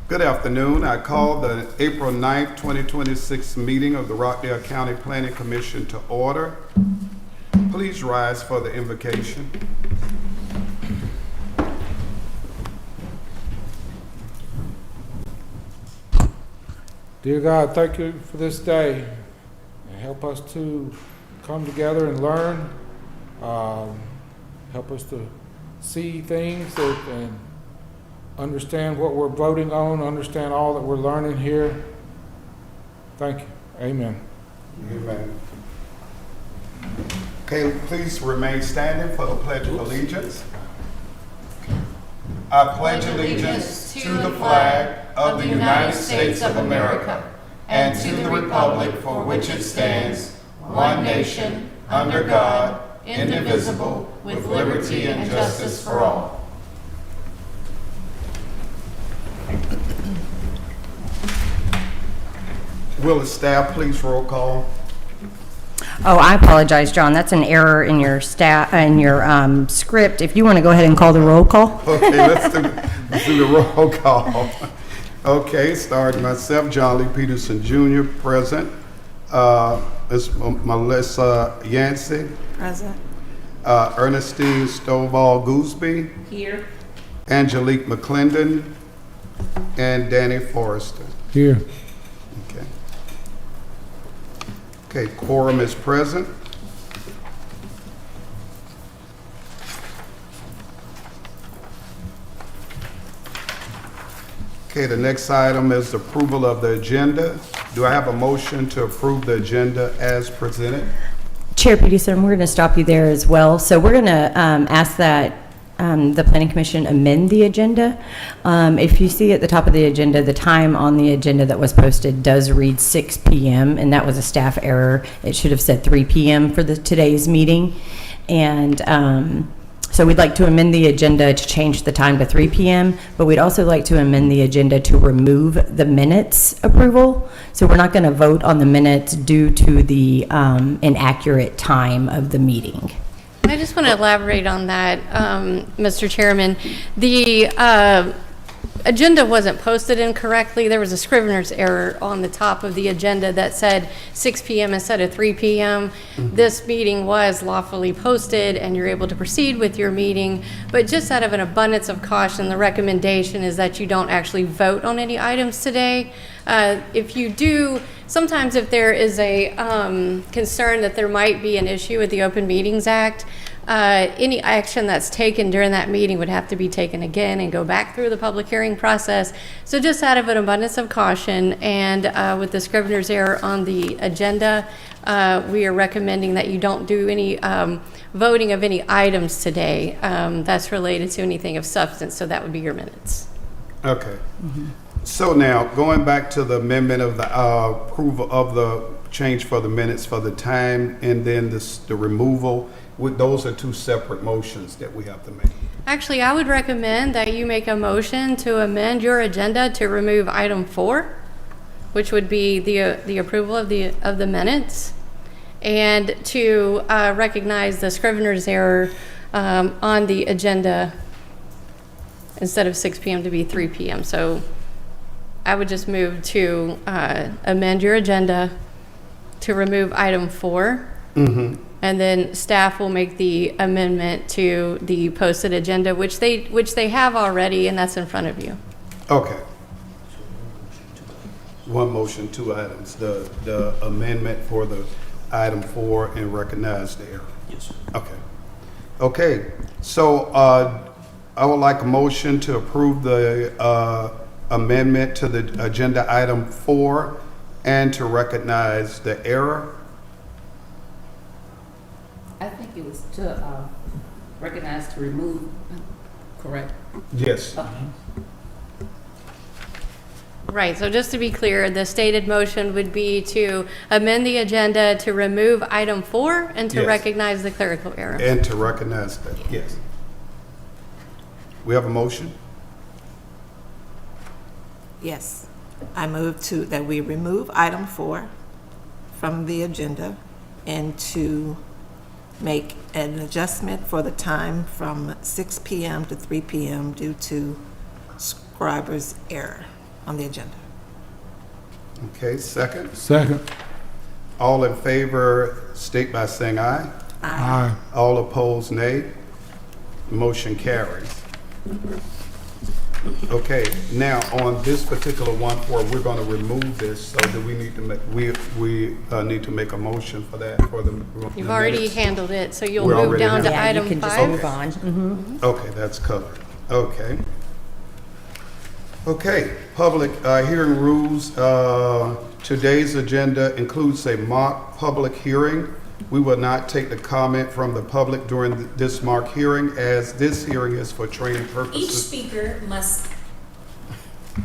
Good afternoon. I call the April 9th, 2026 meeting of the Rockdale County Planning Commission to order. Please rise for the invocation. Dear God, thank you for this day, and help us to come together and learn. Help us to see things and understand what we're voting on, understand all that we're learning here. Thank you. Amen. Amen. Okay, please remain standing for the Pledge of Allegiance. I pledge allegiance to the flag of the United States of America and to the republic for which it stands, one nation, under God, indivisible, with liberty and justice for all. Will the staff please roll call? Oh, I apologize, John. That's an error in your script. If you want to go ahead and call the roll call. Okay, let's do the roll call. Okay, starting myself, John Lee Peterson Jr., present. Ms. Melissa Yancey. Present. Ernestine Stovall Gooseby. Here. Angelique McClendon. And Danny Forrester. Here. Okay. Okay, quorum is present. Okay, the next item is approval of the agenda. Do I have a motion to approve the agenda as presented? Chair Peterson, we're going to stop you there as well. So we're going to ask that the Planning Commission amend the agenda. If you see at the top of the agenda, the time on the agenda that was posted does read 6 p.m., and that was a staff error. It should have said 3 p.m. for today's meeting. And so we'd like to amend the agenda to change the time to 3 p.m., but we'd also like to amend the agenda to remove the minutes approval. So we're not going to vote on the minutes due to the inaccurate time of the meeting. I just want to elaborate on that, Mr. Chairman. The agenda wasn't posted incorrectly. There was a Scrivener's error on the top of the agenda that said 6 p.m. instead of 3 p.m. This meeting was lawfully posted, and you're able to proceed with your meeting. But just out of an abundance of caution, the recommendation is that you don't actually vote on any items today. If you do, sometimes if there is a concern that there might be an issue with the Open Meetings Act, any action that's taken during that meeting would have to be taken again and go back through the public hearing process. So just out of an abundance of caution, and with the Scrivener's error on the agenda, we are recommending that you don't do any voting of any items today that's related to anything of substance. So that would be your minutes. Okay. So now, going back to the amendment of the approval of the change for the minutes for the time, and then the removal, those are two separate motions that we have to make. Actually, I would recommend that you make a motion to amend your agenda to remove item 4, which would be the approval of the minutes, and to recognize the Scrivener's error on the agenda instead of 6 p.m. to be 3 p.m. So I would just move to amend your agenda to remove item 4. And then staff will make the amendment to the posted agenda, which they have already, and that's in front of you. Okay. One motion, two items. The amendment for the item 4 and recognize the error. Yes. Okay. Okay. So I would like a motion to approve the amendment to the agenda item 4 and to recognize the error. I think it was to recognize to remove, correct? Yes. Right, so just to be clear, the stated motion would be to amend the agenda to remove item 4 and to Yes. recognize the clerical error. And to recognize that, yes. We have a motion? Yes, I move that we remove item 4 from the agenda and to make an adjustment for the time from 6 PM to 3 PM due to scriber's error on the agenda. Okay, second. Second. All in favor, state by saying aye. Aye. All opposed, nay. Motion carries. Okay, now on this particular one, where we're going to remove this, so do we need to make, we need to make a motion for that, for the You've already minutes? handled it, so you'll We're move already down to Yeah, you item can just 5. move on. Mhm. Okay, that's covered. Okay. Okay, public hearing rules. Today's agenda includes a mock public hearing. We will not take the comment from the public during this mock hearing, as this hearing is for training Each purposes. speaker must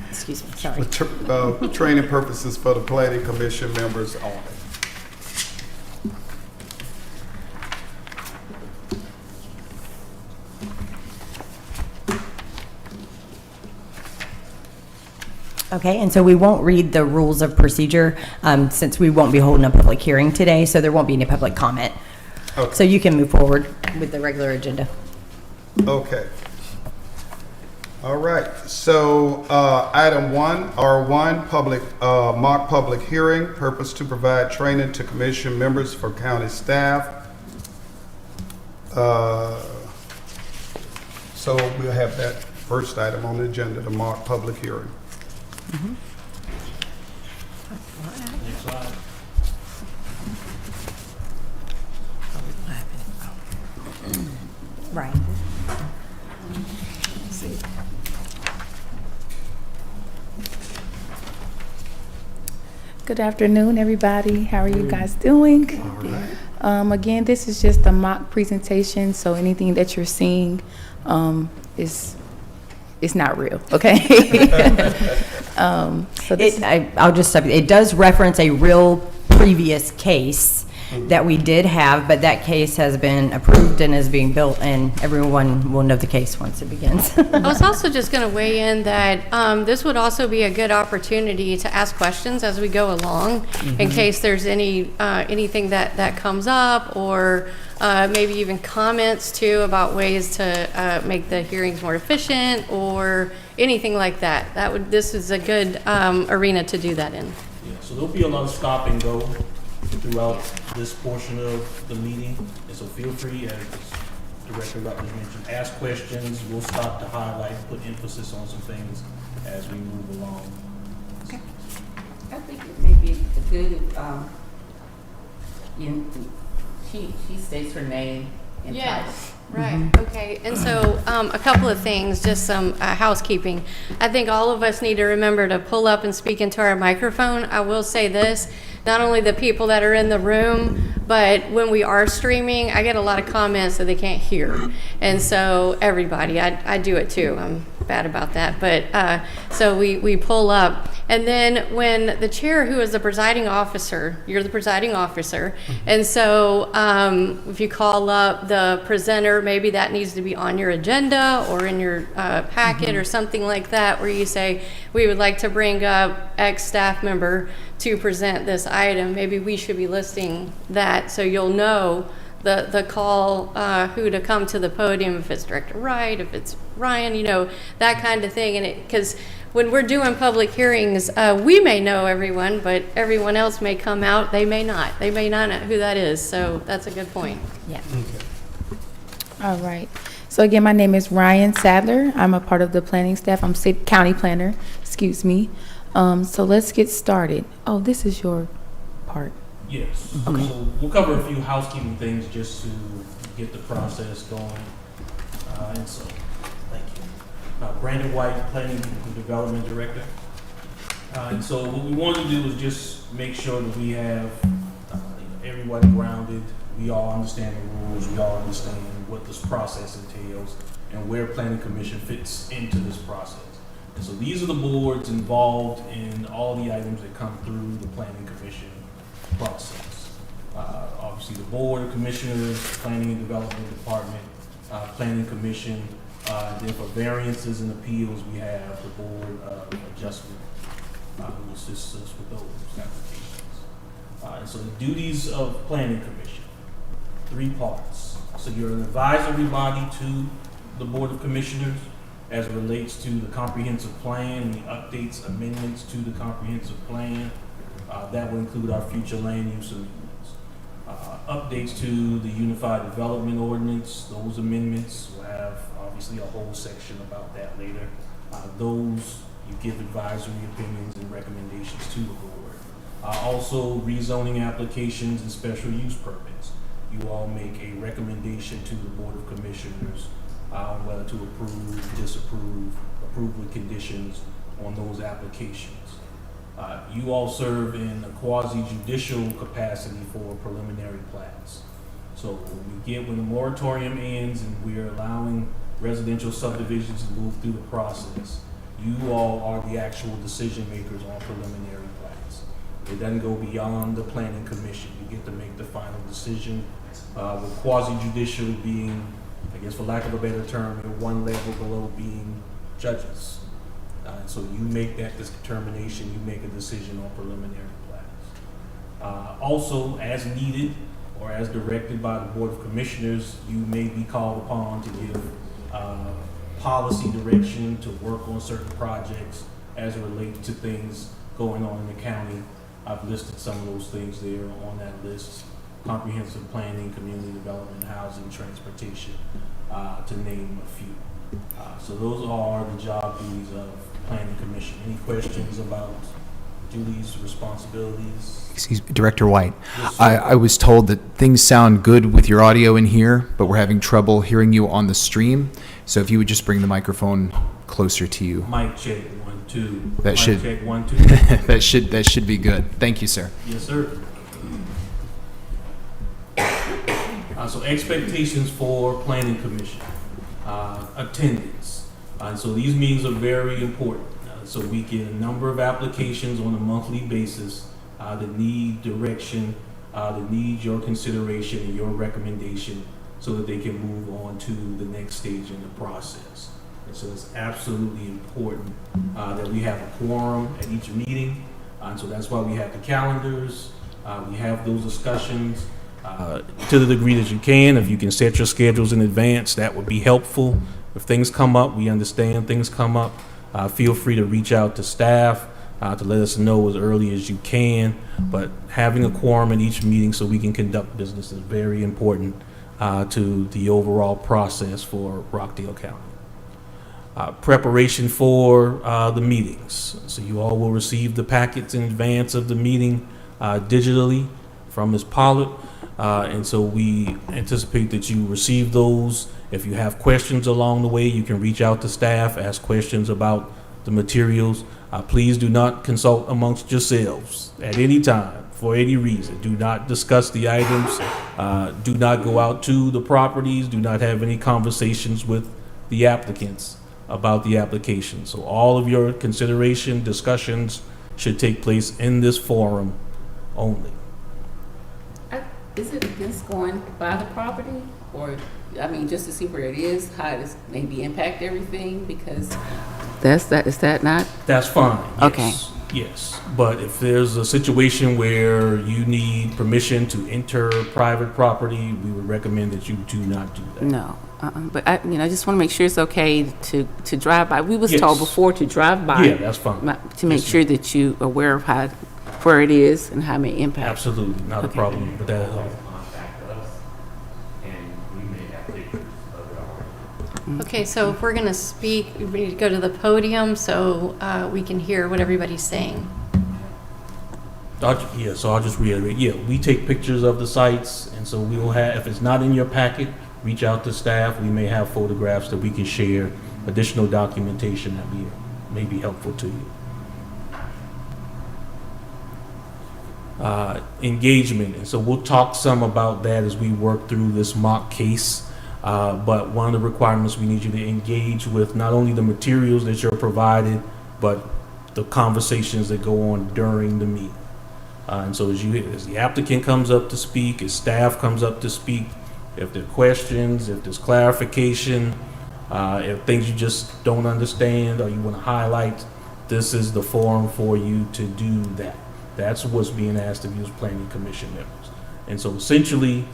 Excuse me, sorry. Training purposes for the planning commission members only. Okay, and so we won't read the rules of procedure since we won't be holding a public hearing today, so there won't be any public comment. Okay. So you can move forward with the regular agenda. Okay. All right, so item 1, R1, public, mock public hearing, purpose to provide training to commission members for county staff. So we'll have that first item on the agenda, the mock public hearing. Right. Good afternoon, everybody. How are you guys doing? Again, this is just a mock presentation, so anything that you're seeing is not real, okay? So this, I'll just stop you. It does reference a real previous case that we did have, but that case has been approved and is being built, and everyone will know the case once it begins. I was also just going to weigh in that this would also be a good opportunity to ask questions as we go along, in case there's anything that comes up, or maybe even comments too about ways to make the hearings more efficient, or anything like that. This is a good arena to do that in. Yeah, so there'll be a lot of stop and go throughout this portion of the meeting, and so feel free, as Director Rutledge mentioned, ask questions. We'll stop to highlight, put emphasis on some things as we move along. Okay. I think it may be good if she states her name and title. Yes, right, okay. And so a couple of things, just some housekeeping. I think all of us need to remember to pull up and speak into our microphone. I will say this, not only the people that are in the room, but when we are streaming, I get a lot of comments that they can't hear. And so everybody, I do it too. I'm bad about that. But so we pull up. And then when the chair, who is the presiding officer, you're the presiding officer. And so if you call up the presenter, maybe that needs to be on your agenda or in your packet or something like that, where you say, we would like to bring up X staff member to present this item. Maybe we should be listing that so you'll know the call, who to come to the podium, if it's Director Wright, if it's Ryan, you know, that kind of thing. And because when we're doing public hearings, we may know everyone, but everyone else may come out, they may not. They may not know who that is, so that's a good point. Yeah. all right. So again, my name is Ryan Sadler. I'm a part of the planning staff. I'm county planner, excuse me. So let's get started. Oh, this is your part. Yes. Okay. So we'll cover a few housekeeping things just to get the process going. And so, thank you. Brandon White, Planning and Development Director. And so what we want to do is just make sure that we have everybody grounded. We all understand the rules. We all understand what this process entails and where Planning Commission fits into this process. And so these are the boards involved in all the items that come through the Planning Commission process. Obviously, the Board of Commissioners, Planning and Development Department, Planning Commission, then for variances and appeals, we have the Board of Adjustment who assists us with those applications. And so the duties of Planning Commission. three parts. So you're an advisory body to the Board of Commissioners as it relates to the comprehensive plan, the updates, amendments to the comprehensive plan. That will include our future land use amendments. Updates to the Unified Development Ordinance, those amendments will have obviously a whole section about that later. Those, you give advisory opinions and recommendations to the board. Also, rezoning applications and special use permits. You all make a recommendation to the Board of Commissioners on whether to approve, disapprove, approve with conditions on those applications. You all serve in a quasi-judicial capacity for preliminary plats. So when the moratorium ends and we're allowing residential subdivisions to move through the process, you all are the actual decision makers on preliminary plats. It doesn't go beyond the planning commission. You get to make the final decision. With quasi-judicial being, I guess for lack of a better term, you're one level below being judges. So you make that determination, you make a decision on preliminary plats. Also, as needed or as directed by the Board of Commissioners, you may be called upon to give policy direction, to work on certain projects as it relates to things going on in the county. I've listed some of those things there on that list: comprehensive planning, community development, housing, transportation, to name a few. So those are the job duties of Planning Commission. Any questions about Julie's responsibilities? Excuse me, Director White. Yes, sir. I was told that things sound good with your audio in here, but we're having trouble hearing you on the stream. So if you would just bring the microphone closer to you. Mic check 1 2. That Mic should- check 1 2. That should be good. Thank you, sir. Yes, sir. So expectations for Planning Commission, attendance. So these meetings are very important. So we get a number of applications on a monthly basis that need direction, that need your consideration and your recommendation so that they can move on to the next stage in the process. And so it's absolutely important that we have a quorum at each meeting. And so that's why we have the calendars. We have those discussions. To the degree that you can, if you can set your schedules in advance, that would be helpful. If things come up, we understand things come up. Feel free to reach out to staff to let us know as early as you can. But having a quorum at each meeting so we can conduct business is very important to the overall process for Rockdale County. Preparation for the meetings. So you all will receive the packets in advance of the meeting digitally from Ms. Pollard. And so we anticipate that you receive those. If you have questions along the way, you can reach out to staff, ask questions about the materials. Please do not consult amongst yourselves at any time for any reason. Do not discuss the items. Do not go out to the properties. Do not have any conversations with the applicants about the application. So all of your consideration, discussions should take place in this forum only. Is it against going by the property, or, I mean, just to see where it is, how it is maybe impact everything, because is that not? That's fine. Okay. Yes, yes. But if there's a situation where you need permission to enter private property, we would recommend that you do not do that. No, but I just want to make sure it's okay to drive by. We was told Yes. before to drive by. Yeah, that's fine. To make Yes, sure that you are aware of where it is and how it may impact. Absolutely, not a Okay. problem with that at all. Contact us, and we may have pictures of it already. Okay, so if we're going to speak, we need to go to the podium so we can hear what everybody's saying. So I'll just reiterate, yeah, we take pictures of the sites, and so we will have, if it's not in your packet, reach out to staff. We may have photographs that we can share, additional documentation that may be helpful to you. Engagement, and so we'll talk some about that as we work through this mock case. But one of the requirements, we need you to engage with not only the materials that you're provided, but the conversations that go on during the meeting. And so as the applicant comes up to speak, as staff comes up to speak, if there are questions, if there's clarification, if things you just don't understand or you want to highlight, this is the forum for you to do that. That's what's being asked of you as Planning Commission members. And so essentially,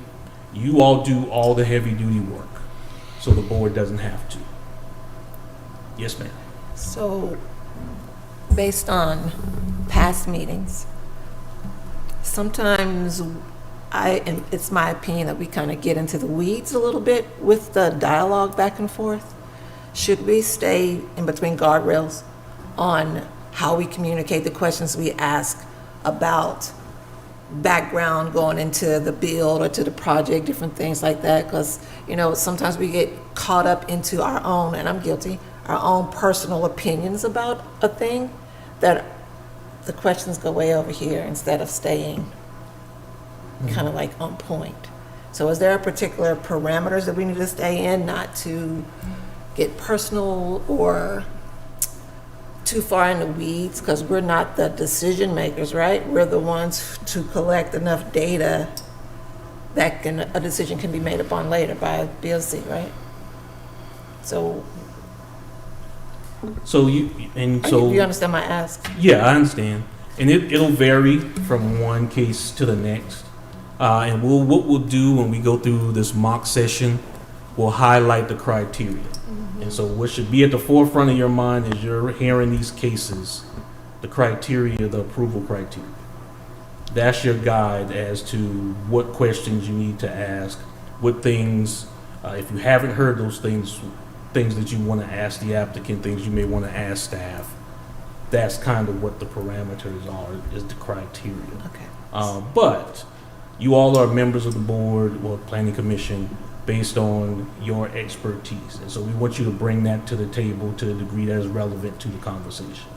You all do all the heavy-duty work, so the board doesn't have to. Yes, ma'am. So, based on past meetings, sometimes and it's my opinion that we kind of get into the weeds a little bit with the dialogue back and forth. Should we stay in between guardrails on how we communicate the questions we ask about background going into the build or to the project, different things like that? Because, sometimes we get caught up into our own, and I'm guilty, our own personal opinions about a thing, that the questions go way over here instead of staying kind of like on point. So is there a particular parameters that we need to stay in, not to get personal or too far in the weeds? Because we're not the decision makers, right? We're the ones to collect enough data that a decision can be made upon later by BOC, right? So You understand my ask? Yeah, I understand. And it'll vary from one case to the next. And what we'll do when we go through this mock session, we'll highlight the criteria. And so what should be at the forefront of your mind as you're hearing these cases, the criteria, the approval criteria. That's your guide as to what questions you need to ask, what things, if you haven't heard those things that you want to ask the applicant, things you may want to ask staff. That's kind of what the parameters are, is the criteria. Okay. But you all are members of the board or planning commission based on your expertise. And so we want you to bring that to the table to a degree that is relevant to the conversation.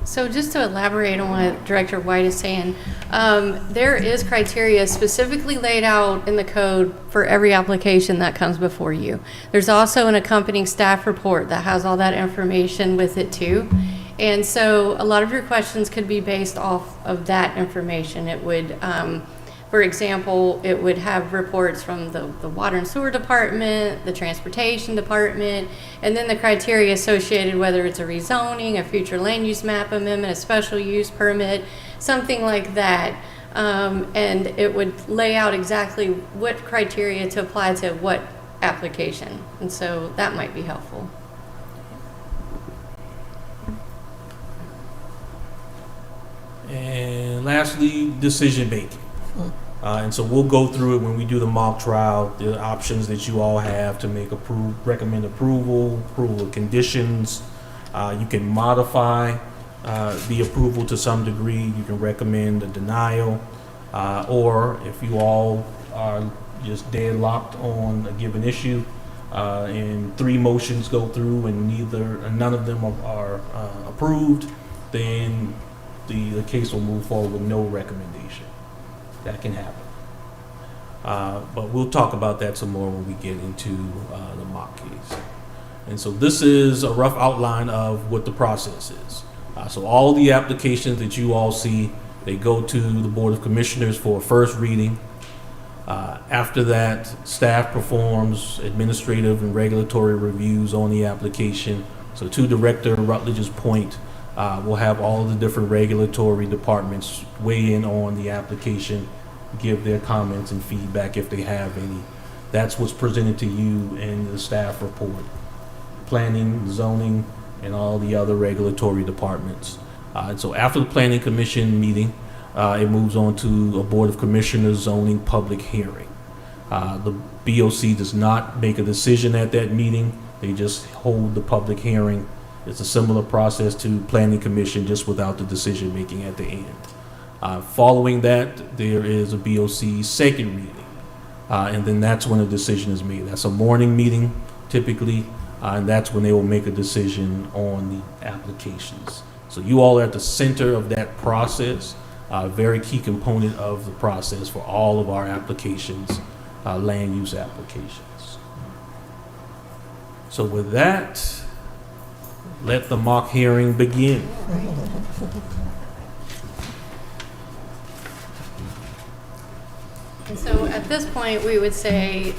So just to elaborate on what Director White is saying, there is criteria specifically laid out in the code for every application that comes before you. There's also an accompanying staff report that has all that information with it too. And so a lot of your questions could be based off of that information. It would, for example, it would have reports from the water and sewer department, the transportation department, and then the criteria associated, whether it's a rezoning, a future land use map amendment, a special use permit, something like that. And it would lay out exactly what criteria to apply to what application. And so that might be helpful. And lastly, decision making. And so we'll go through it when we do the mock trial, the options that you all have to make recommend approval of conditions. You can modify the approval to some degree. You can recommend a denial, or if you all are just deadlocked on a given issue, and 3 motions go through and none of them are approved, then the case will move forward with no recommendation. That can happen. But we'll talk about that some more when we get into the mock case. And so this is a rough outline of what the process is. So all the applications that you all see, they go to the Board of Commissioners for a first reading. After that, staff performs administrative and regulatory reviews on the application. So to Director Rutledge's point, we'll have all of the different regulatory departments weigh in on the application, give their comments and feedback if they have any. That's what's presented to you in the staff report. Planning, zoning, and all the other regulatory departments. And so after the Planning Commission meeting, it moves on to a Board of Commissioners zoning public hearing. The BOC does not make a decision at that meeting. They just hold the public hearing. It's a similar process to Planning Commission, just without the decision making at the end. Following that, there is a BOC second reading, and then that's when a decision is made. That's a morning meeting typically, and that's when they will make a decision on the applications. So you all are at the center of that process, a very key component of the process for all of our applications, land use applications. So with that, let the mock hearing begin. And so at this point, we would say,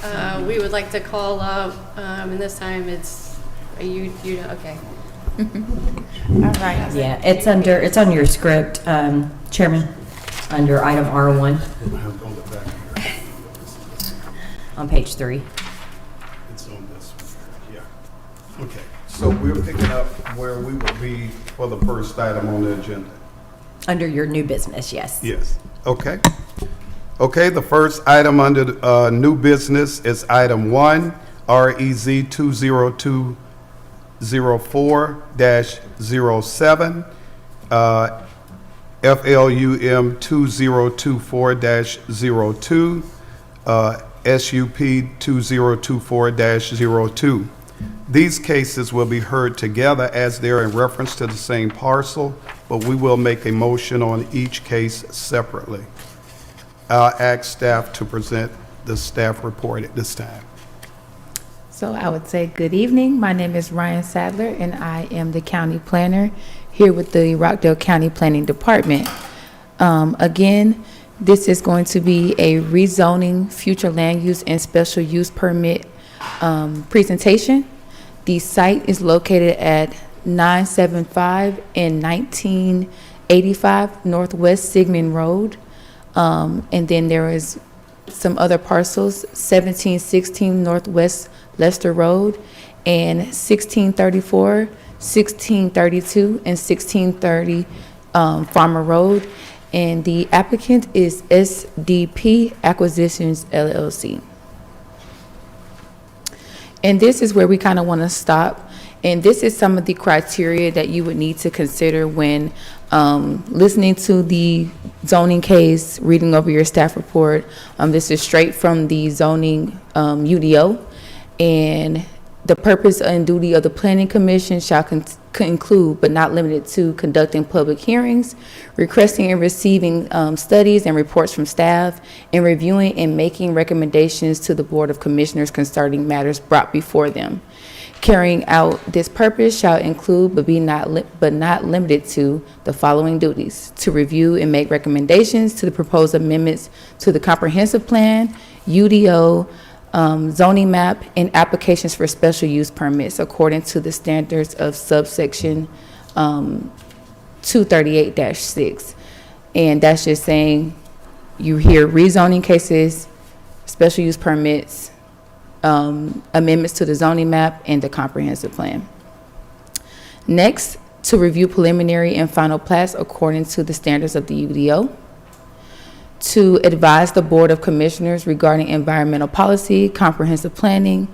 we would like to call up, and this time it's, okay. All right. Yeah, it's on your script, Chairman, under item R1. on page 3. It's on this one here, yeah. Okay, so we're picking up where we will be for the first item on the agenda. Under your new business, yes. Yes, okay. Okay, the first item under new business is item 1, REZ 20204-07, FLUM 2024-02, SUP 2024-02. These cases will be heard together as they're in reference to the same parcel, but we will make a motion on each case separately. I'll ask staff to present the staff report at this time. So I would say good evening. My name is Ryan Sadler, and I am the county planner here with the Rockdale County Planning Department. Again, this is going to be a rezoning, future land use, and special use permit presentation. The site is located at 975 and 1985 Northwest Sigmund Road. And then there is some other parcels, 1716 Northwest Lester Road, and 1634, 1632, and 1630 Farmer Road. And the applicant is SDP Acquisitions LLC. And this is where we kind of want to stop. And this is some of the criteria that you would need to consider when listening to the zoning case, reading over your staff report. This is straight from the zoning UDO. And the purpose and duty of the Planning Commission shall include, but not limited to, conducting public hearings, requesting and receiving studies and reports from staff, and reviewing and making recommendations to the Board of Commissioners concerning matters brought before them. Carrying out this purpose shall include, but not limited to, the following duties: to review and make recommendations to the proposed amendments to the comprehensive plan, UDO, zoning map, and applications for special use permits according to the standards of subsection 238-6. And that's just saying you hear rezoning cases, special use permits, amendments to the zoning map, and the comprehensive plan. Next, to review preliminary and final plats according to the standards of the UDO. To advise the Board of Commissioners regarding environmental policy, comprehensive planning,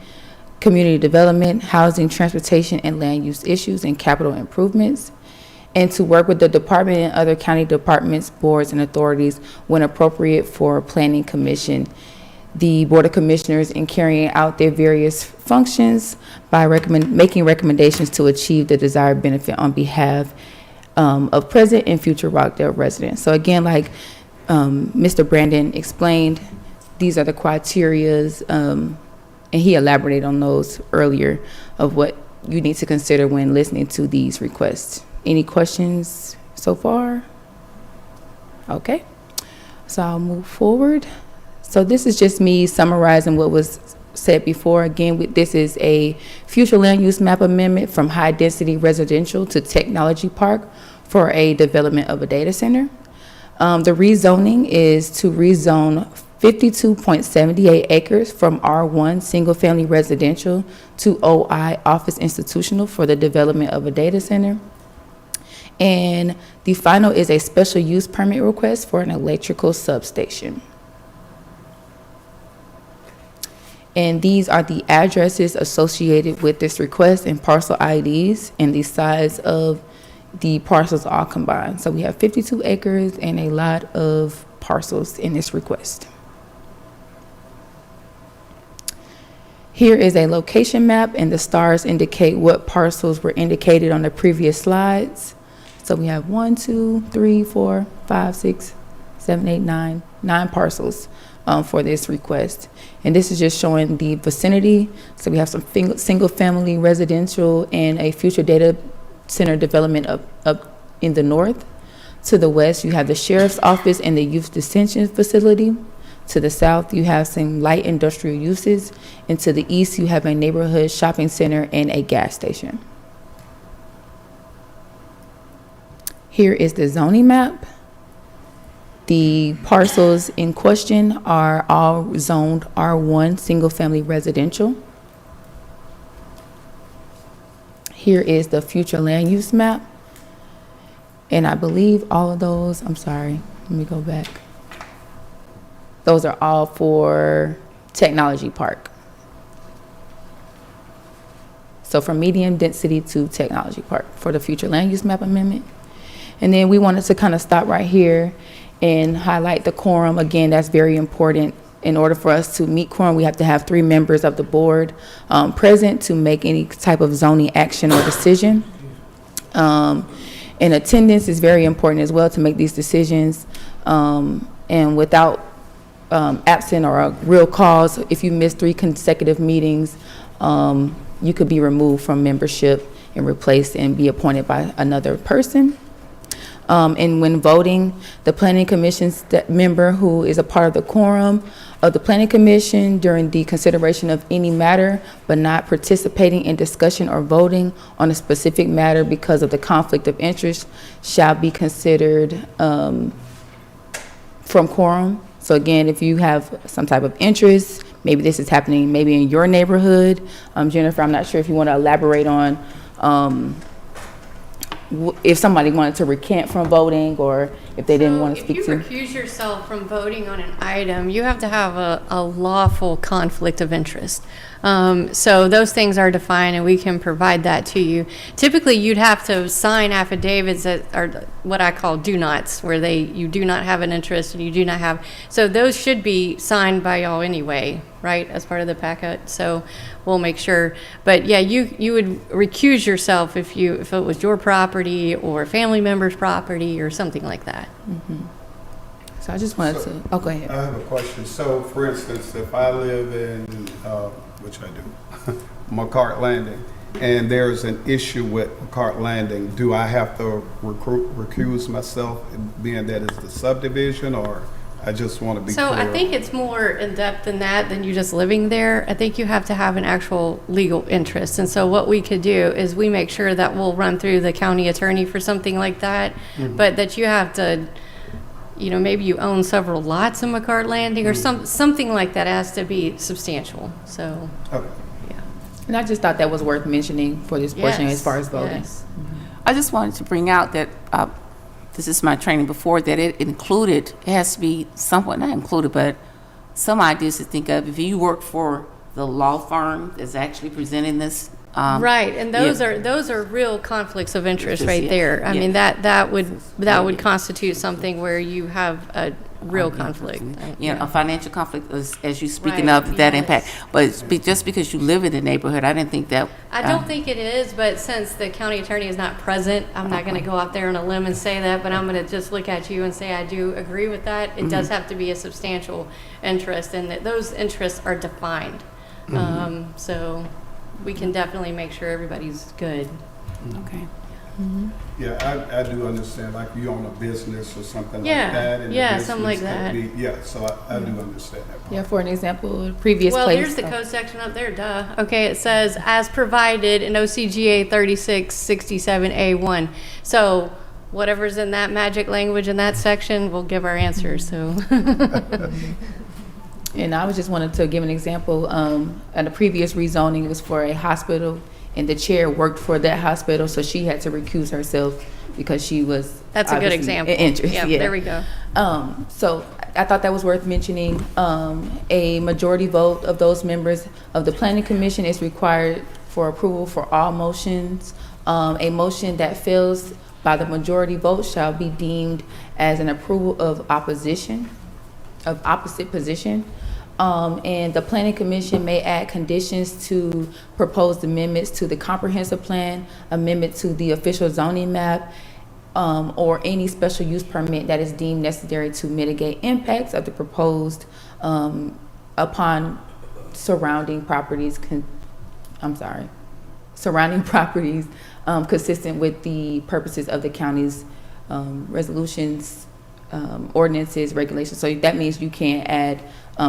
community development, housing, transportation, and land use issues, and capital improvements. And to work with the department and other county departments, boards, and authorities when appropriate for Planning Commission, the Board of Commissioners, in carrying out their various functions by making recommendations to achieve the desired benefit on behalf of present and future Rockdale residents. So again, like Mr. Brandon explained, these are the criterias, and he elaborated on those earlier, of what you need to consider when listening to these requests. Any questions so far? Okay, so I'll move forward. So this is just me summarizing what was said before. Again, this is a future land use map amendment from high density residential to technology park for a development of a data center. The rezoning is to rezone 52.78 acres from R1 single family residential to OI office institutional for the development of a data center. And the final is a special use permit request for an electrical substation. And these are the addresses associated with this request and parcel IDs and the size of the parcels all combined. So we have 52 acres and a lot of parcels in this request. Here is a location map, and the stars indicate what parcels were indicated on the previous slides. So we have 1, 2, 3, 4, 5, 6, 7, 8, 9 parcels for this request. And this is just showing the vicinity. So we have some single family residential and a future data center development up in the north. To the west, you have the sheriff's office and the youth detention facility. To the south, you have some light industrial uses. And to the east, you have a neighborhood shopping center and a gas station. Here is the zoning map. The parcels in question are all zoned R1, single-family residential. Here is the future land use map. And I believe all of those, I'm sorry, let me go back. Those are all for Technology Park. So from medium density to Technology Park for the future land use map amendment. And then we wanted to kind of stop right here and highlight the quorum. Again, that's very important. In order for us to meet quorum, we have to have 3 members of the board present to make any type of zoning action or decision. And attendance is very important as well to make these decisions. And without absent or a real cause, if you miss 3 consecutive meetings, you could be removed from membership and replaced and be appointed by another person. And when voting, the planning commission's member who is a part of the quorum of the planning commission during the consideration of any matter, but not participating in discussion or voting on a specific matter because of the conflict of interest, shall be considered from quorum. So again, if you have some type of interest, maybe this is happening maybe in your neighborhood. Jennifer, I'm not sure if you want to elaborate on if somebody wanted to recant from voting or if they didn't want to speak to. If you recuse yourself from voting on an item, you have to have a lawful conflict of interest. So those things are defined and we can provide that to you. Typically, you'd have to sign affidavits that are what I call do nots, where you do not have an interest and you do not have, so those should be signed by y'all anyway, right, as part of the packet. So we'll make sure. But yeah, you would recuse yourself if it was your property or a family member's property or something like that. So I just wanted to, oh, go ahead. I have a question. So, for instance, if I live in, which I do, McCart Landing, and there's an issue with McCart Landing, do I have to recuse myself, being that it's the subdivision, or I just want to be clear? So I think it's more in-depth than that, than you just living there. I think you have to have an actual legal interest. And so what we could do is we make sure that we'll run through the county attorney for something like that, but that you have to, maybe you own several lots in McCart Landing or something like that. It has to be substantial. So, Okay. yeah. And I just thought that was worth mentioning for this portion Yes, as far as voting. yes. I just wanted to bring out that this is my training before, that it has to be somewhat, not included, but some ideas to think of. If you work for the law firm that's actually presenting this. Right, and those yeah. are real conflicts of interest Just, right yeah, there. I yeah. mean, that would constitute something where you have a real conflict. A financial conflict, as you speaking Right, of, that yes. impact. But just because you live in the neighborhood, I didn't think that. I don't think it is, but since the county attorney is not present, I'm not going to go out there on a limb and say that, but I'm going to just look at you and say I do agree with that. It does have to be a substantial interest, and that those interests are defined. So we can definitely make sure everybody's good. Okay. Yeah, I do understand, like you own a business or something Yeah, like that. And the yeah, something like business that. could be- Yeah, so I do understand that part. Yeah, for an example, previous Well, place. there's the code section up there, duh. Okay, it says, as provided in OCGA 3667A1. So whatever's in that magic language in that section will give our answer, so. And I was just wanted to give an example. At a previous rezoning, it was for a hospital, and the chair worked for that hospital, so she had to recuse herself because she was. That's a good obviously example. in interest, Yeah, yeah. there we go. So I thought that was worth mentioning. A majority vote of those members of the planning commission is required for approval for all motions. A motion that fails by the majority vote shall be deemed as an approval of opposition, of opposite position. And the planning commission may add conditions to proposed amendments to the comprehensive plan, amendment to the official zoning map, or any special use permit that is deemed necessary to mitigate impacts of the proposed upon surrounding properties. Surrounding properties consistent with the purposes of the county's resolutions, ordinances, regulations. So that means you can't add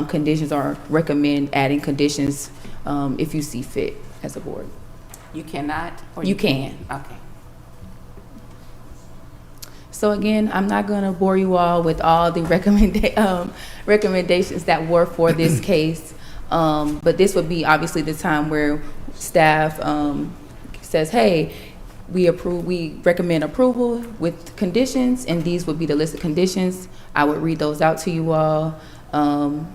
conditions or recommend adding conditions if you see fit as a board. You cannot? Or You can. Okay. So again, I'm not going to bore you all with all the recommendations that were for this case, but this would be obviously the time where staff says, hey, we recommend approval with conditions, and these would be the list of conditions. I would read those out to you all. And,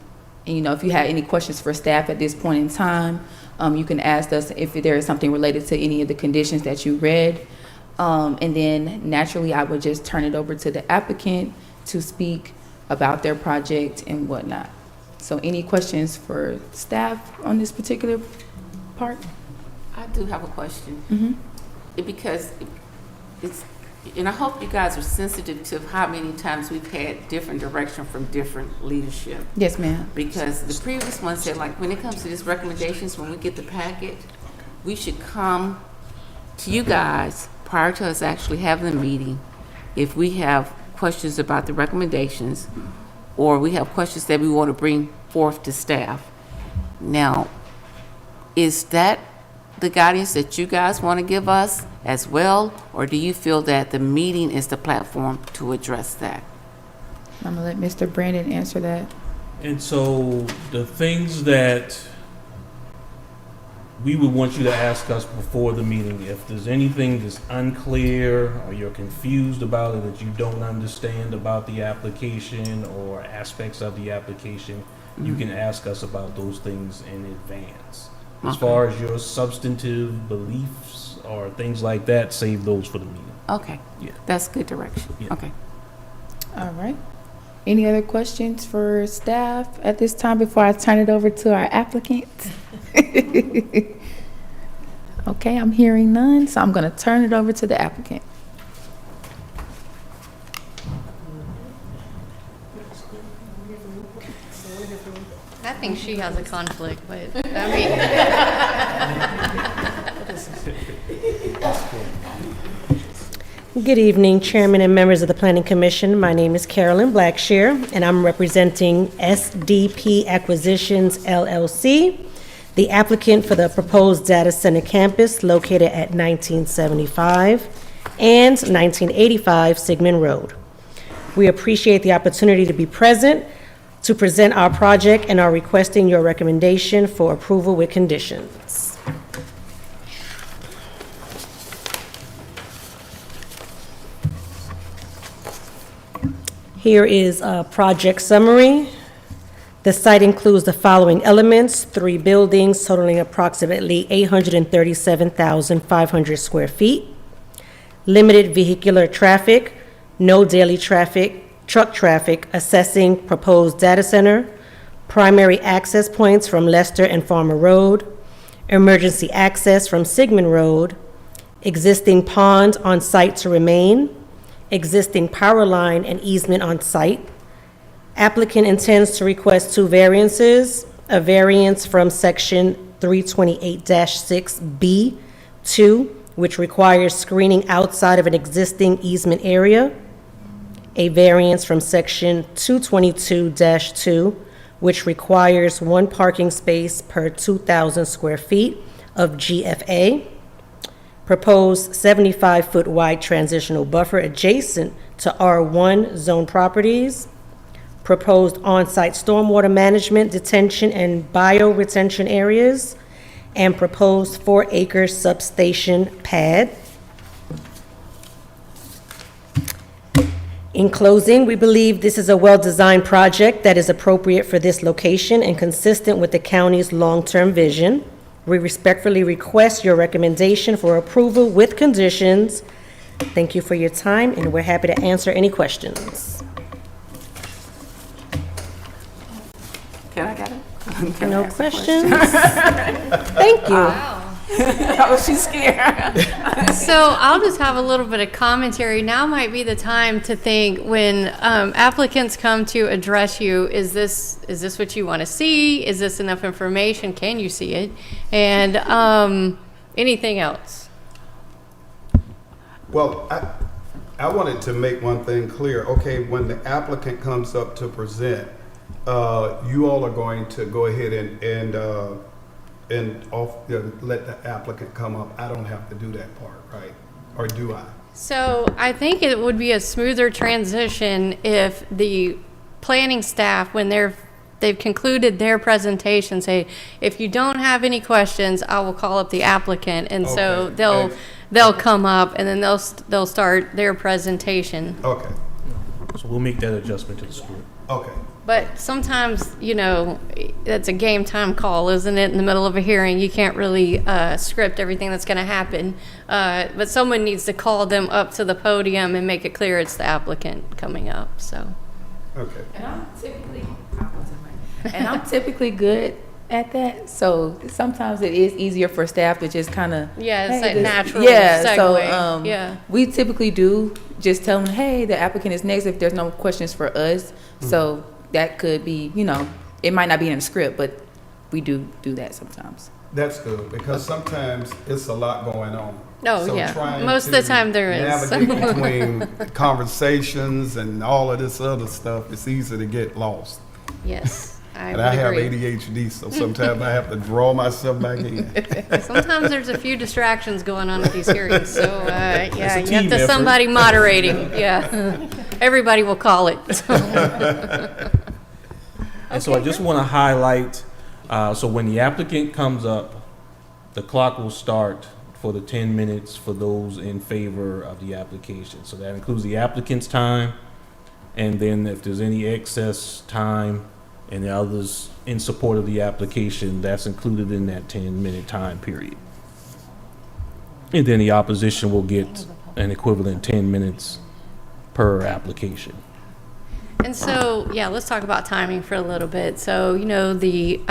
you know, if you had any questions for staff at this point in time, you can ask us if there is something related to any of the conditions that you read. And then naturally, I would just turn it over to the applicant to speak about their project and whatnot. So any questions for staff on this particular part? I do have a question. Mm-hmm. Because it's, and I hope you guys are sensitive to how many times we've had different direction from different leadership. Yes, ma'am. Because the previous one said, like, when it comes to these recommendations, when we get the packet, we should come to you guys prior to us actually having the meeting. If we have questions about the recommendations, or we have questions that we want to bring forth to staff. Now, is that the guidance that you guys want to give us as well, or do you feel that the meeting is the platform to address that? I'm gonna let Mr. Brandon answer that. And so the things that we would want you to ask us before the meeting, if there's anything that's unclear or you're confused about it, that you don't understand about the application or aspects of the application, you can ask us about those things in advance. As far as your substantive beliefs or things like that, save those for the meeting. Okay. Yeah. That's good direction. Yeah. Okay. All right. Any other questions for staff at this time before I turn it over to our applicant? Okay, I'm hearing none, so I'm going to turn it over to the applicant. I think she has a conflict, but, I Good evening, Chairman and members of the Planning Commission. My name is Carolyn Blackshear, and I'm representing SDP Acquisitions, LLC, the applicant for the proposed data center campus located at 1975 and 1985 Sigmund Road. We appreciate the opportunity to be present to present our project and are requesting your recommendation for approval with conditions. Here is a project summary. The site includes the following elements: 3 buildings totaling approximately 837,500 square feet, limited vehicular traffic, no daily truck traffic, assessing proposed data center, primary access points from Lester and Farmer Road, emergency access from Sigmund Road, existing pond on site to remain, existing power line and easement on site. Applicant intends to request 2 variances, a variance from section 328-6B2, which requires screening outside of an existing easement area, a variance from section 222-2, which requires 1 parking space per 2,000 square feet of GFA, proposed 75-foot wide transitional buffer adjacent to R1 zone properties, proposed on-site stormwater management, detention, and bioretention areas, and proposed 4-acre substation pad. In closing, we believe this is a well-designed project that is appropriate for this location and consistent with the county's long-term vision. We respectfully request your recommendation for approval with conditions. Thank you for your time, and we're happy to answer any questions. Can I get it? No questions? Thank you. Oh, she's scared. So I'll just have a little bit of commentary. Now might be the time to think, when applicants come to address you, is this what you want to see? Is this enough information? Can you see it? And anything else? Well, I wanted to make one thing clear. Okay, when the applicant comes up to present, you all are going to go ahead and let the applicant come up. I don't have to do that part, right? Or do I? So I think it would be a smoother transition if the planning staff, when they've concluded their presentation, say, if you don't have any questions, I will call up the applicant, and so Okay. they'll come up and then they'll start their presentation. Okay, So we'll make that adjustment to the script. okay. But sometimes, that's a game time call, isn't it? In the middle of a hearing, you can't really script everything that's going to happen. But someone needs to call them up to the podium and make it clear it's the applicant coming up, so. Okay. And I'm typically good at that. So sometimes it is easier for staff to just kind of Yeah, it's that natural yeah. So segue. Yeah. we typically do just tell them, hey, the applicant is next if there's no questions for us. So that could be, it might not be in the script, but we do that sometimes. That's good, because sometimes it's a lot going on. Oh, So yeah. trying Most of the to time there is. Navigate between conversations and all of this other stuff, it's easy to get lost. Yes, I And I have would agree. ADHD, so sometimes I have to draw myself back in. Sometimes there's a few distractions going on at these hearings, so, yeah, It's a you have team to effort. somebody moderating, yeah. Everybody will call it. And so I just want to highlight, so when the applicant comes up, the clock will start for the 10 minutes for those in favor of the application. So that includes the applicant's time, and then if there's any excess time and the others in support of the application, that's included in that 10-minute time period. And then the opposition will get an equivalent 10 minutes per application. And so, yeah, let's talk about timing for a little bit. So, the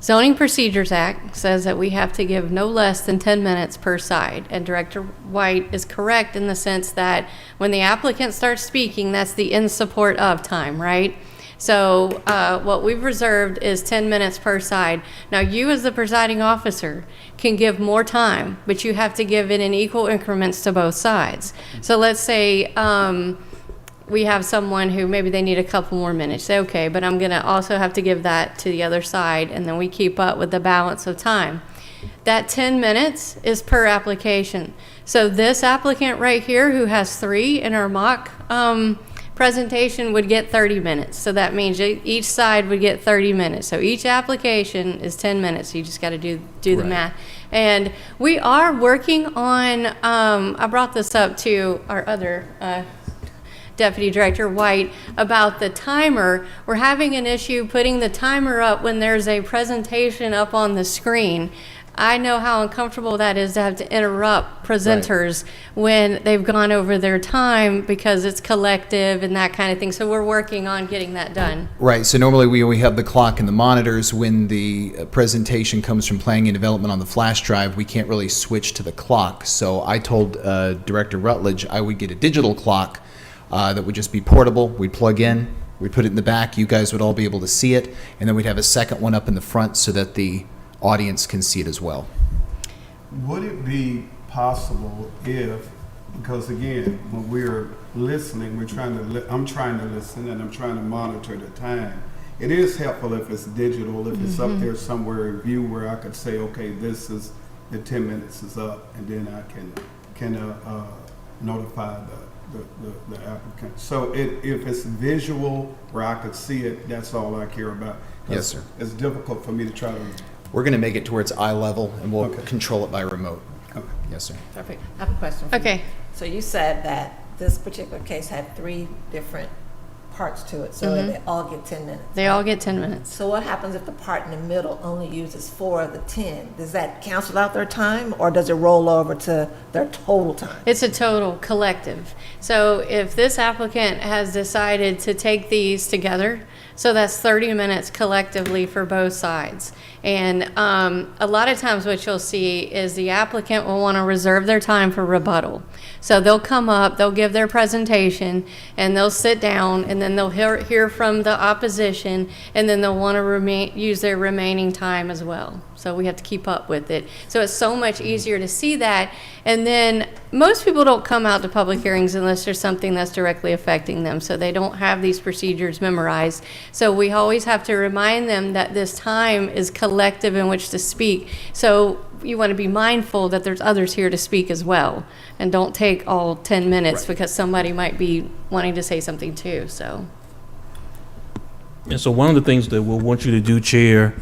Zoning Procedures Act says that we have to give no less than 10 minutes per side. And Director White is correct in the sense that when the applicant starts speaking, that's the in support of time, right? So what we've reserved is 10 minutes per side. Now, you as the presiding officer can give more time, but you have to give it in equal increments to both sides. So let's say we have someone who maybe they need a couple more minutes. Say, okay, but I'm going to also have to give that to the other side, and then we keep up with the balance of time. That 10 minutes is per application. So this applicant right here, who has 3 in our mock presentation, would get 30 minutes. So that means each side would get 30 minutes. So each application is 10 minutes. So you just got to do the Right. math. And we are working on, I brought this up to our other Deputy Director White about the timer. We're having an issue putting the timer up when there's a presentation up on the screen. I know how uncomfortable that is to have to interrupt presenters when they've gone over their time because it's collective and that kind of thing. So we're working on getting that done. Right, so normally we have the clock and the monitors. When the presentation comes from planning and development on the flash drive, we can't really switch to the clock. So I told Director Rutledge I would get a digital clock that would just be portable. We'd plug in, we'd put it in the back, you guys would all be able to see it, and then we'd have a second one up in the front so that the audience can see it as well. Would it be possible if, because again, when we're listening, I'm trying to listen and I'm trying to monitor the time. It is helpful if it's digital, if it's up there somewhere in view where I could say, okay, this is, the 10 minutes is up, and then I can notify the applicant. So if it's visual where I could see it, that's all I care about. 'Cause Yes, sir. It's difficult for me to try to. We're going to make it to where it's eye level, and we'll Okay. control it by remote. Okay. Yes, sir. Perfect. I have a question. for you. Okay. So you said that this particular case had 3 different parts to it, so they all get 10 minutes. They all get 10 minutes. So what happens if the part in the middle only uses 4 of the 10? Does that cancel out their time, or does it roll over to their total time? It's a total collective. So if this applicant has decided to take these together, so that's 30 minutes collectively for both sides. And a lot of times what you'll see is the applicant will want to reserve their time for rebuttal. So they'll come up, they'll give their presentation, and they'll sit down, and then they'll hear from the opposition, and then they'll want to use their remaining time as well. So we have to keep up with it. So it's so much easier to see that. And then most people don't come out to public hearings unless there's something that's directly affecting them. So they don't have these procedures memorized. So we always have to remind them that this time is collective in which to speak. So you want to be mindful that there's others here to speak as well. And don't take all 10 minutes because somebody might be wanting to say something too, so. And so one of the things that we'll want you to do, Chair,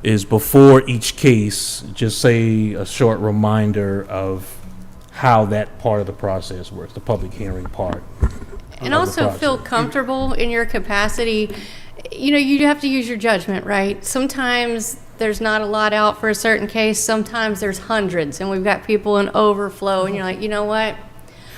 is before each case, just say a short reminder of how that part of the process works, the public hearing part. And of the also feel process. comfortable in your capacity. You know, you have to use your judgment, right? Sometimes there's not a lot out for a certain case. Sometimes there's hundreds, and we've got people in overflow, and you're like, you know what?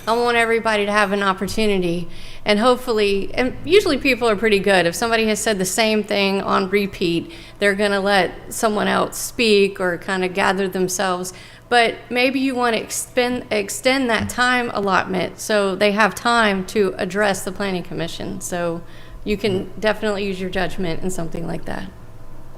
I want everybody to have an opportunity. And hopefully, and usually people are pretty good. If somebody has said the same thing on repeat, they're going to let someone else speak or kind of gather themselves. But maybe you want to extend that time allotment so they have time to address the Planning Commission. So you can definitely use your judgment in something like that.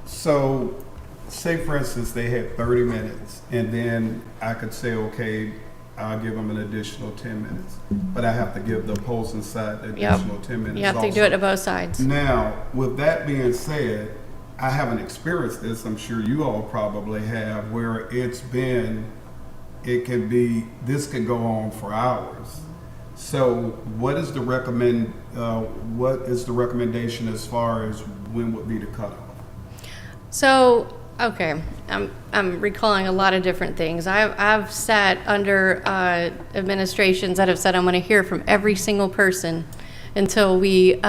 So, say for instance, they had 30 minutes, and then I could say, okay, I'll give them an additional 10 minutes. But I have to give the opposing side the additional 10 minutes You have to also. do it to both sides. Now, with that being said, I haven't experienced this, I'm sure you all probably have, where this can go on for hours. So what is the recommendation as far as when would be the cutoff? So, okay, I'm recalling a lot of different things. I've sat under administrations that have said I'm going to hear from every single person until we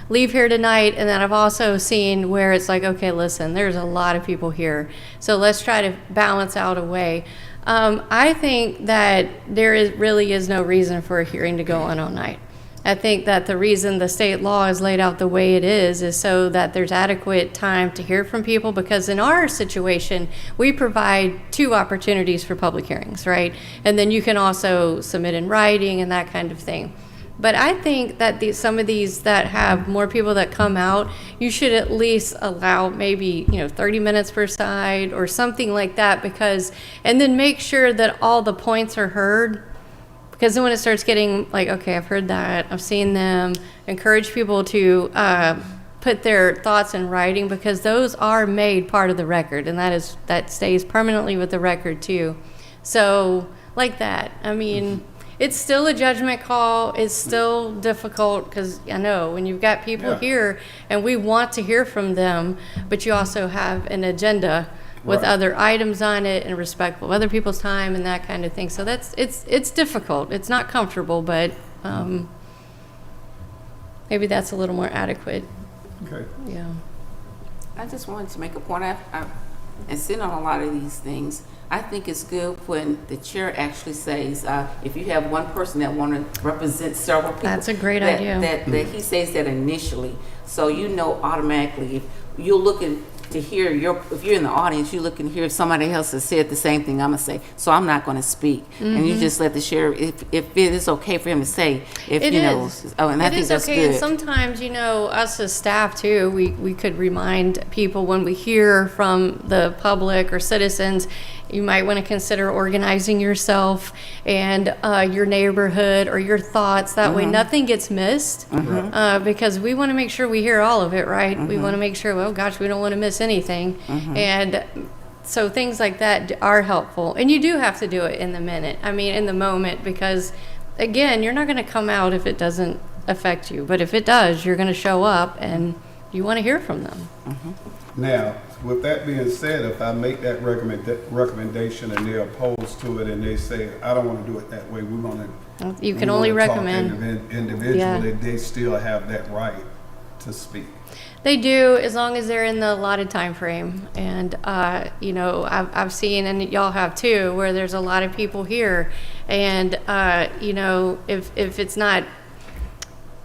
leave here tonight, and then I've also seen where it's like, okay, listen, there's a lot of people here, so let's try to balance out a way. I think that really is no reason for a hearing to go on all night. I think that the reason the state law is laid out the way it is so that there's adequate time to hear from people, because in our situation, we provide 2 opportunities for public hearings, right? And then you can also submit in writing and that kind of thing. But I think that some of these that have more people that come out, you should at least allow maybe 30 minutes per side or something like that, and then make sure that all the points are heard. Because then when it starts getting like, okay, I've heard that, I've seen them, encourage people to put their thoughts in writing, because those are made part of the record, and that stays permanently with the record too. So like that, I mean, it's still a judgment call. It's still difficult, because I know when you've got people here and we want to hear from them, but you also have an agenda with other items on it and respectful of other people's time and that kind of thing. So it's difficult. It's not comfortable, but maybe that's a little more adequate. Okay. Yeah. I just wanted to make a point. And sitting on a lot of these things, I think it's good when the chair actually says, if you have one person that want to represent several people. That's a great idea. That he says that initially. So you know automatically, if you're looking to hear if you're in the audience, you look and hear if somebody else has said the same thing I'm going to say. So I'm not going to speak. And you just let the sheriff, if it is okay for him to say, It is. And I think that's okay. good. And sometimes, us as staff too, we could remind people when we hear from the public or citizens, you might want to consider organizing yourself and your neighborhood or your thoughts. That way nothing gets missed, because we want to make sure we hear all of it, right? We want to make sure, well, gosh, we don't want to miss anything. And so things like that are helpful. And you do have to do it in the moment, because, again, you're not going to come out if it doesn't affect you. But if it does, you're going to show up and you want to hear from them. Now, with that being said, if I make that recommendation and they're opposed to it and they say, I don't want to do it that way, we're going to... You can only recommend. Individually, they still have that right to speak. They do, as long as they're in the allotted time frame. And, I've seen, and y'all have too, where there's a lot of people here. And, if it's not,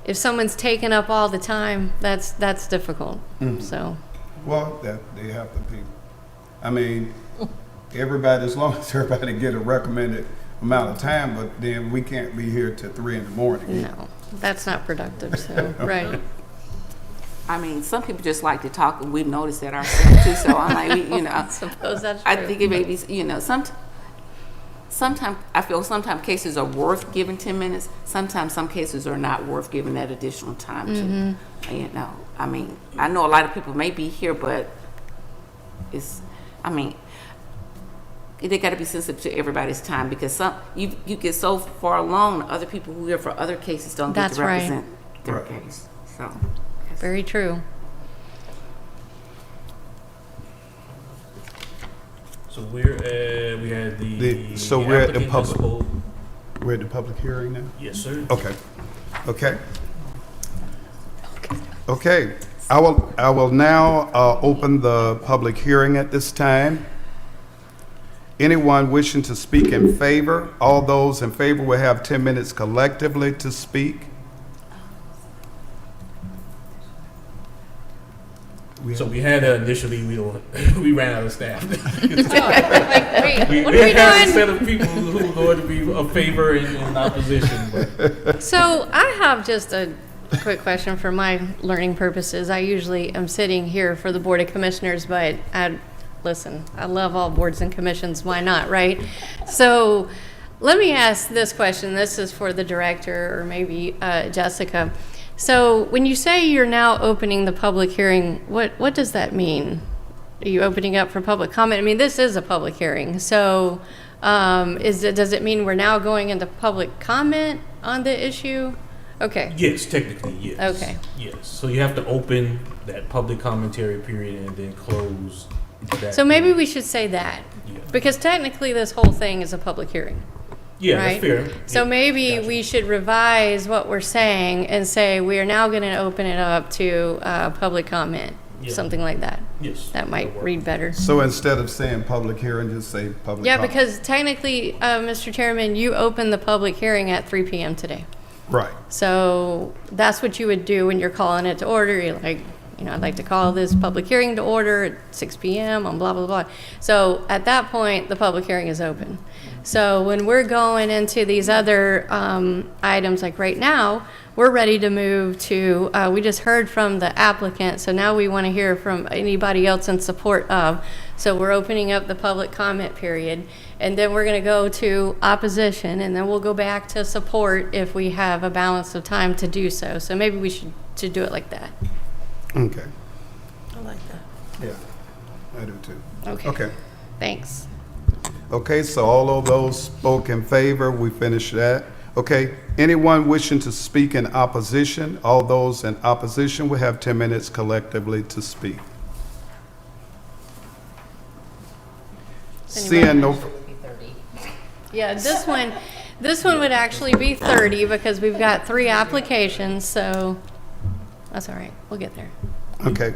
if someone's taking up all the time, that's difficult, so. Well, they have to be. I mean, as long as everybody get a recommended amount of time, but then we can't be here till 3 in the morning. No, that's not productive, so, right. I mean, some people just like to talk, and we've noticed that ourselves too. So I'm like, I suppose that's true. I think it may be, sometimes I feel sometimes cases are worth giving 10 minutes. Sometimes some cases are not worth giving that additional time to. I mean, I know a lot of people may be here, but they gotta be sensitive to everybody's time, because you get so far along, other people who are here for other cases don't get That's to right. represent their Right. case, so. Very true. So we had So we're at the applicant public. spoke. We're at the public hearing now? Yes, sir. Okay, okay. Okay, I will now open the public hearing at this time. Anyone wishing to speak in favor, all those in favor will have 10 minutes collectively to speak. So we had initially, we ran out of staff. Wait, We what are we had a doing? set of people who were going to be of favor and in opposition, but So I have just a quick question for my learning purposes. I usually am sitting here for the Board of Commissioners, but listen, I love all boards and commissions. Why not, right? So let me ask this question. This is for the director or maybe Jessica. So when you say you're now opening the public hearing, what does that mean? Are you opening up for public comment? I mean, this is a public hearing. So does it mean we're now going into public comment on the issue? Okay. yes, technically, yes. Okay. Yes, so you have to open that public commentary period and then close that. So maybe we should say that, Yeah. because technically this whole thing is a public hearing, Yeah, right? that's fair. So Yeah, maybe gotcha. we should revise what we're saying and say we are now going to open it up to public comment, Yeah. something like that. Yes. That might that'll work. read better. So instead of saying public hearing, just say public Yeah, comment. because technically, Mr. Chairman, you opened the public hearing at 3 p.m. today. Right, So that's what you would do when you're calling it to order. You're like, I'd like to call this public hearing to order at 6 p.m. on blah, blah, blah. So at that point, the public hearing is open. So when we're going into these other items, like right now, we're ready to move to, we just heard from the applicant, so now we want to hear from anybody else in support of. So we're opening up the public comment period, and then we're going to go to opposition, and then we'll go back to support if we have a balance of time to do so. So maybe we should do it like that. okay, I like that. yeah, I do too. Okay. Okay, Thanks. okay, so all of those spoke in favor, we finished that. Okay, anyone wishing to speak in opposition, all those in opposition will have 10 minutes collectively to speak. Seeing no, Yeah, this one would actually be 30 because we've got 3 applications, so that's all right. We'll get there. okay.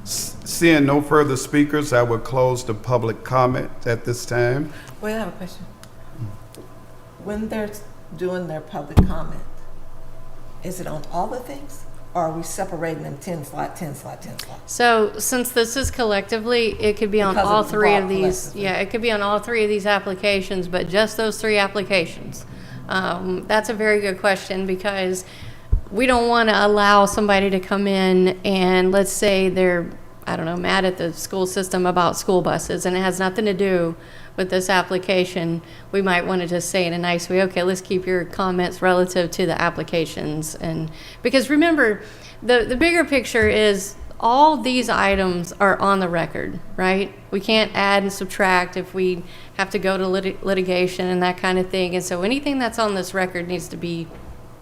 Seeing no further speakers, I will close the public comment at this time. Wait, I have a question. When they're doing their public comment, is it on all the things? Or are we separating them 10 slot, 10 slot, 10 slot? So since this is collectively, it could be on Because all it's 3 of brought these. collectively. Yeah, it could be on all 3 of these applications, but just those 3 applications. That's a very good question because we don't want to allow somebody to come in and let's say they're, I don't know, mad at the school system about school buses and it has nothing to do with this application. We might want to just say in a nice way, okay, let's keep your comments relative to the applications. And because remember, the bigger picture is all these items are on the record, right? We can't add and subtract if we have to go to litigation and that kind of thing. And so anything that's on this record needs to be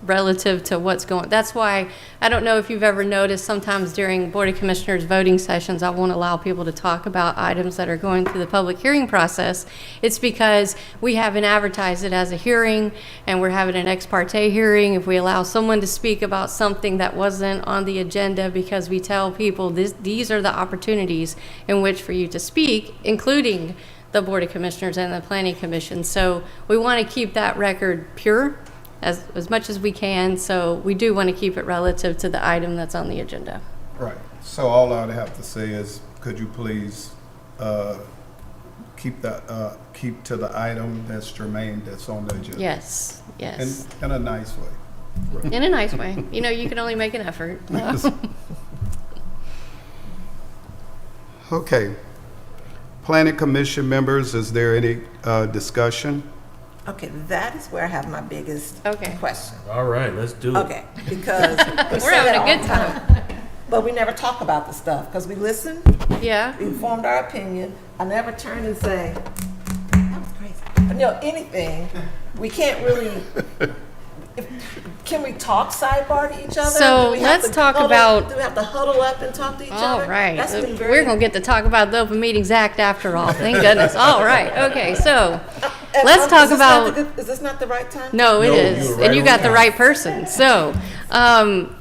relative to what's going. That's why I don't know if you've ever noticed sometimes during Board of Commissioners voting sessions, I won't allow people to talk about items that are going through the public hearing process. It's because we haven't advertised it as a hearing and we're having an ex parte hearing. If we allow someone to speak about something that wasn't on the agenda because we tell people these are the opportunities in which for you to speak, including the Board of Commissioners and the Planning Commission. So we want to keep that record pure as much as we can, so we do want to keep it relative to the item that's on the agenda. Right, so all I'd have to say is, could you please keep to the item that's germane, that's on the agenda? Yes, yes. In a nice way. In a nice way. You can only make an effort. Okay. Planning Commission members, is there any discussion? Okay, that is where I have my biggest Okay. question. All right, let's do it. Okay, because we say having that a all good the time, but we never talk about the stuff because we listen, Yeah, we formed our opinion. I never turn and say, know, anything, we can't really, can we talk sidebar to each other? So Do we have let's to talk huddle- about- Do we have to huddle up and talk to each other? All right. That's been very. We're going to get to talk about the Open Meetings Act after all. Thank goodness. All right. Okay. So let's talk about. Is this not the right time? No, it No, is. you were And right you on got the time. right person. So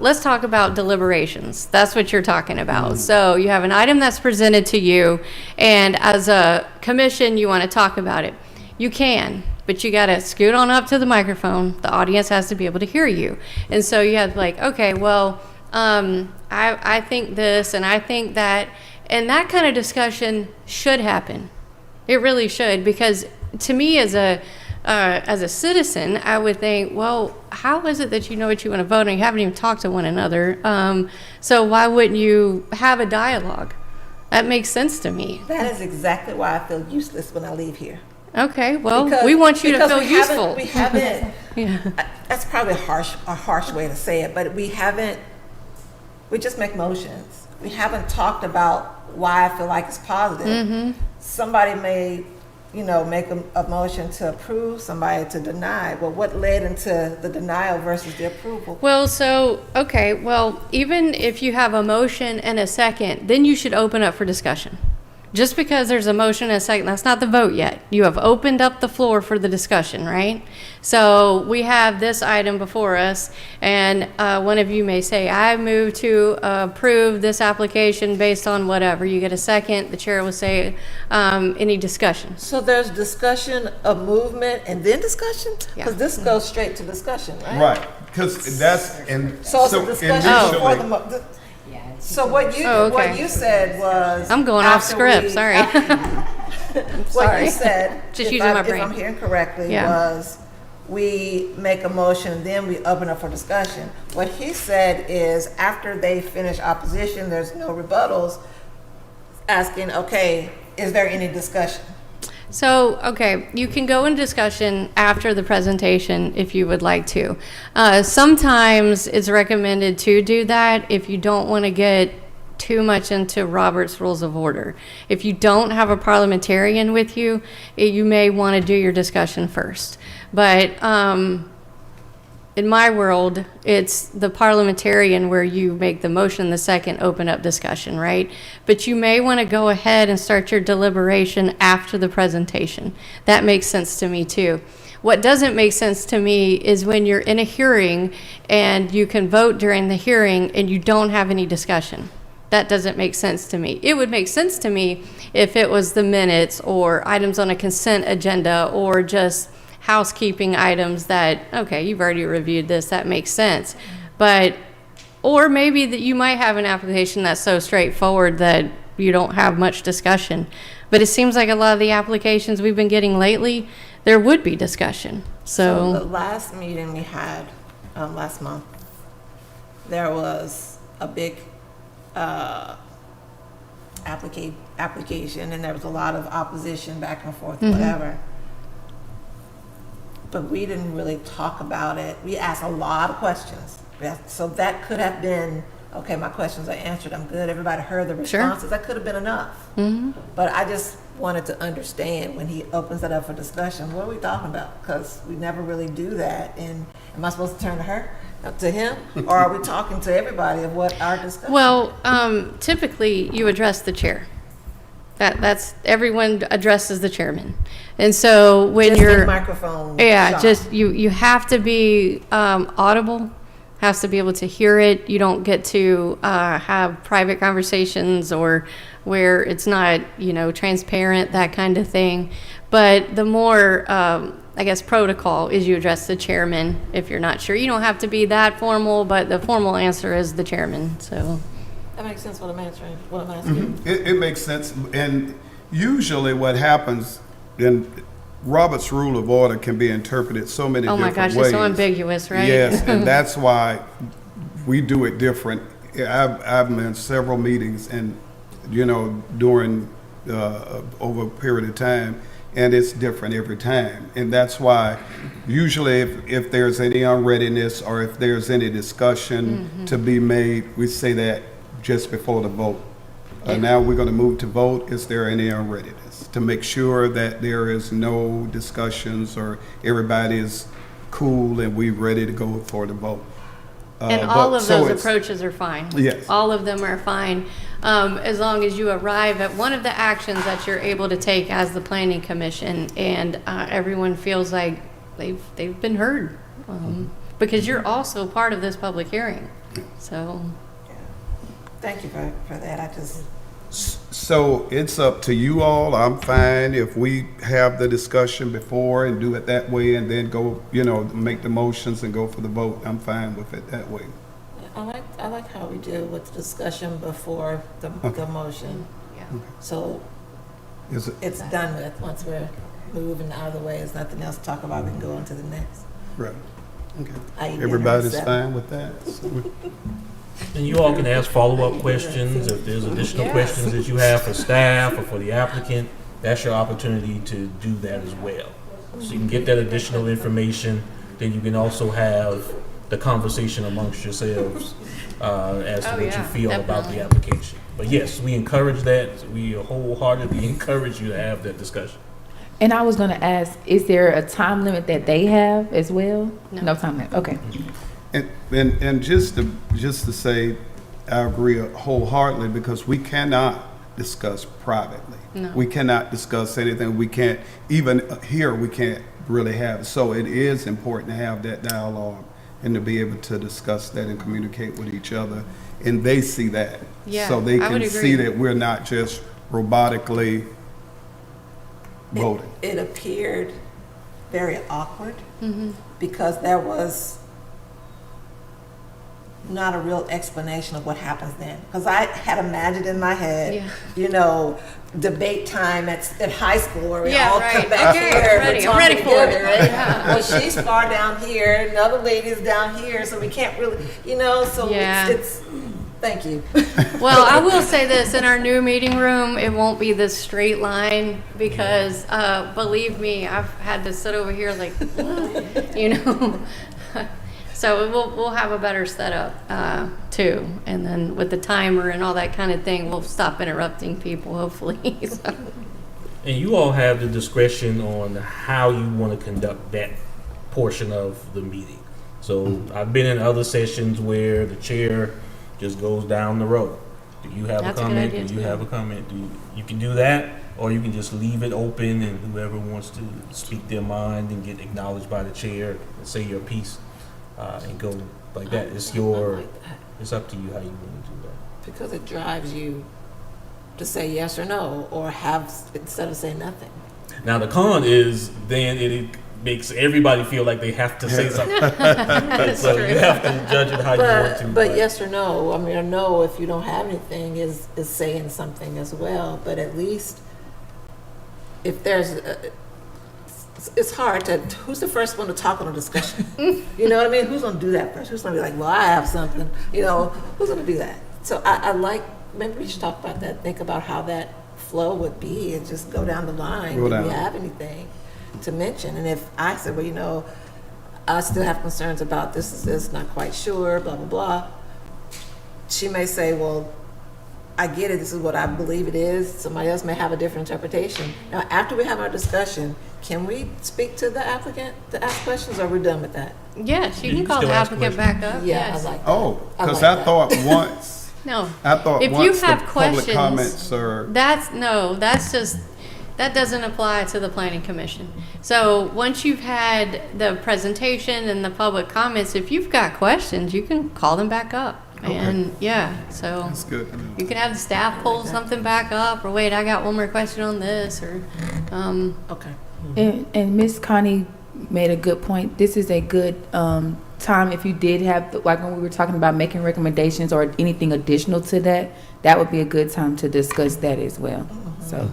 let's talk about deliberations. That's what you're talking about. So you have an item that's presented to you, and as a commission, you want to talk about it. You can, but you got to scoot on up to the microphone. The audience has to be able to hear you. And so you have like, okay, well, I think this and I think that. And that kind of discussion should happen. It really should, because to me as a citizen, I would think, well, how is it that you know what you want to vote and you haven't even talked to one another? So why wouldn't you have a dialogue? That makes sense to me. That is exactly why I feel useless when I leave here. Okay, well, Because- we want you to because feel we haven't- useful. We haven't, Yeah. that's probably a harsh way to say it, but we just make motions. We haven't talked about why I feel like it's positive. Mm-hmm. Somebody may, make a motion to approve, somebody to deny. Well, what led into the denial versus the approval? Well, so, okay, well, even if you have a motion and a second, then you should open up for discussion. Just because there's a motion and a second, that's not the vote yet. You have opened up the floor for the discussion, right? So we have this item before us, and one of you may say, I move to approve this application based on whatever. You get a second, the chair will say, any discussion. So there's discussion of movement and then discussion? Yeah. Because this goes straight to discussion, right? Right, because that's, and So it's a discussion before the, initially, so what you, Oh, okay. what you said was. I'm going off after script, we- sorry. What Sorry. you said, Just if using my if brain. I'm hearing correctly, Yeah. was we make a motion, then we open up for discussion. What he said is after they finish opposition, there's no rebuttals, asking, okay, is there any discussion? So, okay, you can go in discussion after the presentation if you would like to. Sometimes it's recommended to do that if you don't want to get too much into Robert's Rules of Order. If you don't have a parliamentarian with you, you may want to do your discussion first. But in my world, it's the parliamentarian where you make the motion, the second, open up discussion, right? But you may want to go ahead and start your deliberation after the presentation. That makes sense to me too. What doesn't make sense to me is when you're in a hearing and you can vote during the hearing and you don't have any discussion. That doesn't make sense to me. It would make sense to me if it was the minutes or items on a consent agenda or just housekeeping items that, okay, you've already reviewed this, that makes sense. But, or maybe that you might have an application that's so straightforward that you don't have much discussion. But it seems like a lot of the applications we've been getting lately, there would be discussion. The So, last meeting we had, last month, there was a big, application, and there was a lot of opposition back and forth, whatever. But we didn't really talk about it. We asked a lot of questions. So that could have been, okay, my questions are answered, I'm good, everybody heard the Sure. responses. That could have been enough. But I just wanted to understand when he opens it up for discussion, what are we talking about? Because we never really do that. And am I supposed to turn to her, to him? Or are we talking to everybody of what our discussion? well, typically you address the chair. That's, everyone addresses the chairman. And so when Just in you're. microphone Yeah, shot. just, you have to be audible, has to be able to hear it. You don't get to have private conversations or where it's not, transparent, that kind of thing. But the more, I guess, protocol is you address the chairman if you're not sure. You don't have to be that formal, but the formal answer is the chairman, so. That makes sense what I'm answering, what I'm asking. it makes sense. And usually what happens, then Robert's Rule of Order can be interpreted so many Oh different my ways. gosh, it's so ambiguous, right? Yes, and that's why we do it different. I've been in several meetings and, during, over a period of time, and it's different every time. And that's why usually if there's any unreadiness or if there's any discussion to be made, we say that just before the vote. Now we're going to move to vote. Is there any unreadiness? process to make sure that there is no discussions or everybody is cool and we're ready to go for the vote. And But- all of so those it's- approaches are fine. Yes. All of them are fine, as long as you arrive at one of the actions that you're able to take as the planning commission, and everyone feels like they've been heard, because you're also part of this public hearing. So, Thank you for that. I just, So it's up to you all. I'm fine if we have the discussion before and do it that way and then go, make the motions and go for the vote. I'm fine with it that way. I like how we do with the discussion before the motion. yeah. So Is it, it's done with. Once we're moving out of the way, there's nothing else to talk about. We can go on to the next. right, okay. I eat Everybody's dinner at fine with that? So And you all can ask follow-up questions if there's additional questions that you have for staff or for the applicant. That's your opportunity to do that as well. So you can get that additional information, then you can also have the conversation amongst yourselves as to Oh, what you yeah, feel about the definitely. application. But yes, we encourage that. We wholeheartedly encourage you to have that discussion. And I was going to ask, is there a time limit that they have as well? No. No time limit, okay. And just to say, I agree wholeheartedly because we cannot discuss privately. No. We cannot discuss anything. We can't, even here, we can't really have. So it is important to have that dialogue and to be able to discuss that and communicate with each other. And they see that. Yeah, So they I would can see agree. that we're not just robotically voting. It appeared very awkward Mm-hmm. because there was not a real explanation of what happens then. Because I had imagined in my head, Yeah. Debate time at high school where we Yeah, all right. come back Okay, here. I'm ready. we're I'm ready talking for it. together, right? Yeah. Well, she's far down here, another lady's down here, so we can't really, so Yeah. it's thank you. Well, I will say this, in our new meeting room, it won't be this straight line because, believe me, I've had to sit over here like, So we'll have a better setup, too. And then with the timer and all that kind of thing, we'll stop interrupting people, hopefully. So, And you all have the discretion on how you want to conduct that portion of the meeting. So I've been in other sessions where the chair just goes down the road. Do you have That's a a good comment? idea, Do you too. have a comment? You can do that, or you can just leave it open and whoever wants to speak their mind and get acknowledged by the chair and say your piece and go like that. It's it's up to you how you want to do that. Because it drives you to say yes or no, or have instead of saying nothing. Now the con is then it makes everybody feel like they have to say something. So you have to judge it how you want to. But yes or no, a no if you don't have anything is saying something as well. But at least if there's, it's hard to, who's the first one to talk on a discussion? You know what I mean? Who's going to do that first? Who's going to be like, well, I have something, who's going to do that? So I like, maybe we should talk about that, think about how that flow would be and just go down the line. Go Do down. we have anything to mention? And if I said, well, I still have concerns about this, not quite sure, blah, blah, blah. She may say, well, I get it, this is what I believe it is. Somebody else may have a different interpretation. Now, after we have our discussion, can we speak to the applicant to ask questions, or are we done with that? yes, you You can can call the still ask applicant questions. back up. Yeah, Yes. I like that. Oh, because like I that. thought once, No. I thought If you once the have public questions, comments are, that doesn't apply to the planning commission. So once you've had the presentation and the public comments, if you've got questions, you can call them back up. And so that's good. you can have the staff pull something back up, or wait, I got one more question on this, or, Okay. And Ms. Connie made a good point. This is a good time if you did have, like when we were talking about making recommendations or anything additional to that, that would be a good time to discuss that as well. So,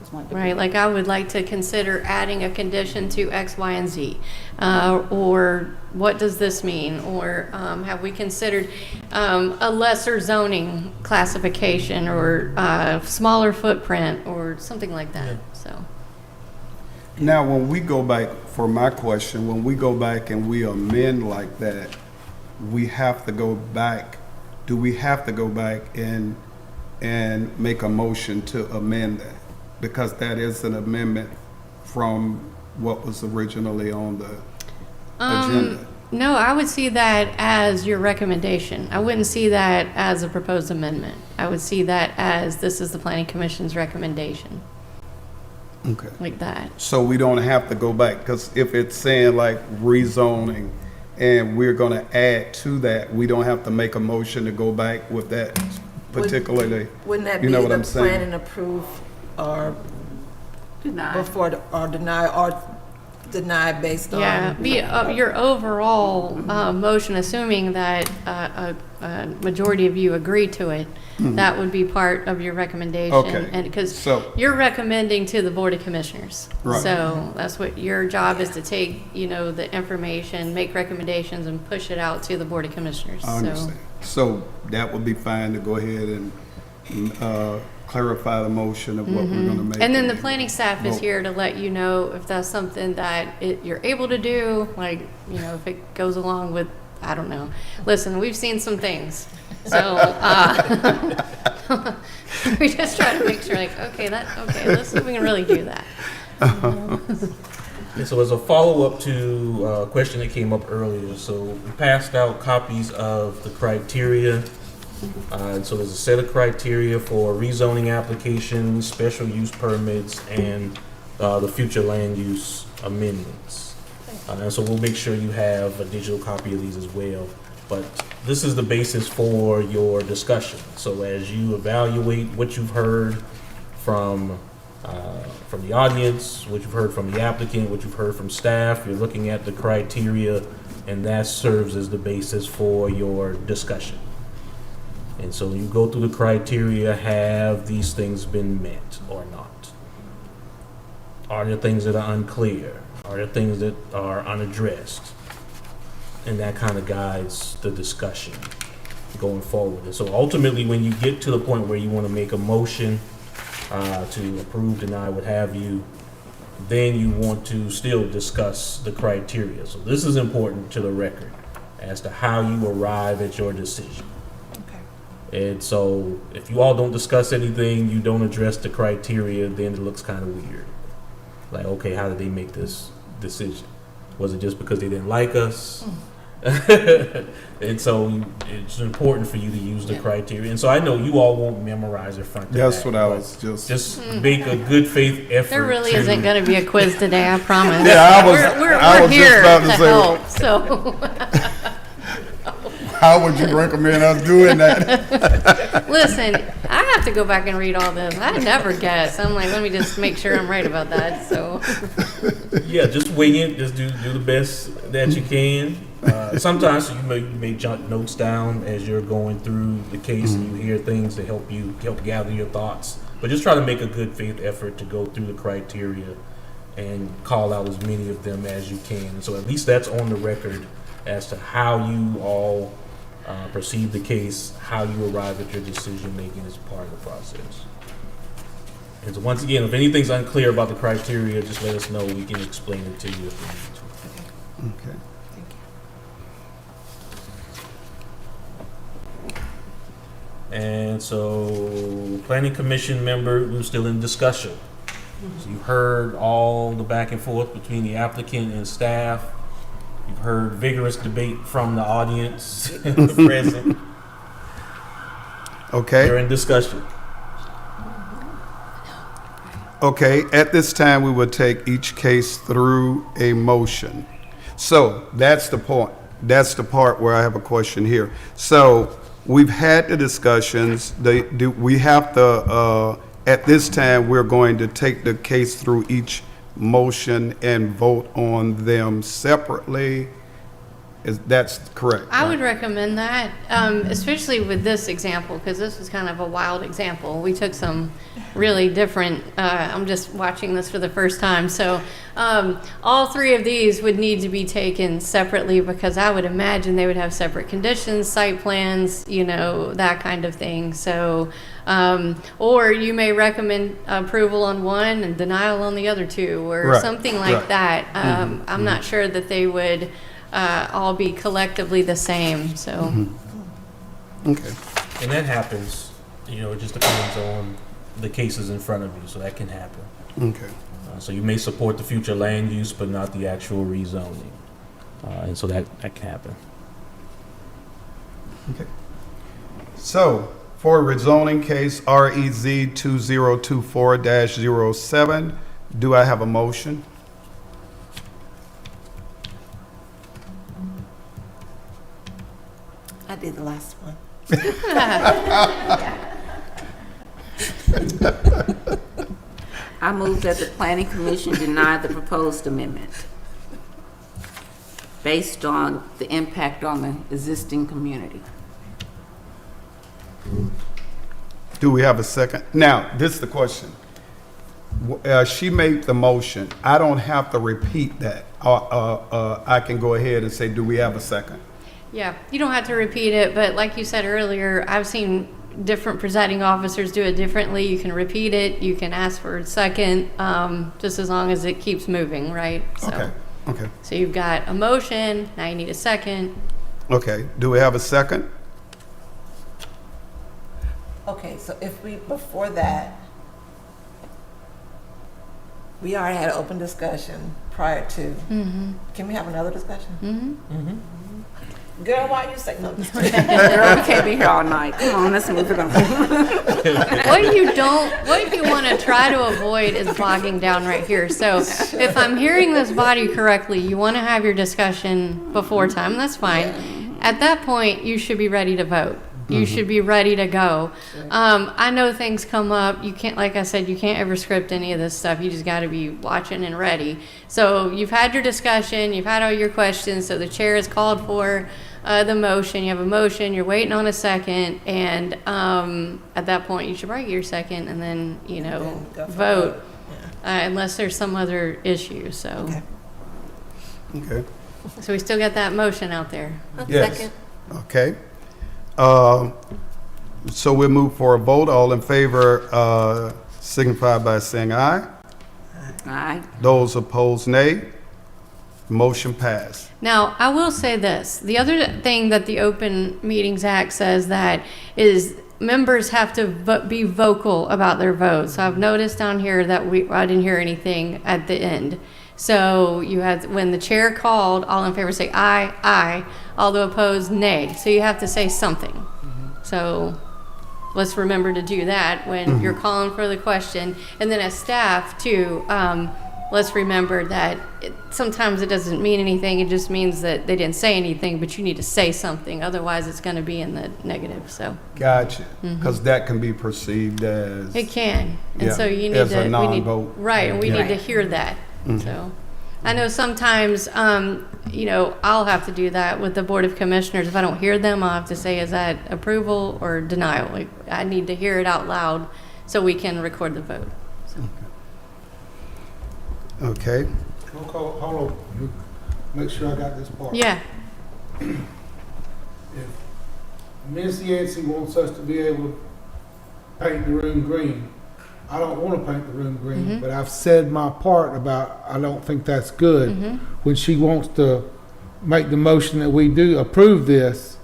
just wanted to- right, like I would like to consider adding a condition to X, Y, and Z. Or what does this mean? Or have we considered a lesser zoning classification, or smaller footprint, or something like that, so. Now, when we go back, for my question, when we go back and we amend like that, we have to go back, do we have to go back and make a motion to amend that? Because that is an amendment from what was originally on the agenda. No, I would see that as your recommendation. I wouldn't see that as a proposed amendment. I would see that as this is the planning commission's recommendation, Okay. like that. So we don't have to go back, because if it's saying like rezoning and we're gonna add to that, we don't have to make a motion to go back with that particularly. Wouldn't that You be know what the I'm saying? plan and approve or Deny. before, or deny based on? Yeah, your overall motion, assuming that a majority of you agree to it, that would be part of your recommendation. Okay, And because so- you're recommending to the Board of Commissioners. Right. So that's what your job is, to take, the information, make recommendations, and push it out to the Board of Commissioners. I understand. So that would be fine to go ahead and clarify the motion of what we're gonna make. And then the planning staff is Vote. here to let you know if that's something that you're able to do, like, if it goes along with, I don't know. Listen, we've seen some things. So, we just try to make sure, like, okay, let's see if we can really do that. And so as a follow-up to a question that came up earlier, so we passed out copies of the criteria. And so there's a set of criteria for rezoning applications, special use permits, and the future land use amendments. And so we'll make sure you have a digital copy of these as well. But this is the basis for your discussion. So as you evaluate what you've heard from the audience, what you've heard from the applicant, what you've heard from staff, you're looking at the criteria, and that serves as the basis for your discussion. And so you go through the criteria, have these things been met or not? Are there things that are unclear? Are there things that are unaddressed? And that kind of guides the discussion going forward. And so ultimately, when you get to the point where you want to make a motion to approve, deny, what have you, then you want to still discuss the criteria. So this is important to the record as to how you arrive at your decision. And so if you all don't discuss anything, you don't address the criteria, then it looks kind of weird. Like, okay, how did they make this decision? Was it just because they didn't like us? And so it's important for you to use the criteria. And so I know you all won't memorize it front to That's back, what I but was just. Just make a good faith effort. There really to- isn't going to be a quiz today, I promise. Yeah, I We're was just here about to to say- help, so. How would you recommend us doing that? Listen, I have to go back and read all this. I never guess. I'm like, let me just make sure I'm right about that, so. Yeah, just wing it. Just do the best that you can. Sometimes you may jot notes down as you're going through the case, and you hear things to help gather your thoughts. But just try to make a good faith effort to go through the criteria and call out as many of them as you can. So at least that's on the record as to how you all perceive the case, how you arrive at your decision making as part of the process. And so once again, if anything's unclear about the criteria, just let us know. We can explain it to you if we need to. Okay. And so, planning commission member, we're still in discussion. So you heard all the back and forth between the applicant and staff. You've heard vigorous debate from the audience present. Okay. They're in discussion. Okay, at this time, we will take each case through a motion. So that's the point. That's the part where I have a question here. So we've had the discussions. We have to, at this time, we're going to take the case through each motion and vote on them separately. That's correct? I right? would recommend that, especially with this example, because this was kind of a wild example. We took some really different, I'm just watching this for the first time. So all three of these would need to be taken separately, because I would imagine they would have separate conditions, site plans, that kind of thing. So, or you may recommend approval on one and denial on the other two, or Right, something like right. that. I'm not sure that they would all be collectively the same, so. Okay. And that happens, it just depends on the cases in front of you, so that can happen. Okay. So you may support the future land use, but not the actual rezoning. And so that can happen. Okay. So, for rezoning case REZ 2024-07, do I have a motion? I did the last one. I move that the planning commission deny the proposed amendment based on the impact on the existing community. Do we have a second? Now, this is the question. She made the motion. I don't have to repeat that. I can go ahead and say, do we have a second? Yeah, you don't have to repeat it, but like you said earlier, I've seen different presiding officers do it differently. You can repeat it, you can ask for a second, just as long as it keeps moving, right? Okay, okay. So you've got a motion, now you need a second. Okay, do we have a second? Okay, so if we, before that, we already had an open discussion prior to. Can we have another discussion? Girl, why you say no? Girl, we can't be here all night. Come on, let's move it on. What you want to try to avoid is bogging down right here. So if I'm hearing this body correctly, you want to have your discussion before time, that's fine. At that point, you should be ready to vote. You should be ready to go. I know things come up. You can't, like I said, you can't ever script any of this stuff. You just got to be watching and ready. So you've had your discussion. You've had all your questions. So the chair has called for the motion. You have a motion. You're waiting on a second. And at that point, you should probably get your second and then, vote. Unless there's some other issue. So, Okay. So we still got that motion out there. Yes. Second. Okay. So we'll move for a vote. All in favor signify by saying aye. Aye. Those opposed, nay. Motion passed. Now, I will say this. The other thing that the Open Meetings Act says that is members have to be vocal about their votes. So I've noticed down here that I didn't hear anything at the end. So you had, when the chair called, all in favor say aye, aye. All the opposed, nay. So you have to say something. So let's remember to do that when you're calling for the question. And then as staff too, let's remember that sometimes it doesn't mean anything. It just means that they didn't say anything, but you need to say something. Otherwise, it's going to be in the negative. So Gotcha. Because that can be perceived as. it can, and Yeah, so you need as to. a non-vote. Right, and we Yeah. need to hear that. So, I know sometimes, I'll have to do that with the Board of Commissioners. If I don't hear them, I'll have to say, is that approval or denial? Like, I need to hear it out loud so we can record the vote. So. Okay. Hold on, make sure I got this part. Yeah, If Ms. Yancey wants us to be able to paint the room green, I don't want to paint the room green, but I've said my part about, I don't think that's good. When she wants to make the motion that we do approve this,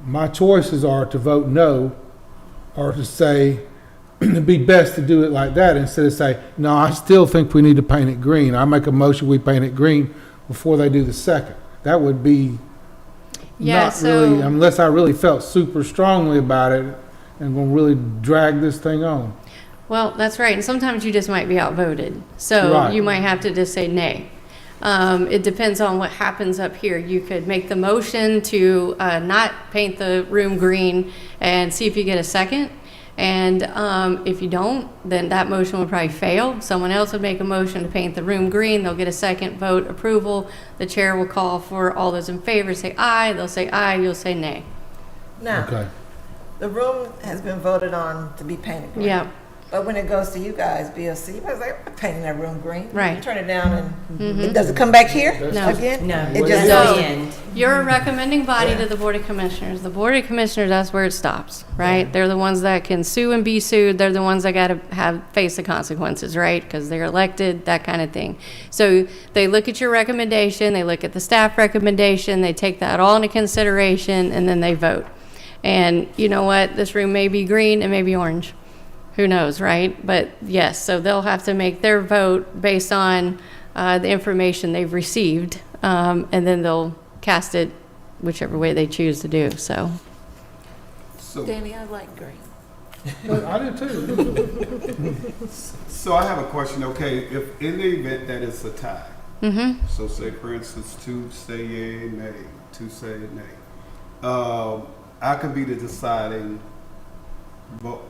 my choices are to vote no, or to say, it'd be best to do it like that instead of say, no, I still think we need to paint it green. I make a motion, we paint it green before they do the second. That would be Yeah, not really, so- unless I really felt super strongly about it and gonna really drag this thing on. well, that's right. And sometimes you just might be outvoted. So Right. you might have to just say nay. It depends on what happens up here. You could make the motion to not paint the room green and see if you get a second. And if you don't, then that motion would probably fail. Someone else would make a motion to paint the room green. They'll get a second vote approval. The chair will call for all those in favor, say aye. They'll say aye, you'll say nay. Now, Okay. the room has been voted on to be painted green. Yeah. But when it goes to you guys, BLC, you guys like, I'm painting that room green. Right. You turn it down and, does it come back here No. again? No, It just No. goes. You're a recommending body to the Board of Commissioners. The Board of Commissioners, that's where it stops, right? They're the ones that can sue and be sued. They're the ones that got to face the consequences, right? Because they're elected, that kind of thing. So they look at your recommendation, they look at the staff recommendation, they take that all into consideration, and then they vote. And you know what? This room may be green, it may be orange. who knows, right? But yes, so they'll have to make their vote based on the information they've received, and then they'll cast it whichever way they choose to do, so. So, Danny, I like green. But I do too. so I have a question, okay, if in the event that it's a tie, so say for instance, two say yea, nay, two say nay, I could be the deciding vote.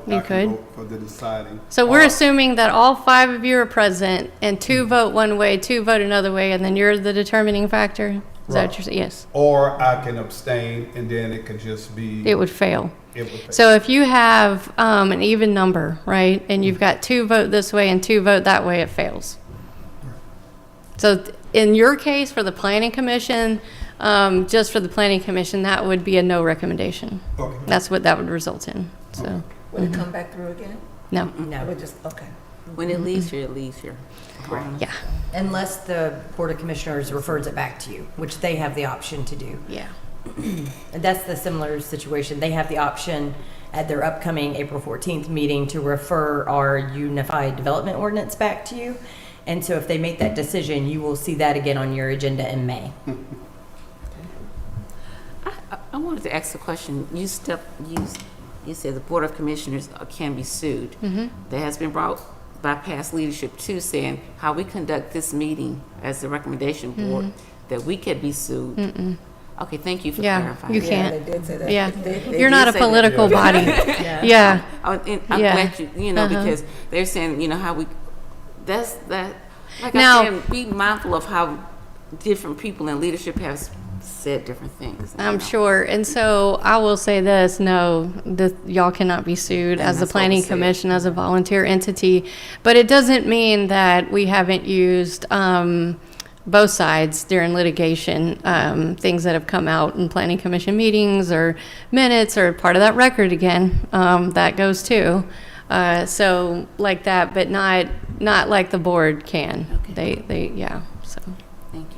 You I can could. vote for the deciding. So we're Or- assuming that all 5 of you are present, and 2 vote one way, 2 vote another way, and then you're the determining factor? Is that what you're saying? Yes. Or I can abstain, and then it could just be. It would fail. It would fail. So if you have an even number, right, and you've got 2 vote this way and 2 vote that way, it fails. So in your case, for the planning commission, just for the planning commission, that would be a no recommendation. Okay. That's what that would result in, so, Would it come back through again? no, Or No, would just, okay. When it leaves here, it leaves here. yeah, unless the Board of Commissioners refers it back to you, which they have the option to do. yeah. And that's the similar situation. They have the option at their upcoming April 14th meeting to refer our Unified Development Ordinance back to you. And so if they make that decision, you will see that again on your agenda in May. I wanted to ask a question. You said the Board of Commissioners can be sued. That has been brought by past leadership too, saying how we conduct this meeting as the recommendation board, that we could be sued. Okay, thank you for Yeah, clarifying. you Yeah, can't. they did say that. Yeah, They you're not did a say that. political body. Yeah, I'm Yeah. glad you know, Uh-huh. because they're saying, you know, how we, that's, that, like Now- I said, be mindful of how different people in leadership have said different things. you I'm know. sure. And so I will say this, no, y'all cannot be sued And as the that's what we planning said. commission as a volunteer entity. But it doesn't mean that we haven't used both sides during litigation, things that have come out in planning commission meetings or minutes or part of that record again, that goes too. So like that, but not like the board can. They, yeah, so. Thank you.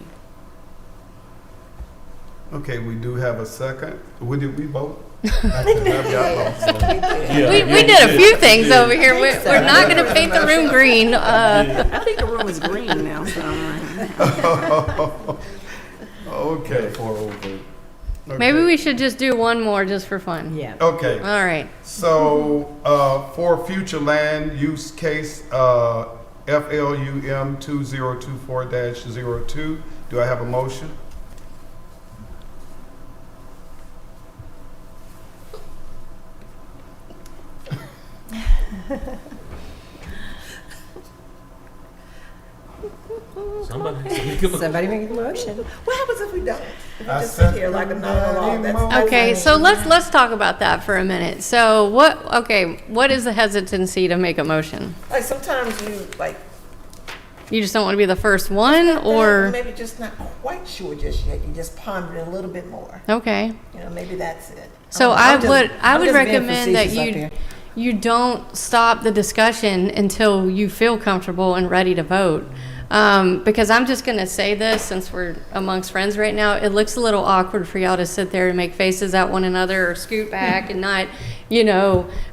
Okay, we do have a second. Did we vote? We did a few things over here. We're not going to paint the room green. I think the room is green now, so Okay. Maybe we should just do one more just for fun. Yeah. Okay, All right. so, for future land use case, FLUM 2024-02, do I have a motion? Somebody make the motion. What happens if we don't? If we I just sit said here like a that monologue? That's Okay, so let's talk about that for a minute. So what is the hesitancy to make a motion? like sometimes you like You just don't want to be the first one, or maybe just not quite sure just yet. You just ponder it a little bit more. okay? You know, maybe that's it. So I'm just- I I'm would just being recommend that facetious up you here. you don't stop the discussion until you feel comfortable and ready to vote. Because I'm just going to say this, since we're amongst friends right now, it looks a little awkward for y'all to sit there and make faces at one another or scoot back and not,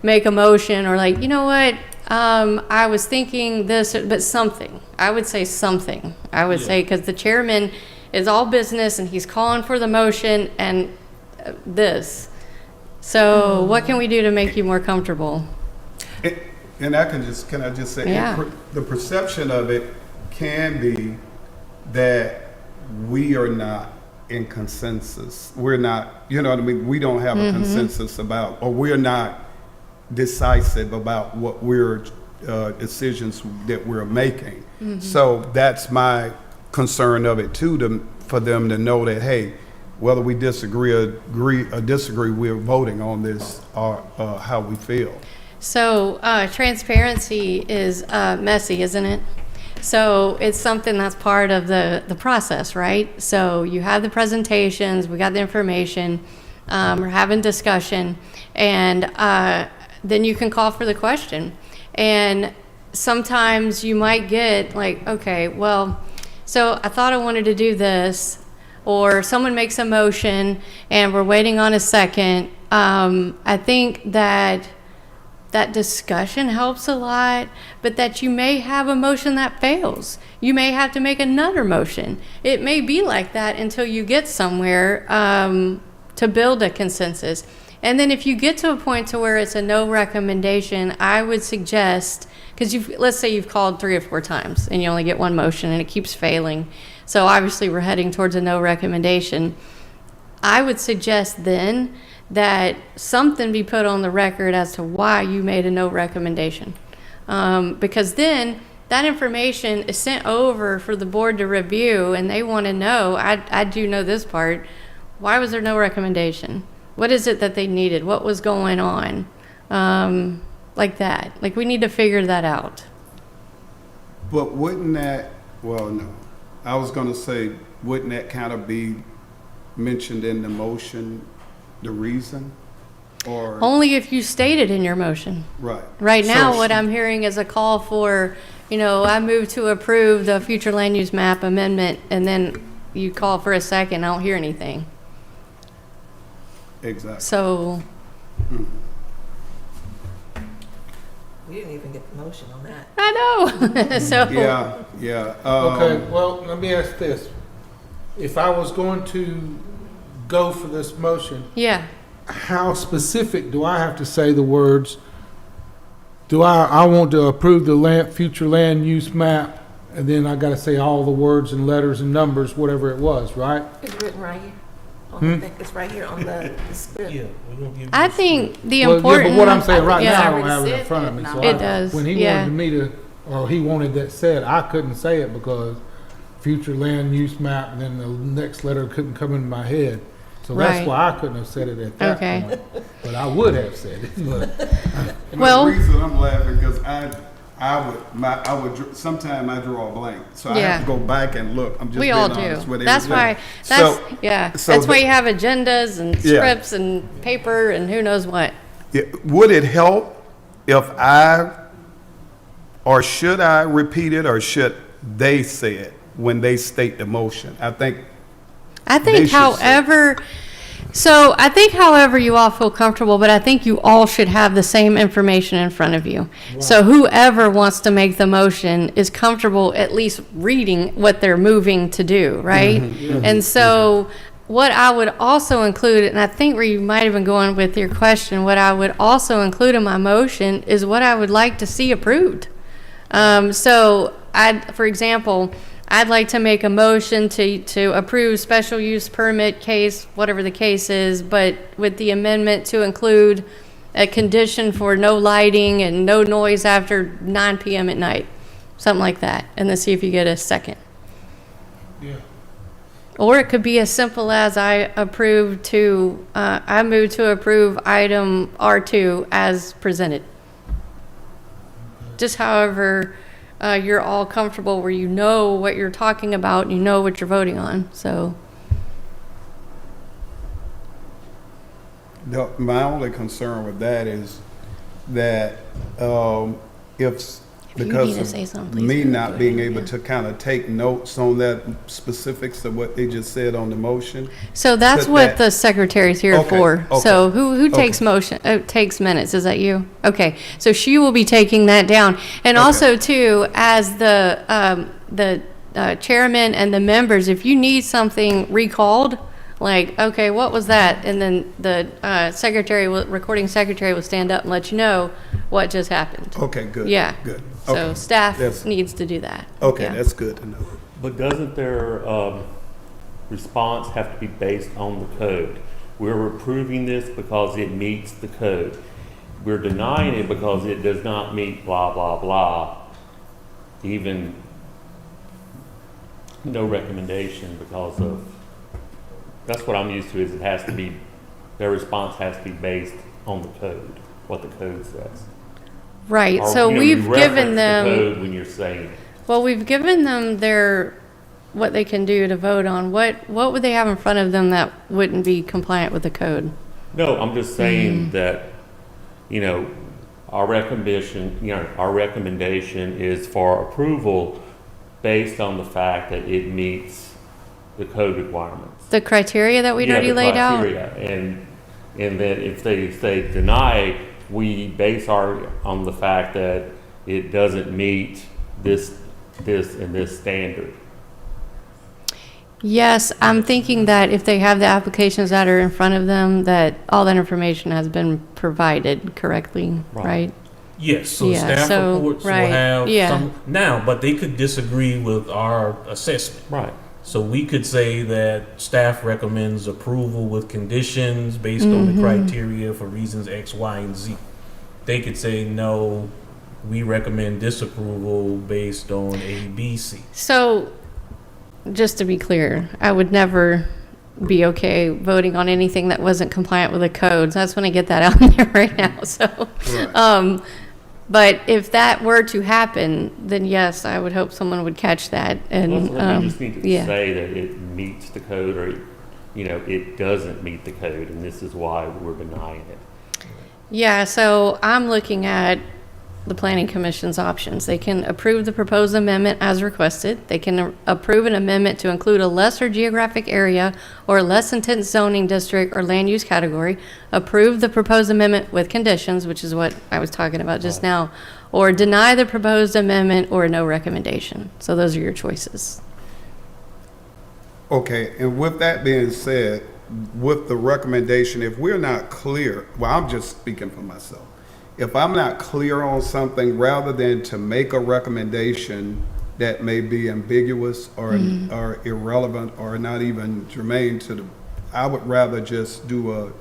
make a motion or like, you know what, I was thinking this, but something. I would say something. I would say, because the chairman is all business and he's calling for the motion and this. So what can we do to make you more comfortable? And can I just say, Yeah. the perception of it can be that we are not in consensus. We're not, you know what I mean? We don't have a consensus about, or we're not decisive about what decisions that we're making. So that's my concern of it too, for them to know that, hey, whether we disagree or disagree, we're voting on this or how we feel. So transparency is messy, isn't it? So it's something that's part of the process, right? So you have the presentations, we got the information, we're having discussion, and then you can call for the question. And sometimes you might get like, okay, well, so I thought I wanted to do this, or someone makes a motion and we're waiting on a second. I think that that discussion helps a lot, but that you may have a motion that fails. You may have to make another motion. It may be like that until you get somewhere to build a consensus. And then if you get to a point to where it's a no recommendation, I would suggest, because let's say you've called 3 or 4 times and you only get one motion and it keeps failing. So obviously we're heading towards a no recommendation. I would suggest then that something be put on the record as to why you made a no recommendation. Because then that information is sent over for the board to review, and they want to know, I do know this part, why was there no recommendation? What is it that they needed? What was going on? Like that. Like, we need to figure that out. But wouldn't that, well, no. I was going to say, wouldn't that kind of be mentioned in the motion, the reason? Or Only if you state it in your motion. right. Right now, So what I'm hearing is a call for, I move to approve the future land use map amendment, and then you call for a second, I don't hear anything. Exactly. So, We didn't even get the motion on that. I know. So, Yeah. Okay, well, let me ask this. If I was going to go for this motion, yeah. how specific do I have to say the words? Do I want to approve the future land use map, and then I got to say all the words and letters and numbers, whatever it was, right? It's written right here. On the, it's right here on the script. Yeah, we're gonna give you. I think the Well, important. yeah, but what I'm saying right yeah. now, I don't have it in front of me. So It I- does, When he yeah. wanted me to, or he wanted that said, I couldn't say it because future land use map, and then the next letter couldn't come into my head. So Right. that's why I couldn't have said it at that Okay. point. But I would have said it. But And Well- the reason I'm laughing because sometimes I draw a blank, so I Yeah. have to go back and look. I'm just We being all honest do. with That's why. everything. That's so that's why the- you have agendas and Yeah. scripts and paper and who knows what. Would it help if or should I repeat it, or should they say it when they state the motion? I think I They think, should however you all feel comfortable, but I think you all should have the same information in front of you. So whoever wants to make the motion is comfortable at least reading what they're moving to do, right? And so what I would also include, and I think where you might have been going with your question, what I would also include in my motion is what I would like to see approved. So for example, I'd like to make a motion to approve special use permit case, whatever the case is, but with the amendment to include a condition for no lighting and no noise after 9 PM at night, something like that, and then see if you get a second. yeah. Or it could be as simple as I move to approve item R2 as presented. Just however you're all comfortable, where you know what you're talking about and you know what you're voting on. So, my only concern with that is that if you because need to of say something, please me go not ahead, being able yeah. to kind of take notes on that specifics of what they just said on the motion. so that's So what that- the secretary's here Okay, for. okay, So who takes okay. takes minutes? Is that you? Okay. So she will be taking that down. And Okay. also too, as the chairman and the members, if you need something recalled, like, okay, what was that? And then the recording secretary will stand up and let you know what just happened. Okay, good. Yeah. Good. So Okay. staff That's- needs to do that. Okay, Yeah. that's good to know. But doesn't their response have to be based on the code? We're approving this because it meets the code. We're denying it because it does not meet blah, blah, blah. Even no recommendation because of, that's what I'm used to, is it has to be, their response has to be based on the code, what the code says. Right. Or, So you know, we've you given reference them. the code when you're saying it. Well, we've given them what they can do to vote on. What would they have in front of them that wouldn't be compliant with the code? No, I'm just saying that, our recommendation is for approval based on the fact that it meets the code requirements. The criteria that we'd already the laid out? criteria. And that if they say deny we base on the fact that it doesn't meet this, and this standard. Yes, I'm thinking that if they have the applications that are in front of them, that all that information has been provided correctly, right? Yes, so Yeah, staff so, reports will right, have yeah. some, now, but they could disagree with our assessment. Right. So we could say that staff recommends approval with conditions based on the criteria for reasons X, Y, and Z. They could say, no, we recommend disapproval based on A, B, C. So, just to be clear, I would never be okay voting on anything that wasn't compliant with the codes. That's when I get that out there right now, so. But if that were to happen, then yes, I would hope someone would catch that and, We just need to yeah. say that it meets the code, or, it doesn't meet the code, and this is why we're denying it. Yeah, so I'm looking at the planning commission's options. They can approve the proposed amendment as requested. They can approve an amendment to include a lesser geographic area or less intense zoning district or land use category, approve the proposed amendment with conditions, which is what I was talking about just now, or deny the proposed amendment or no recommendation. So those are your choices. Okay, and with that being said, with the recommendation, if we're not clear, well, I'm just speaking for myself. If I'm not clear on something, rather than to make a recommendation that may be ambiguous or irrelevant or not even germane to the, I would rather just do a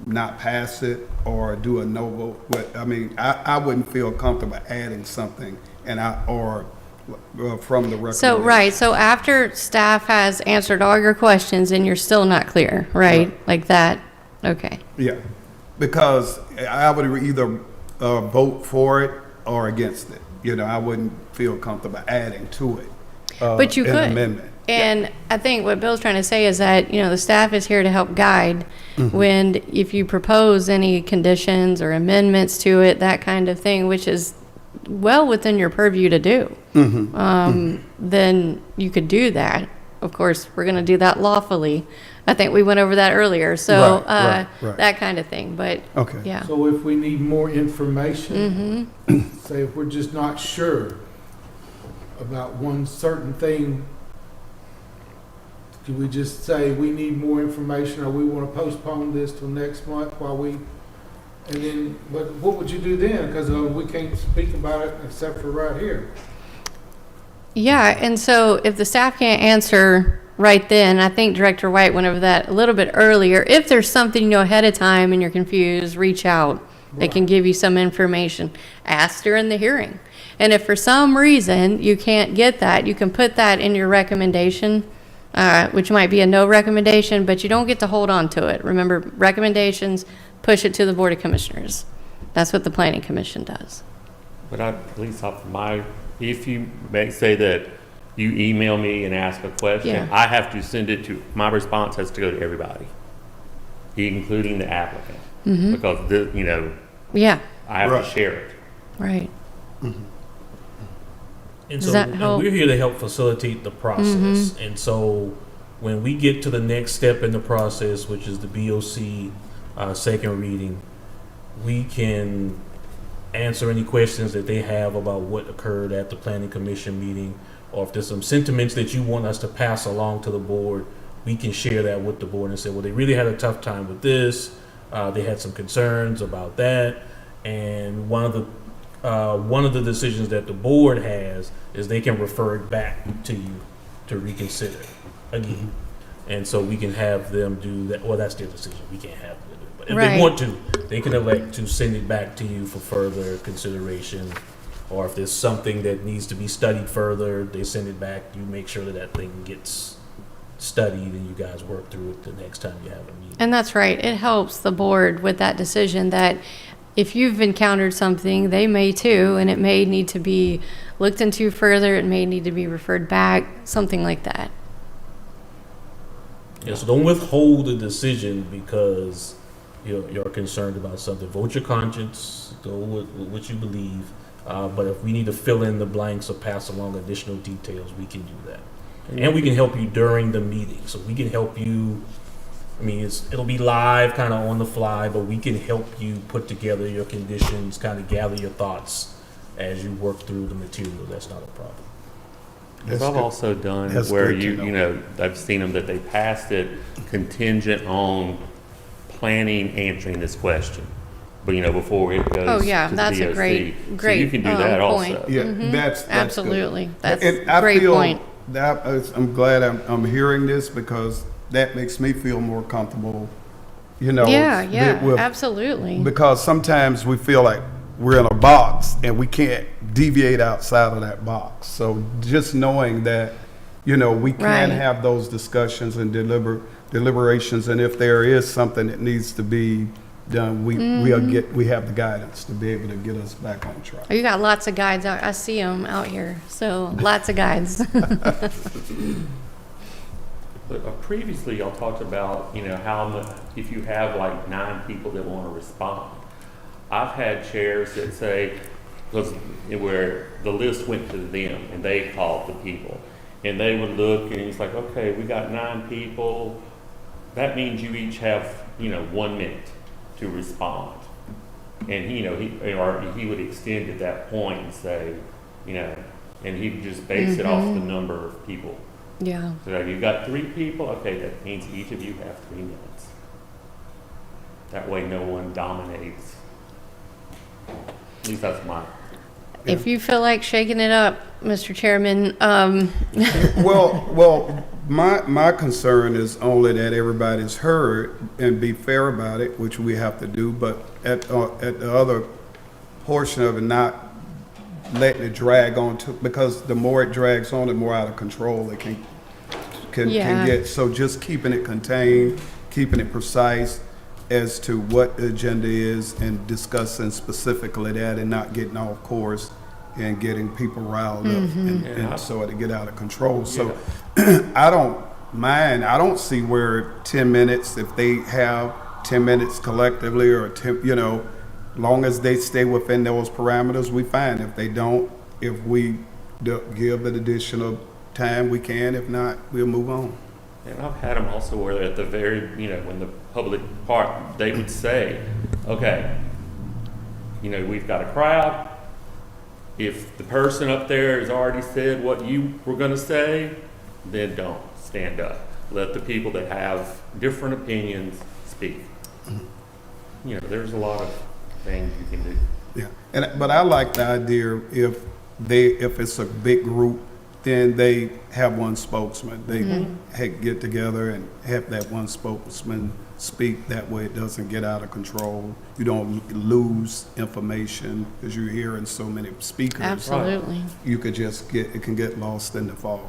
not pass it or do a no vote. But I mean, I wouldn't feel comfortable adding something from the recommendation. So, right, so after staff has answered all your questions and you're still not clear, right? Like that, okay. Yeah, because I would either vote for it or against it. I wouldn't feel comfortable adding to it. But you an could. amendment. And I think what Bill's trying to say is that, the staff is here to help guide when, if you propose any conditions or amendments to it, that kind of thing, which is well within your purview to do, then you could do that. Of course, we're going to do that lawfully. I think we went over that earlier, so Right. that kind of thing, but, Okay. yeah. So if we need more information, say if we're just not sure about one certain thing, do we just say we need more information, or we want to postpone this till next month while we, and then, but what would you do then? Because we can't speak about it except for right here. Yeah, and so if the staff can't answer right then, I think Director White went over that a little bit earlier. If there's something you know ahead of time and you're confused, reach out. They can give you some information. Ask during the hearing. And if for some reason you can't get that, you can put that in your recommendation, which might be a no recommendation, but you don't get to hold on to it. Remember, recommendations, push it to the Board of Commissioners. That's what the Planning Commission does. But at least if you may say that you email me and ask a question, Yeah. I have to send it to, my response has to go to everybody, including the applicant, because Yeah, I have Right. to share it. right. And Does so that and help? we're here to help facilitate the process. And so when we get to the next step in the process, which is the BOC second reading, we can answer any questions that they have about what occurred at the Planning Commission meeting, or if there's some sentiments that you want us to pass along to the board, we can share that with the board and say, well, they really had a tough time with this. They had some concerns about that. And one of the decisions that the board has is they can refer it back to you to reconsider again. And so we can have them do that. Well, that's their decision. We can't have them do it. But if Right. they want to, they can elect to send it back to you for further consideration. Or if there's something that needs to be studied further, they send it back. You make sure that that thing gets studied and you guys work through it the next time you have a meeting. And that's right. It helps the board with that decision that if you've encountered something, they may too, and it may need to be looked into further. It may need to be referred back, something like that. Yeah, so don't withhold the decision because you're concerned about something. Vote your conscience, go with what you believe. But if we need to fill in the blanks or pass along additional details, we can do that. And we can help you during the meeting. So we can help you I mean, it'll be live, kind of on the fly, but we can help you put together your conditions, kind of gather your thoughts as you work through the material. That's not a problem. That's I've good. also done That's where good to know. I've seen them that they passed it contingent on planning answering this question. But, before it goes Oh, yeah, to the that's a DOC. great So you can do that point. also. Yeah, that's good. Absolutely. That's And a I great feel point. that I'm glad I'm hearing this because that makes me feel more comfortable, Yeah, with- absolutely. because sometimes we feel like we're in a box and we can't deviate outside of that box. So just knowing that, we can Right. have those discussions and deliberations, and if there is something that needs to be done, we have the guidance to be able to get us back on track. Oh, you got lots of guides out. I see them out here. So lots of guides. But previously, y'all talked about, how much, if you have like 9 people that want to respond. I've had chairs that say, because where the list went to them and they called the people. And they would look and it's like, okay, we got 9 people. That means you each have, 1 minute to respond. And, he would extend at that point and say, and he'd just base it off the number of people. Yeah. So if you've got 3 people, okay, that means each of you have 3 minutes. That way no one dominates. At least that's my. If you feel like shaking it up, Mr. Chairman, Well, my concern is only that everybody's heard and be fair about it, which we have to do, but at the other portion of it, not letting it drag on because the more it drags on, the more out of control it can Yeah. get. So just keeping it contained, keeping it precise as to what the agenda is and discussing specifically that and not getting off course and getting people riled up and so it get out of control. So I don't mind. I don't see where 10 minutes, if they have 10 minutes collectively or 10, long as they stay within those parameters, we fine. If they don't, if we give it additional time, we can. If not, we'll move on. And I've had them also where at the very, when the public part, they would say, okay, we've got a crowd. If the person up there has already said what you were going to say, then don't stand up. Let the people that have different opinions speak. There's a lot of things you can do. Yeah, but I like the idea if it's a big group, then they have one spokesman. They get together and have that one spokesman speak. That way it doesn't get out of control. You don't lose information because you're hearing so many speakers. absolutely. You could just it can get lost in the fog.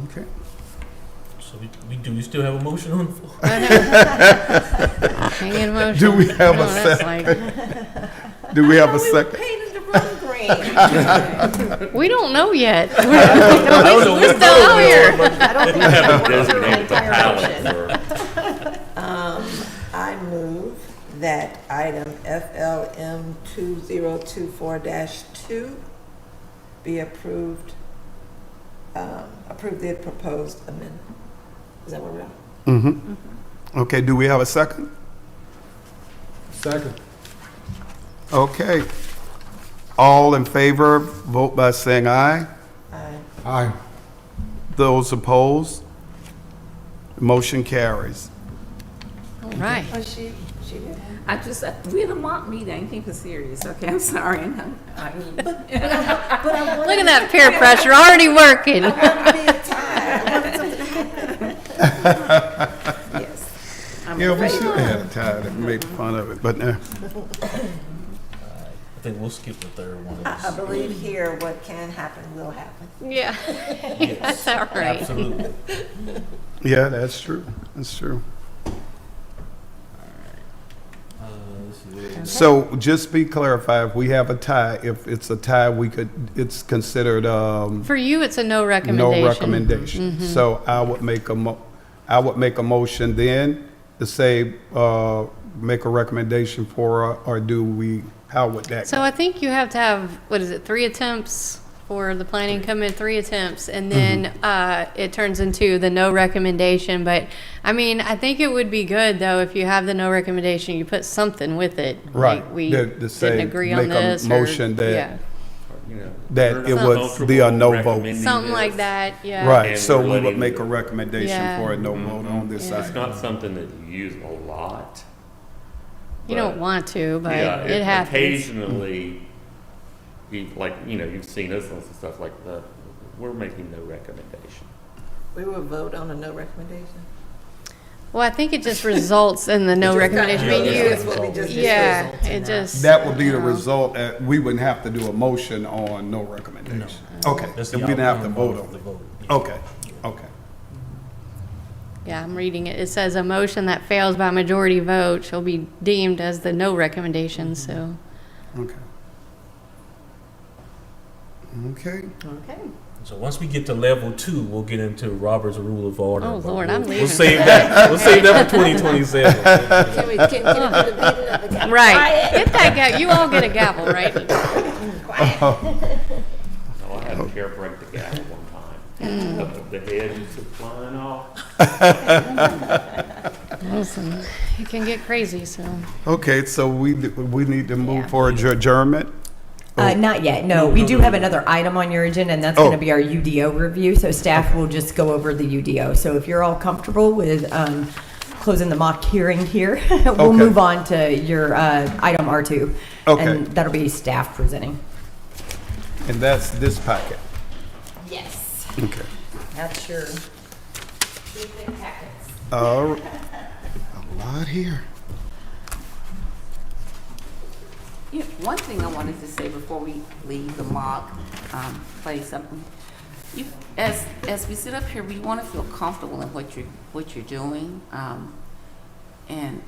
Okay. So we still have a motion on the floor. Hanging motion. Do we have a that's second? Do we have a second? Painted the room green. We don't know yet. We're still out here. I don't think We haven't we should go through the designated the entire palette motion. for. I move that item FLM 2024-2 be approved, approve the proposed amendment. Is that what we're on? Okay, do we have a second? Second. Okay. All in favor, vote by saying aye. Aye. Those opposed, motion carries. All right. Oh, she did. I just, we're in a mock meeting, I ain't think it's serious, okay, I'm sorry. Look at that peer pressure already working. Yes. Yeah, we should have had a tie that made fun of it, but I think we'll skip the third one. I believe here what can happen will happen. Yeah. That's all right. Absolutely. yeah, that's true. That's true. So just be clarified, if we have a tie, if it's a tie, it's considered, For you, it's a no recommendation. no recommendation. So I would make a motion then to say, make a recommendation for, or do we, how would that So go? I think you have to have, what is it, 3 attempts for the planning commission, 3 attempts, and then it turns into the no recommendation. But I mean, I think it would be good though if you have the no recommendation, you put something with it. Right. Like we To say, didn't agree on make a this. motion or, that- yeah. You know, That we're it not would comfortable be a no vote. recommending Something this. like that. Yeah. Right, And so we're we would letting make a the- recommendation Yeah. for a no vote on this Yeah. It's item. not something that you use a lot. You don't want to, but Yeah, it happens. occasionally, you've seen us on some stuff like that. We're making no recommendation. We will vote on a no recommendation. Well, I think it just results in the no recommendation. I mean, That's what we just yeah, discussed it tonight. just. That would be the result, we wouldn't have to do a motion on no recommendation. Okay, That's then the we didn't have to outcome vote of on the it. vote. Okay, okay. Yeah, I'm reading it. It says a motion that fails by majority vote shall be deemed as the no recommendation, so. Okay. Okay. Okay. So once we get to level 2, we'll get into Robert's Rule of Order. Oh, but Lord, I'm we'll leaving. save that. We'll save that for 2027. Can we get the beat of the gavel? Right. Get that gavel. You all get a gavel, right? Oh, I had a care break the gavel one time. The head just took flying off. Listen, it can get crazy, so. Okay, so we need to move for adjournment? Not yet, no. We do have another item on your agenda, and that's going to be our UDO review, so staff will just go over the UDO. So if you're all comfortable with closing the mock hearing here, we'll Okay. move on to your item R2. Okay. And that'll be staff presenting. And that's this packet? Yes. Okay. That's your packets. A lot here. Yeah, one thing I wanted to say before we leave the mock place, as we sit up here, we want to feel comfortable in what you're doing, and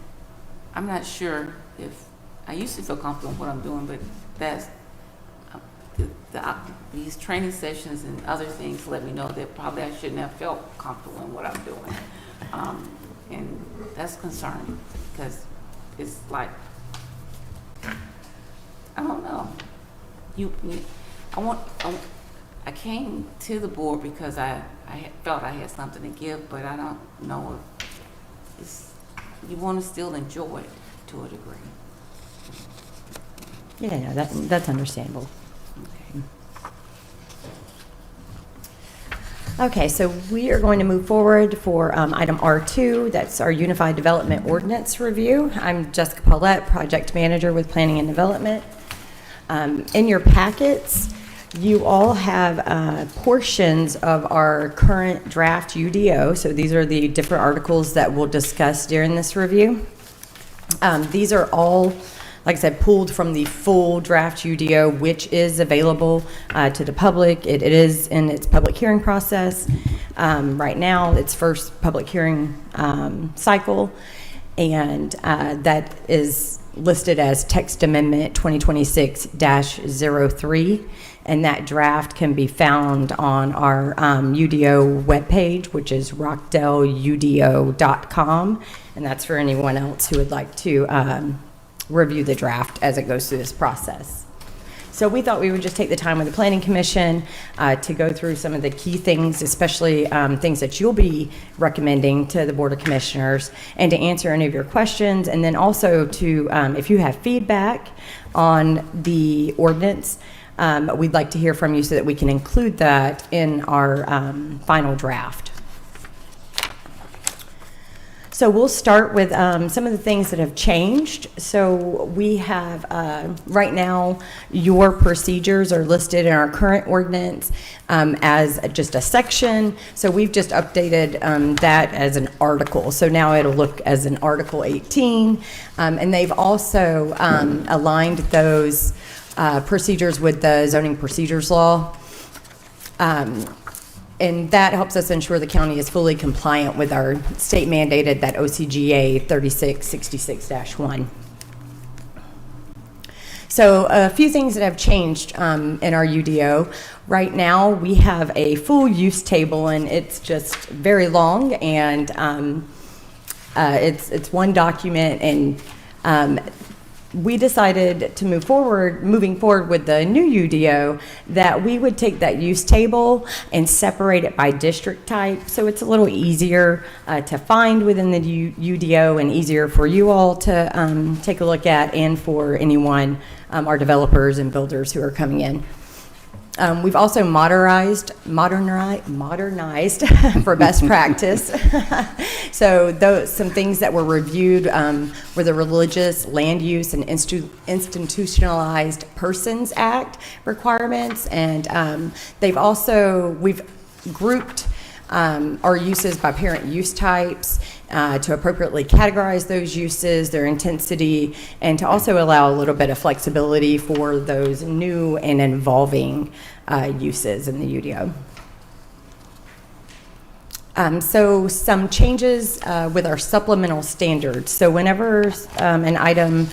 I'm not sure if I used to feel comfortable in what I'm doing, but that's these training sessions and other things let me know that probably I shouldn't have felt comfortable in what I'm doing, and that's concerning because it's like. I don't know. I came to the board because I felt I had something to give, but I don't know if you want to still enjoy it to a degree. Yeah, no, that's understandable. Okay, so we are going to move forward for item R2. That's our Unified Development Ordinance Review. I'm Jessica Paulette, Project Manager with Planning and Development. In your packets, you all have portions of our current draft UDO. So these are the different articles that we'll discuss during this review. These are all, like I said, pulled from the full draft UDO, which is available to the public. It is in its public hearing process. Right now, its first public hearing cycle, and that is listed as text amendment 2026-03, and that draft can be found on our UDO webpage, which is rockdelludo.com, and that's for anyone else who would like to review the draft as it goes through this process. So we thought we would just take the time with the Planning Commission to go through some of the key things, especially things that you'll be recommending to the Board of Commissioners, and to answer any of your questions, and then also to, if you have feedback on the ordinance, we'd like to hear from you so that we can include that in our final draft. So we'll start with some of the things that have changed. So we have, right now, your procedures are listed in our current ordinance as just a section. So we've just updated that as an article. So now it'll look as an Article 18. And they've also aligned those procedures with the zoning procedures law. And that helps us ensure the county is fully compliant with our state mandated, that OCGA 3666-1. So a few things that have changed in our UDO. Right now, we have a full use table, and it's just very long, and it's one document, and we decided to moving forward with the new UDO, that we would take that use table and separate it by district type. So it's a little easier to find within the UDO and easier for you all to take a look at, and for anyone, our developers and builders who are coming in. We've also modernized for best practice. So some things that were reviewed were the Religious Land Use and Institutionalized Persons Act requirements, and we've grouped our uses by parent use types to appropriately categorize those uses, their intensity, and to also allow a little bit of flexibility for those new and evolving uses in the UDO. So some changes with our supplemental standards. So whenever an item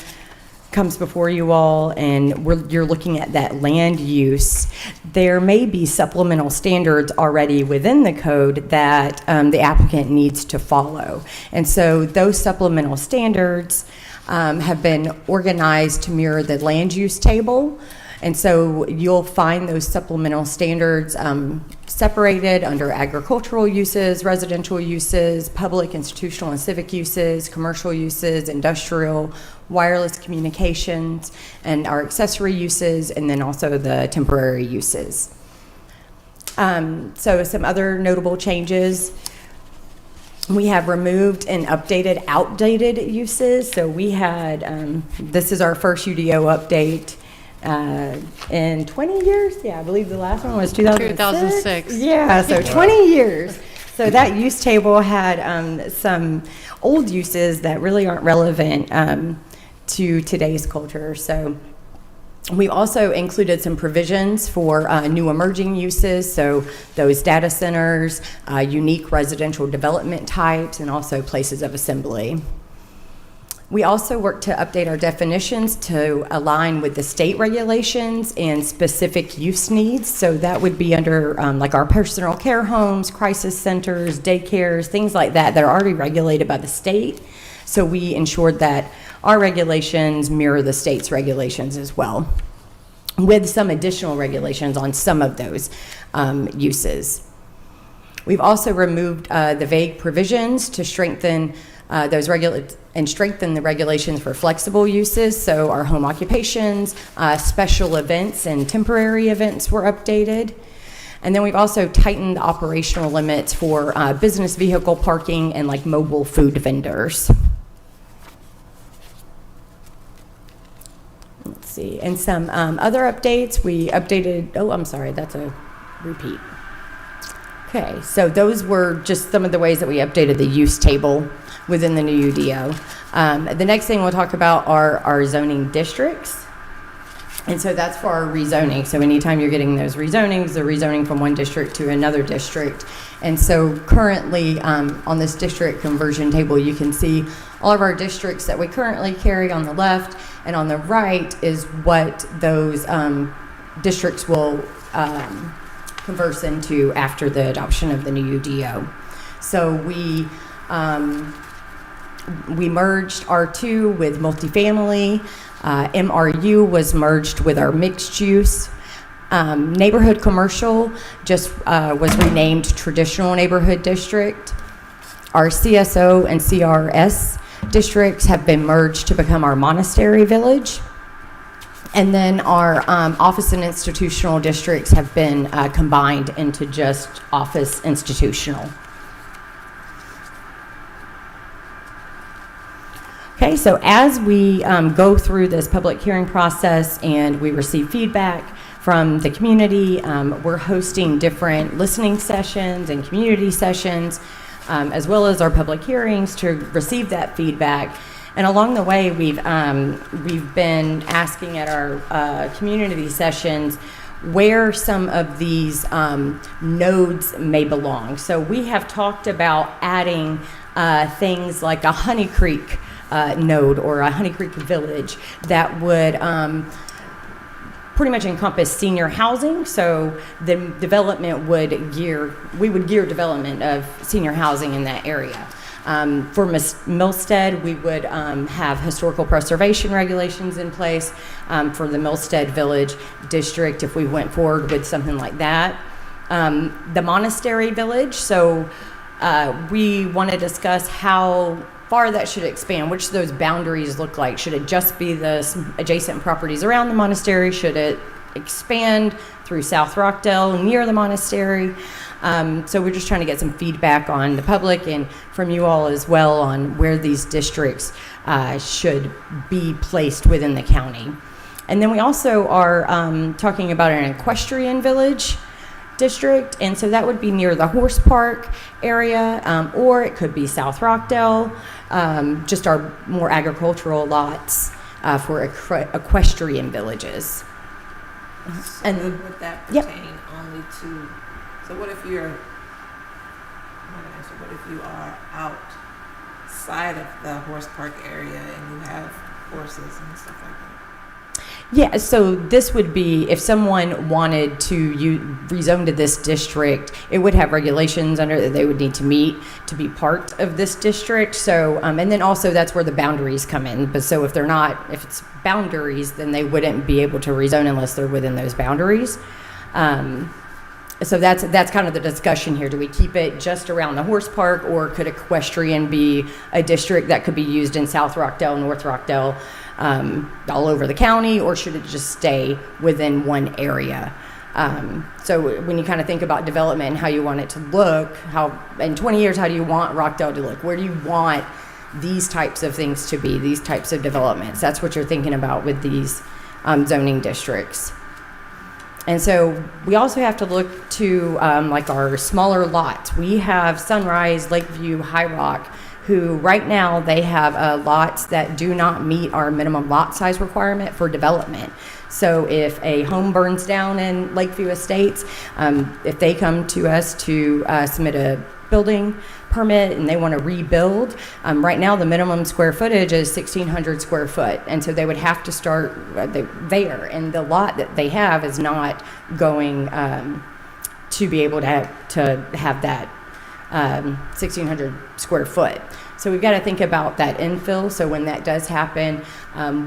comes before you all and you're looking at that land use, there may be supplemental standards already within the code that the applicant needs to follow. And so those supplemental standards have been organized to mirror the land use table. And so you'll find those supplemental standards separated under agricultural uses, residential uses, public, institutional, and civic uses, commercial uses, industrial, wireless communications, and our accessory uses, and then also the temporary uses. So some other notable changes. We have removed and updated outdated uses. So we had, this is our first UDO update in 20 years. Yeah, I believe the last one was 2006. Yeah, so 20 years. So that use table had some old uses that really aren't relevant to today's culture. So we also included some provisions for new emerging uses, so those data centers, unique residential development types, and also places of assembly. We also worked to update our definitions to align with the state regulations and specific use needs. So that would be under like our personal care homes, crisis centers, daycares, things like that that are already regulated by the state. So we ensured that our regulations mirror the state's regulations as well, with some additional regulations on some of those uses. We've also removed the vague provisions to strengthen strengthen the regulations for flexible uses. So our home occupations, special events, and temporary events were updated. And then we've also tightened the operational limits for business vehicle parking and like mobile food vendors. Let's see, and some other updates. We updated, oh, I'm sorry, that's a repeat. Okay, so those were just some of the ways that we updated the use table within the new UDO. The next thing we'll talk about are our zoning districts. And so that's for our rezoning. So anytime you're getting those rezonings, the rezoning from one district to another district. And so currently on this district conversion table, you can see all of our districts that we currently carry on the left, and on the right is what those districts will converse into after the adoption of the new UDO. So we merged R2 with multifamily. MRU was merged with our mixed use. Neighborhood commercial just was renamed traditional neighborhood district. Our CSO and CRS districts have been merged to become our monastery village. And then our office and institutional districts have been combined into just office institutional. Okay, so as we go through this public hearing process and we receive feedback from the community, we're hosting different listening sessions and community sessions, as well as our public hearings to receive that feedback. And along the way, we've been asking at our community sessions where some of these nodes may belong. So we have talked about adding things like a Honey Creek node or a Honey Creek village that would pretty much encompass senior housing. So the development we would gear development of senior housing in that area. For Milstead, we would have historical preservation regulations in place for the Milstead Village District if we went forward with something like that. The Monastery Village, so we want to discuss how far that should expand, which those boundaries look like. Should it just be the adjacent properties around the monastery? Should it expand through South Rockdale near the monastery? So we're just trying to get some feedback on the public and from you all as well on where these districts should be placed within the county. And then we also are talking about an equestrian village district, and so that would be near the horse park area, or it could be South Rockdale, just our more agricultural lots for equestrian villages. And would that Yep. pertain only to, so what if you're, what if you are outside of the horse park area and you have horses and stuff like that? Yeah, so this would be, if someone wanted to rezone to this district, it would have regulations under that they would need to meet to be part of this district. So, and then also that's where the boundaries come in. But so if it's boundaries, then they wouldn't be able to rezone unless they're within those boundaries. So that's kind of the discussion here. Do we keep it just around the horse park, or could equestrian be a district that could be used in South Rockdale, North Rockdale, all over the county, or should it just stay within one area? So when you kind of think about development and how you want it to look, how in 20 years, how do you want Rockdale to look? Where do you want these types of things to be, these types of developments? That's what you're thinking about with these zoning districts. And so we also have to look to like our smaller lots. We have Sunrise, Lakeview, High Rock, who right now they have lots that do not meet our minimum lot size requirement for development. So if a home burns down in Lakeview Estates, if they come to us to submit a building permit and they want to rebuild, right now the minimum square footage is 1,600 square foot. And so they would have to start there. And the lot that they have is not going to be able to have that 1,600 square foot. So we've got to think about that infill. So when that does happen,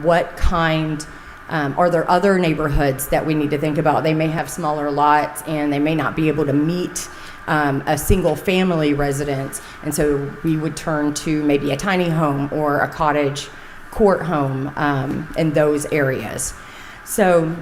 what kind, are there other neighborhoods that we need to think about? They may have smaller lots and they may not be able to meet a single family residence. And so we would turn to maybe a tiny home or a cottage court home in those areas. So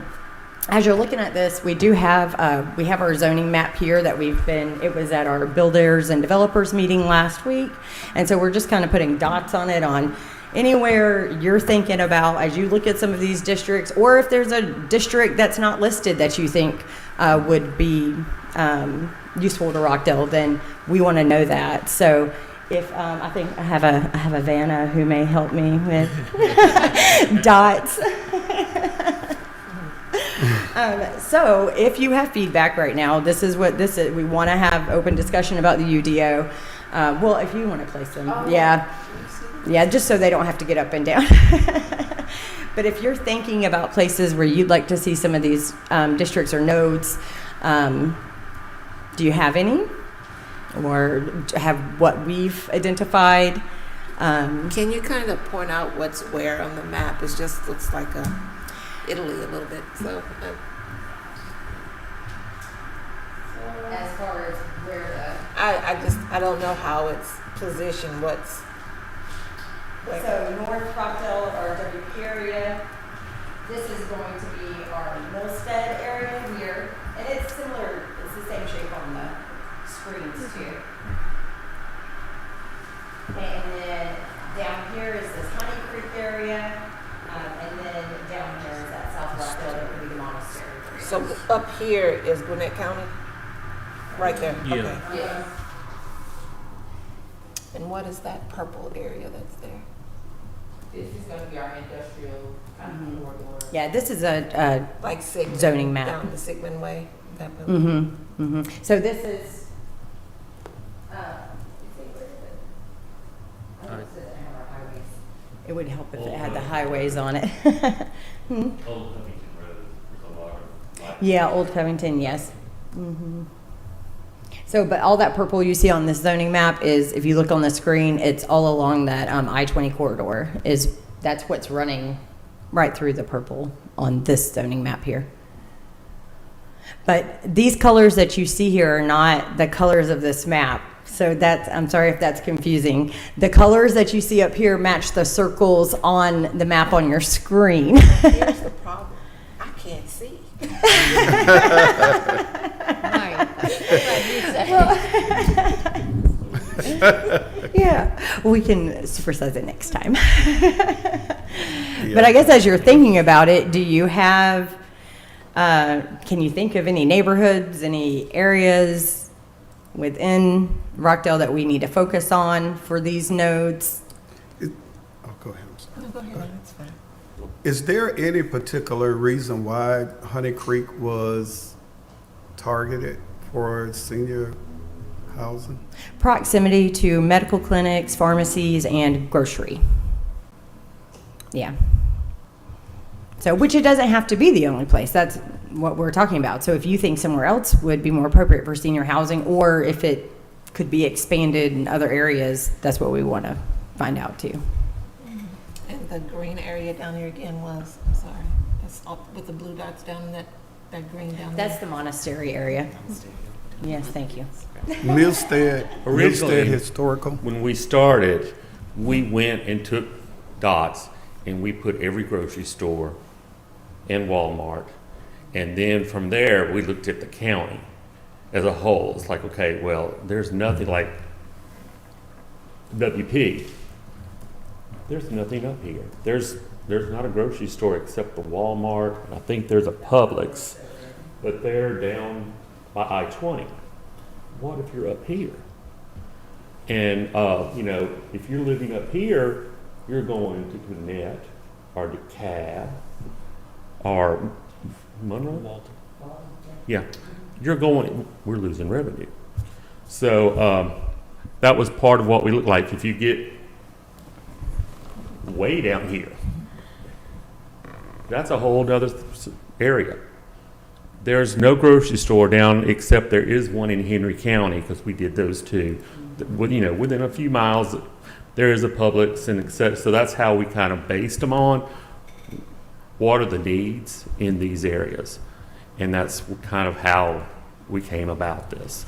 as you're looking at this, we do have our zoning map here that it was at our builders and developers meeting last week. And so we're just kind of putting dots on it on anywhere you're thinking about as you look at some of these districts, or if there's a district that's not listed that you think would be useful to Rockdale, then we want to know that. So if I think I have a Vanna who may help me with dots. So if you have feedback right now, this is what this is. We want to have open discussion about the UDO. Well, if you want to place them, yeah, just so they don't have to get up and down. But if you're thinking about places where you'd like to see some of these districts or nodes, do you have any? Or have what we've identified? Can you kind of point out what's where on the map? It just looks like Italy a little bit. So As far as where I don't know how it's positioned. What's where? So North Rockdale, our WP area, this is going to be our Milstead area here. And it's similar, it's the same shape on the screens too. And then down here is this Honey Creek area. And then down here is that South Rockdale, that would be the monastery area. So up here is Gwinnett County? Right there? Yeah. Okay. Yes. And what is that purple area that's there? This is going to be our industrial kind of corridor. Yeah, this is a Like Sigmund? Zoning map. Down the Sigmund Way? That building? So this is, it would help if it had the highways on it. Old Covington Road, there's a lot of. Yeah, Old Covington, yes. So, but all that purple you see on this zoning map is, if you look on the screen, it's all along that I-20 corridor. That's what's running right through the purple on this zoning map here. But these colors that you see here are not the colors of this map. So I'm sorry if that's confusing. The colors that you see up here match the circles on the map on your screen. Here's the problem. I can't see. Yeah, we can supersize it next time. But I guess as you're thinking about it, do you have, can you think of any neighborhoods, any areas within Rockdale that we need to focus on for these nodes? Oh, go ahead, I'm sorry. No, go ahead, that's fine. Is there any particular reason why Honey Creek was targeted for senior housing? Proximity to medical clinics, pharmacies, and grocery. Yeah. So, which it doesn't have to be the only place. That's what we're talking about. So if you think somewhere else would be more appropriate for senior housing, or if it could be expanded in other areas, that's what we want to find out too. And the green area down there again was, I'm sorry, it's up with the blue dots down in that green down there. That's the monastery area. Yes, thank you. Milstead Originally, Historical. when we started, we went and took dots and we put every grocery store and Walmart. And then from there, we looked at the county as a whole. It's like, okay, well, there's nothing like WP. There's nothing up here. There's not a grocery store except the Walmart. And I think there's a Publix, but they're down by I-20. What if you're up here? And, you know, if you're living up here, you're going to Gwinnett or DeKalb or Monroe? Yeah, we're losing revenue. So that was part of what we look like. If you get way down here, that's a whole other area. There's no grocery store down, except there is one in Henry County, because we did those two. You know, within a few miles, there is a Publix, and so that's how we kind of based them on what are the needs in these areas, and that's kind of how we came about this.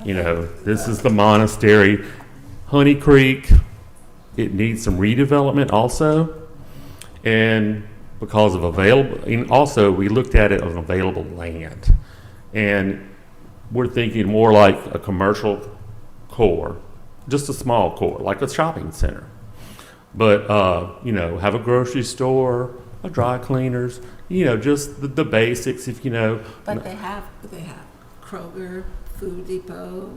You know, this is the monastery, Honey Creek. It needs some redevelopment also, and because of available, and also we looked at it on available land, and we're thinking more like a commercial core, just a small core, like a shopping center. But, you know, have a grocery store, a dry cleaners, you know, just the basics, if you know. But they have Kroger, Food Depot,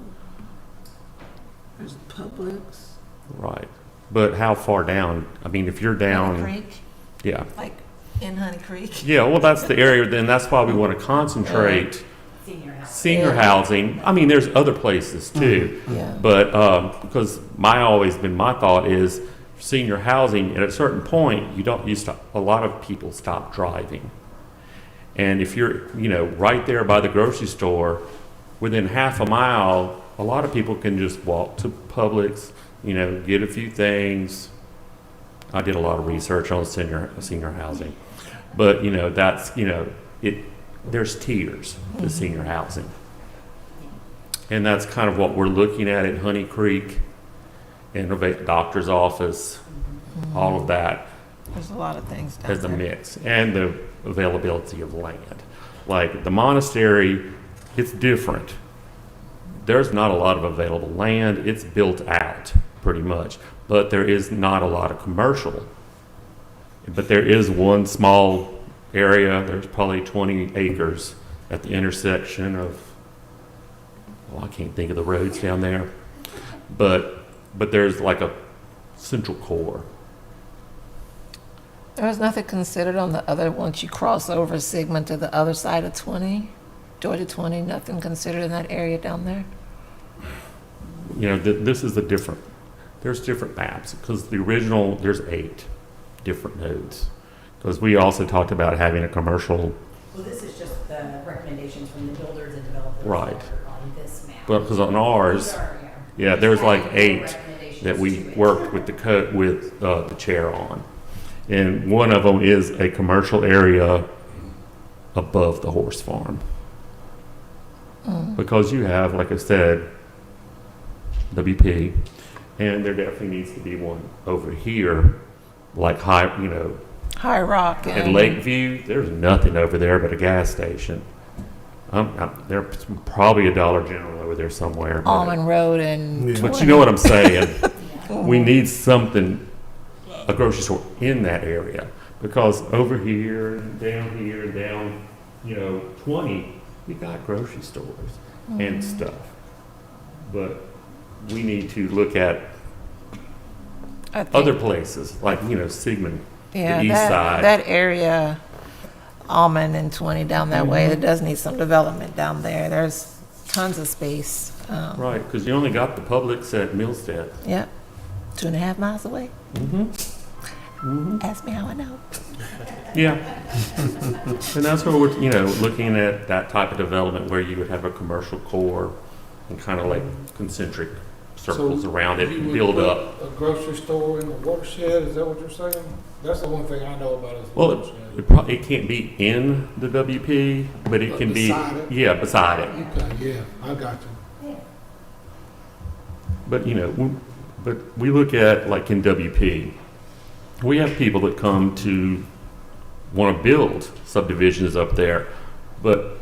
there's Publix. Right. But how far down? I mean, if you're down. Honey Creek, Yeah. like in Honey Creek. Yeah, well, that's the area, then that's why we want to concentrate senior housing. I mean, there's other places too. Yeah. But, because my thought is senior housing, at a certain point, a lot of people stop driving. And if you're, you know, right there by the grocery store, within half a mile, a lot of people can just walk to Publix, you know, get a few things. I did a lot of research on senior housing. But, you know, that's, you know, there's tiers to senior housing. And that's kind of what we're looking at Honey Creek, Innovate Doctor's Office, all of that There's a lot of things down as a there. mix, and the availability of land. Like the monastery, it's different. There's not a lot of available land. It's built out pretty much, but there is not a lot of commercial. But there is one small area, there's probably 20 acres at the intersection of, well, I can't think of the roads down there, but there's like a central core. There was nothing considered on the other, once you cross over Sigmund to the other side of 20, Georgia 20, nothing considered in that area down there? You know, this is there's different maps, because the original, there's 8 different nodes. Because we also talked about having a commercial. Well, this is just the the recommendations from the builders and developers Right. on this map. Well, because on ours, yeah, there's like 8 that we worked with the chair on. And one of them is a commercial area above the horse farm. Because you have, like I said, WP, and there definitely needs to be one over here, like High High Rock at and Lakeview. There's nothing over there but a gas station. There's probably a Dollar General over there somewhere. Almond Road and. But you know what I'm saying? We need something, a grocery store in that area, because over here and down, 20, we got grocery stores and stuff. But we need to look at I think- other places, like, Sigmund, Yeah, the east side. that area, Almond and 20 down that way, it does need some development down there. There's tons of space. Right, because you only got the Publix at Millstead. Yeah, 2.5 miles away. Ask me how I know. Yeah. And that's where we're, looking at that type of development where you would have a commercial core and kind of like concentric circles around it You and would build put up. a grocery store in the watershed, is that what you're saying? That's the one thing I know about is the Well, watershed. it can't be in the WP, but it can be, Beside it? yeah, beside it. Okay, yeah, I got you. But, but we look at, like in WP, we have people that come to want to build subdivisions up there, but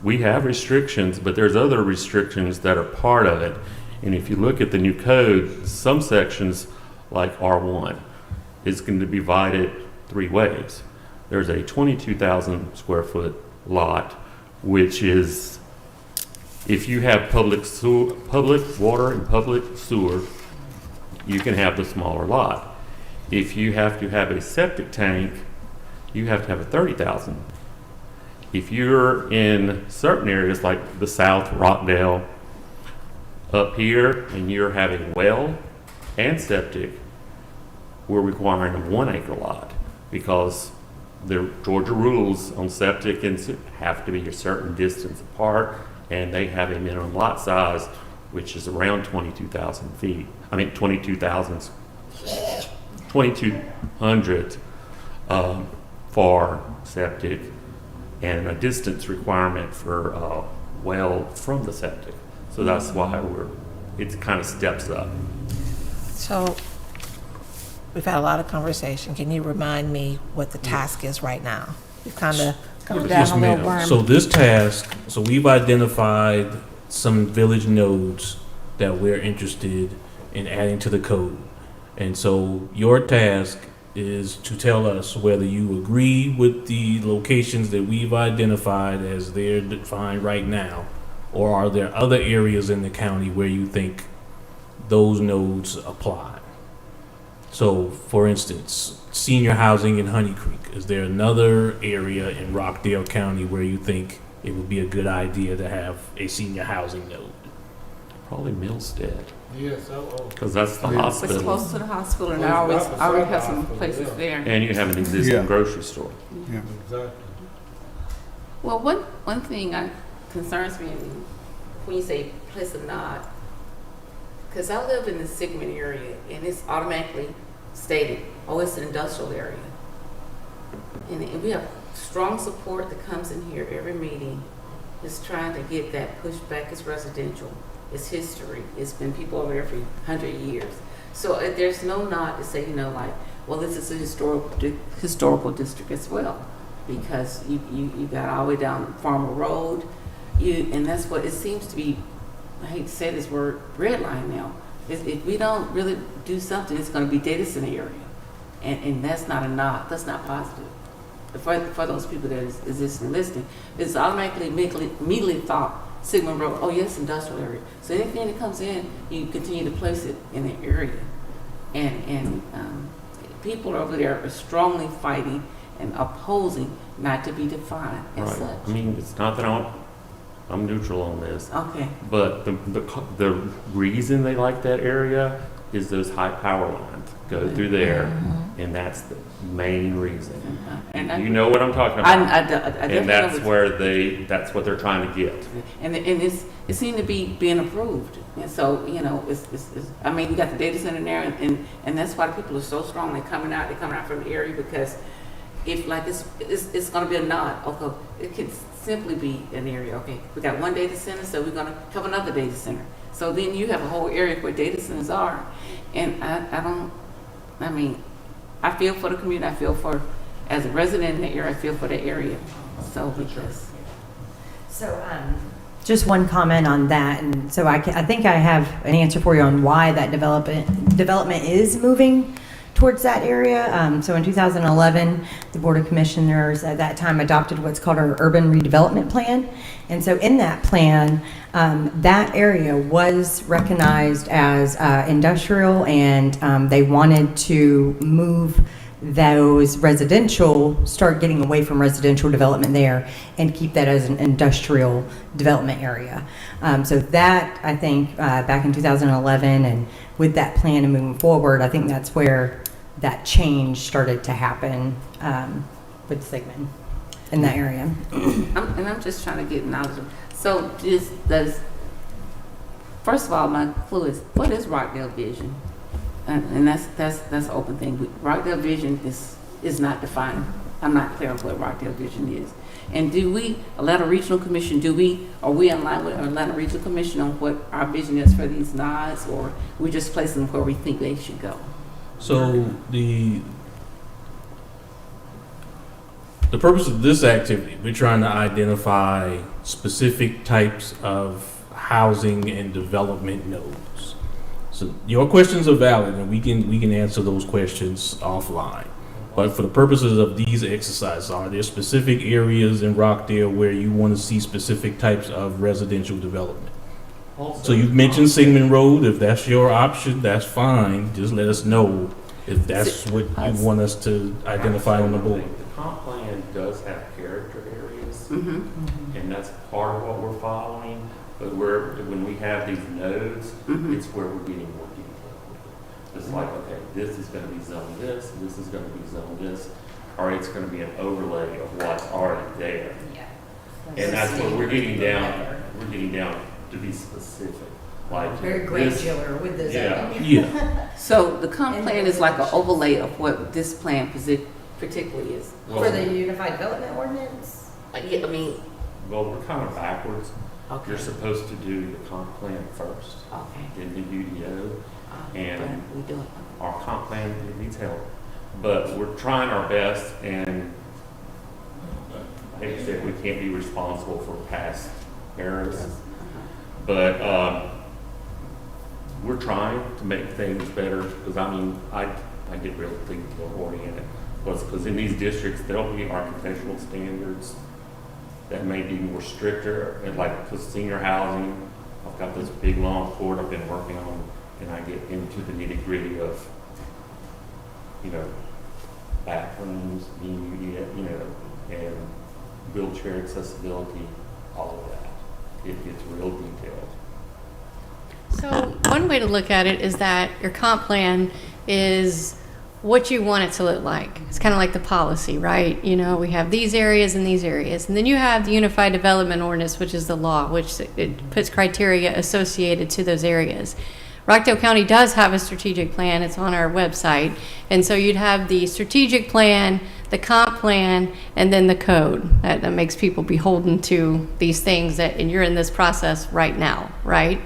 we have restrictions, but there's other restrictions that are part of it. And if you look at the new code, some sections, like R1, is going to be divided 3 ways. There's a 22,000 square foot lot, which is, if you have public water and public sewer, you can have the smaller lot. If you have to have a septic tank, you have to have a 30,000. If you're in certain areas like the South, Rockdale, up here, and you're having well and septic, we're requiring a 1 acre lot, because the Georgia rules on septic and have to be a certain distance apart, and they have a minimum lot size, which is around 22,000 feet. 2,200 for septic, and a distance requirement for well from the septic. So that's why it kind of steps up. So we've had a lot of conversation. Can you remind me what the task is right now? We've kind of come down Yes, a little ma'am. worm. So this task, so we've identified some village nodes that we're interested in adding to the code. And so your task is to tell us whether you agree with the locations that we've identified as they're defined right now, or are there other areas in the county where you think those nodes apply? So, for instance, senior housing in Honey Creek. Is there another area in Rockdale County where you think it would be a good idea to have a senior housing node? Probably Millstead, Yes, because that's the Yeah. It's hospital, close to the hospital, and Well, I it's right already beside have the some hospital, places yeah. there. and you have an existing Yeah. grocery store. Yeah. exactly. Well, one thing concerns me when you say place of nod, because I live in the Sigmund area, and it's automatically stated, oh, it's an industrial area. And we have strong support that comes in here every meeting, is trying to get that pushed back. It's residential, it's history, it's been people over here for 100 years. So there's no nod to say, like, well, this is a historical district as well, because you got all the way down Farmer Road, and that's what it seems to be. I hate to say this word, red line now. If we don't really do something, it's going to be data center area, and that's not a nod. That's not positive for those people that is listening. It's automatically immediately thought Sigmund Road. Oh yes, industrial area. So anything that comes in, you continue to place it in the area, and people over there are strongly fighting and opposing not to be defined as Right. such. I mean, it's not that I'm neutral on this. Okay. But the reason they like that area is those high power lines go through there, and that's the main reason. And You know what I'm talking I about. definitely And that's know where that's what they're trying to get. And it seemed to be being approved. And so, you know, I mean, we got the data center there, and that's why the people are so strong. They're coming out from the area because if like it's going to be a nod. Okay, it can simply be an area. Okay, we got one data center, so we're going to have another data center. So then you have a whole area where data centers are, and I feel for the community. I feel for, as a resident in the area, I feel for the area. So because. So, just one comment on that, and so I think I have an answer for you on why that development is moving towards that area. So in 2011, the Board of Commissioners at that time adopted what's called our Urban Redevelopment Plan. And so in that plan, that area was recognized as industrial, and they wanted to move those start getting away from residential development there and keep that as an industrial development area. So that, I think, back in 2011, and with that plan and moving forward, I think that's where that change started to happen with Sigmund in that area. I'm just trying to get knowledge. So first of all, my clue is, what is Rockdale Vision? And that's an open thing. Rockdale Vision is not defined. I'm not clear on what Rockdale Vision is. And do we, Atlanta Regional Commission, are we in line with Atlanta Regional Commission on what our vision is for these nods, or we just place them where we think they should go? So the purpose of this activity, we're trying to identify specific types of housing and development nodes. So your questions are valid, and we can answer those questions offline. But for the purposes of these exercises, are there specific areas in Rockdale where you want to see specific types of residential development? So you've mentioned Sigmund Road. If that's your option, that's fine. Just let us know if that's what you want us to identify on the board. The comp plan does have character areas, Mm-hmm. and that's part of what we're following. But when we have these nodes, it's where we're getting more detailed. It's like, okay, this is going to be zone this is going to be zone this, or it's going to be an overlay of what's already there. And that's what we're getting down. We're getting down to be specific. Like Very this- granular with the zoning. Yeah. So the comp plan is like an overlay of what this plan particularly is. For the Unified Development Ordinance? Yeah, I mean, Well, we're kind of backwards. okay. You're supposed to do the comp plan first, Okay. then the UDO. And But we do it. our comp plan needs help. But we're trying our best, and I hate to say it, we can't be responsible for past errors. But we're trying to make things better, because I mean, I get really detail oriented. Because in these districts, there'll be architectural standards that may be more stricter, and like the senior housing, I've got this big long report I've been working on, and I get into the nitty gritty of, bathrooms, and wheelchair accessibility, all of that. It gets real detailed. So one way to look at it is that your comp plan is what you want it to look like. It's kind of like the policy, right? We have these areas and these areas. And then you have the Unified Development Ordinance, which is the law, which it puts criteria associated to those areas. Rockdale County does have a strategic plan. It's on our website. And so you'd have the strategic plan, the comp plan, and then the code. That makes people beholden to these things and you're in this process right now, right?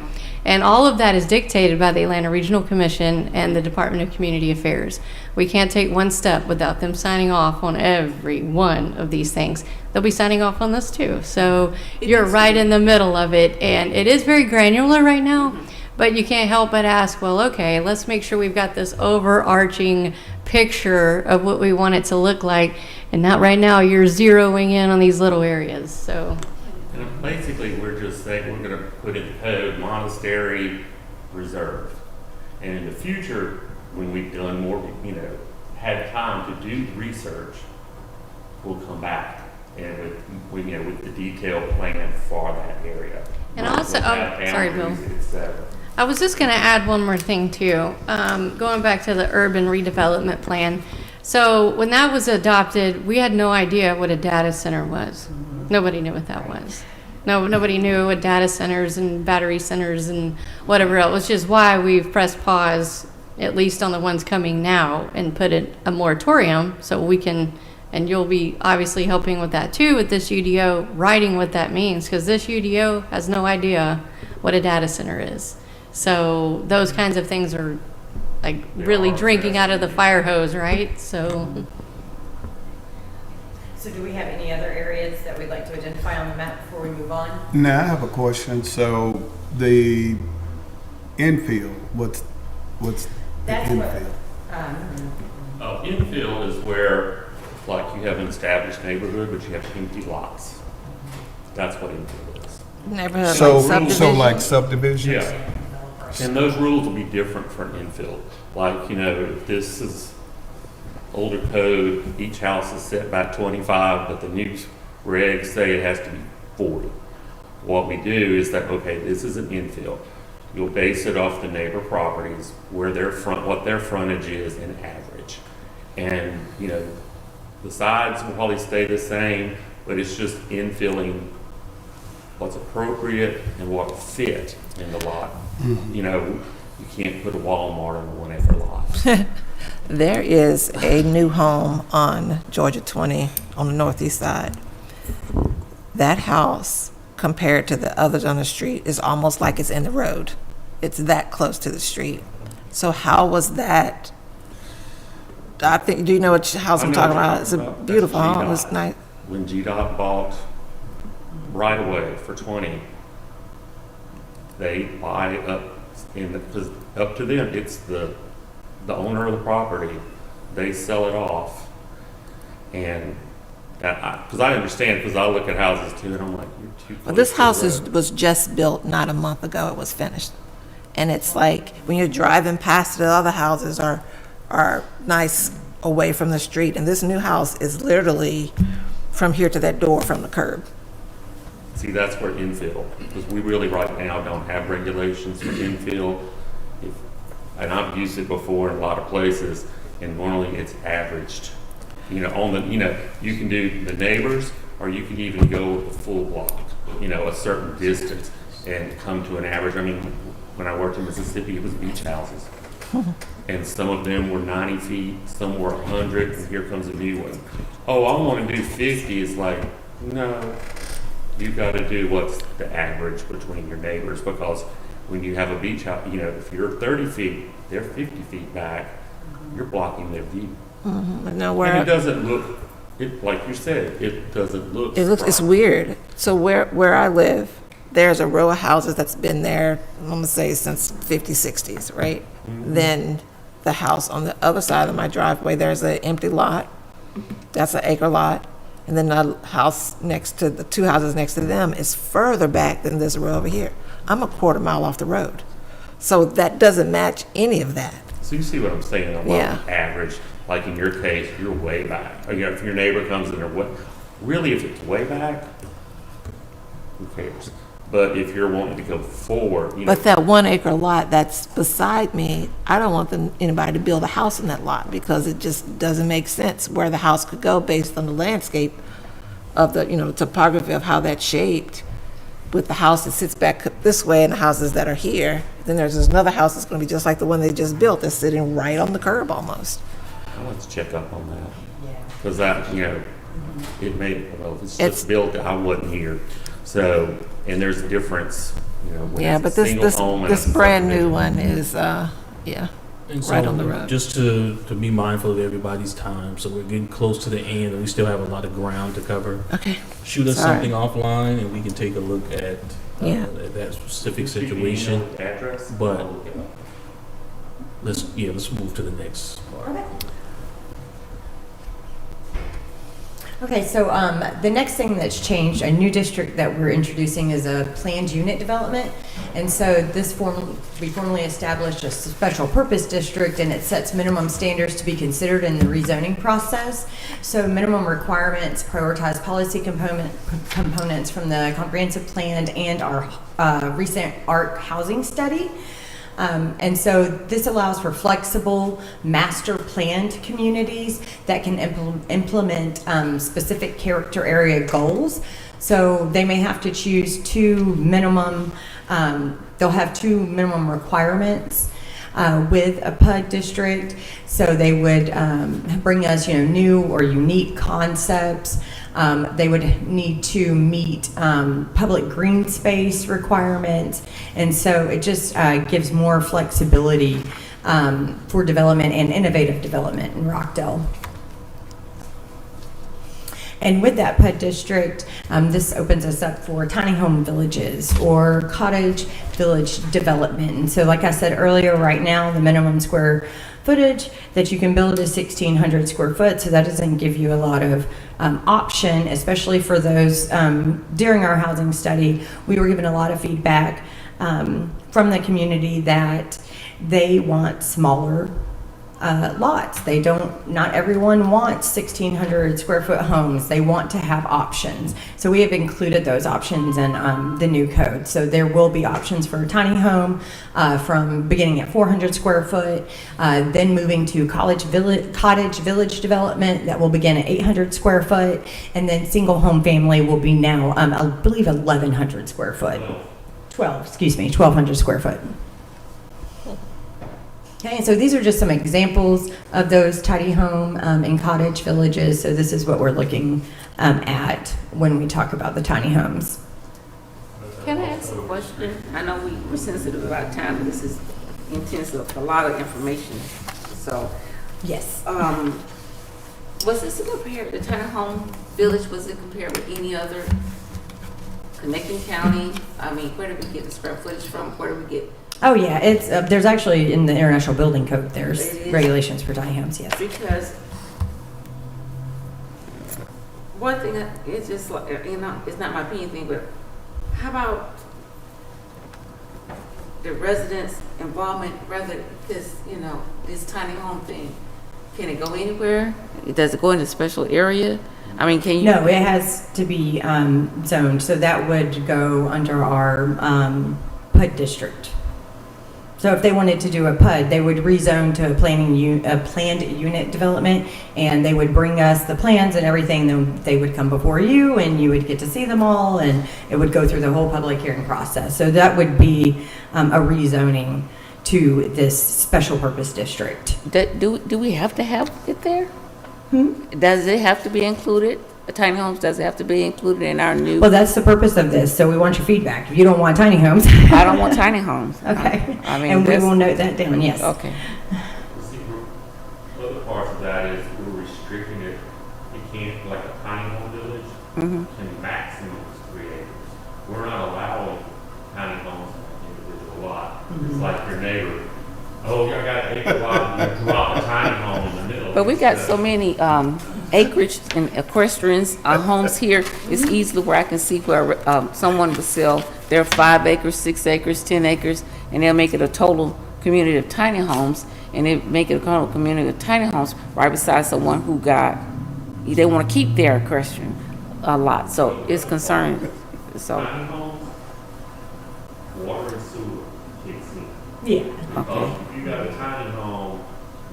And all of that is dictated by the Atlanta Regional Commission and the Department of Community Affairs. We can't take one step without them signing off on every one of these things. They'll be signing off on this too. So you're right in the middle of it, and it is very granular right now, but you can't help but ask, well, okay, let's make sure we've got this overarching picture of what we want it to look like, and not right now you're zeroing in on these little areas, so. And basically, we're just saying we're going to put in the code monastery reserve. And in the future, when we've done more, had time to do research, we'll come back and with the detailed plan for that area. And also, With that sorry, Bill. boundaries, et cetera. I was just going to add one more thing too. Going back to the urban redevelopment plan. So when that was adopted, we had no idea what a data center was. Nobody knew what that was. Nobody knew what data centers and battery centers and whatever else, which is why we've pressed pause, at least on the ones coming now, and put a moratorium so we can, and you'll be obviously helping with that too, with this UDO, writing what that means, because this UDO has no idea what a data center is. So those kinds of things are like really drinking out of the fire hose, right? So do we have any other areas that we'd like to identify on the map before we move on? Now, I have a question. So the infield, what's the That's what, infield? Infill is where, like, you have an established neighborhood, but you have empty lots. That's what infill is. Neighborhood So, like subdivision. so like subdivisions? Yeah. And those rules will be different for an infill. Like, if this is older code, each house is set back 25, but the new regs say it has to be 40. What we do is that, okay, this is an infill. You'll base it off the neighbor properties, where what their frontage is and average. And, the sides will probably stay the same, but it's just infilling what's appropriate and what will fit in the lot. You can't put a Walmart on a 1 acre lot. There is a new home on Georgia 20 on the northeast side. That house, compared to the others on the street, is almost like it's in the road. It's that close to the street. So how was that? Do you know what house I'm talking about? It's a beautiful home. It's nice. When GDOT bought right away for 20, they buy up because up to them, it's the owner of the property. They sell it off, and because I understand, because I look at houses too, and I'm like, you're too close. Well, this to house the road. was just built not a month ago. It was finished. And it's like, when you're driving past it, the other houses are nice away from the street. And this new house is literally from here to that door from the curb. See, that's where infill, because we really right now don't have regulations for infill. And I've used it before in a lot of places, and normally it's averaged. You can do the neighbors, or you can even go with the full block, a certain distance and come to an average. I mean, when I worked in Mississippi, it was beach houses. And some of them were 90 feet, some were 100, and here comes a new one. Oh, I want to do 50. It's like, no, you got to do what's the average between your neighbors, because when you have a beach house, if you're 30 feet, they're 50 feet back, you're blocking their view. And it doesn't look, like you said, it doesn't look. It's weird. So where I live, there's a row of houses that's been there, I'm gonna say since 50s, 60s, right? Then the house on the other side of my driveway, there's an empty lot. That's an acre lot. And then the house next to, the two houses next to them is further back than this row over here. I'm a quarter mile off the road. So that doesn't match any of that. So you see what I'm saying about average, like in your case, you're way back. Or, if your neighbor comes in, really, if it's way back, who cares? But if you're wanting to go forward, But that 1 acre lot that's beside me, I don't want anybody to build a house in that lot, because it just doesn't make sense where the house could go based on the landscape of the, topography of how that's shaped, with the house that sits back this way and the houses that are here. Then there's another house that's going to be just like the one they just built, that's sitting right on the curb almost. I'll have to check up on that. Because that, it may, well, if it's just built, I wasn't here. So, and there's a difference, when it's but a single home and this it's a brand new subdivision. one is, And right on the road. Just to be mindful of everybody's time, so we're getting close to the end, and we still have a lot of ground to cover. Okay. Shoot us Sorry. something offline, and we can take a look at at that specific Just give me situation. email address. But I'll look it up. let's move to the next part. Okay, so the next thing that's changed, a new district that we're introducing is a planned unit development. And so we formally established a special purpose district, and it sets minimum standards to be considered in the rezoning process. So minimum requirements prioritize policy components from the comprehensive plan and our recent ARC housing study. And so this allows for flexible master planned communities that can implement specific character area goals. So they may have to choose they'll have two minimum requirements with a PUD district. So they would bring us, new or unique concepts. They would need to meet public green space requirements. And so it just gives more flexibility for development and innovative development in Rockdale. And with that PUD district, this opens us up for tiny home villages or cottage village development. And so like I said earlier, right now, the minimum square footage that you can build is 1,600 square foot. So that doesn't give you a lot of option, especially for those. During our housing study, we were given a lot of feedback from the community that they want smaller lots. Not everyone wants 1,600 square foot homes. They want to have options. So we have included those options in the new code. So there will be options for a tiny home from beginning at 400 square foot, then moving to cottage village development that will begin at 800 square foot, and then single home family will be now, I believe, 1,100 square foot. 1,200 square foot. Okay, and so these are just some examples of those tiny home and cottage villages. So this is what we're looking at when we talk about the tiny homes. Can I ask a question? I know we're sensitive about time, but this is intensive, a lot of information. So, yes. Was this compared, the tiny home village, was it compared with any other connecting county? I mean, where did we get the square footage from? Where did we get? Oh yeah, it's there's actually in the International Building Code, there's regulations for tiny homes, yes. Because one thing, it's just like, it's not my opinion thing, but how about the residents' involvement rather, because, this tiny home thing, can it go anywhere? Does it go into a special area? I mean, can you? No, it has to be zoned, so that would go under our PUD district. So if they wanted to do a PUD, they would rezone to a planned unit development, and they would bring us the plans and everything. Then they would come before you, and you would get to see them all, and it would go through the whole public hearing process. So that would be a rezoning to this special purpose district. Do we have to have it there? Does it have to be included? Tiny homes, does it have to be included in our new? Well, that's the purpose of this, so we want your feedback. If you don't want tiny homes. I don't want tiny homes. Okay. I mean, and we will note that down, yes. Okay. See, other parts of that is we're restricting it. You can't, like a tiny home village, and maximum is 3 acres. We're not allowing tiny homes on an individual lot. It's like your neighbor. Oh, I got an acre lot, you drop a tiny home in the middle. But we got so many acreage and equestrians homes here. It's easily where I can see where someone would sell their 5 acres, 6 acres, 10 acres, and they'll make it a total community of tiny homes, and they make it a total community of tiny homes right beside someone who they want to keep their equestrian a lot. So it's concerning. So. Tiny homes, water and sewer kicks in. Yeah. Because if you got a tiny home,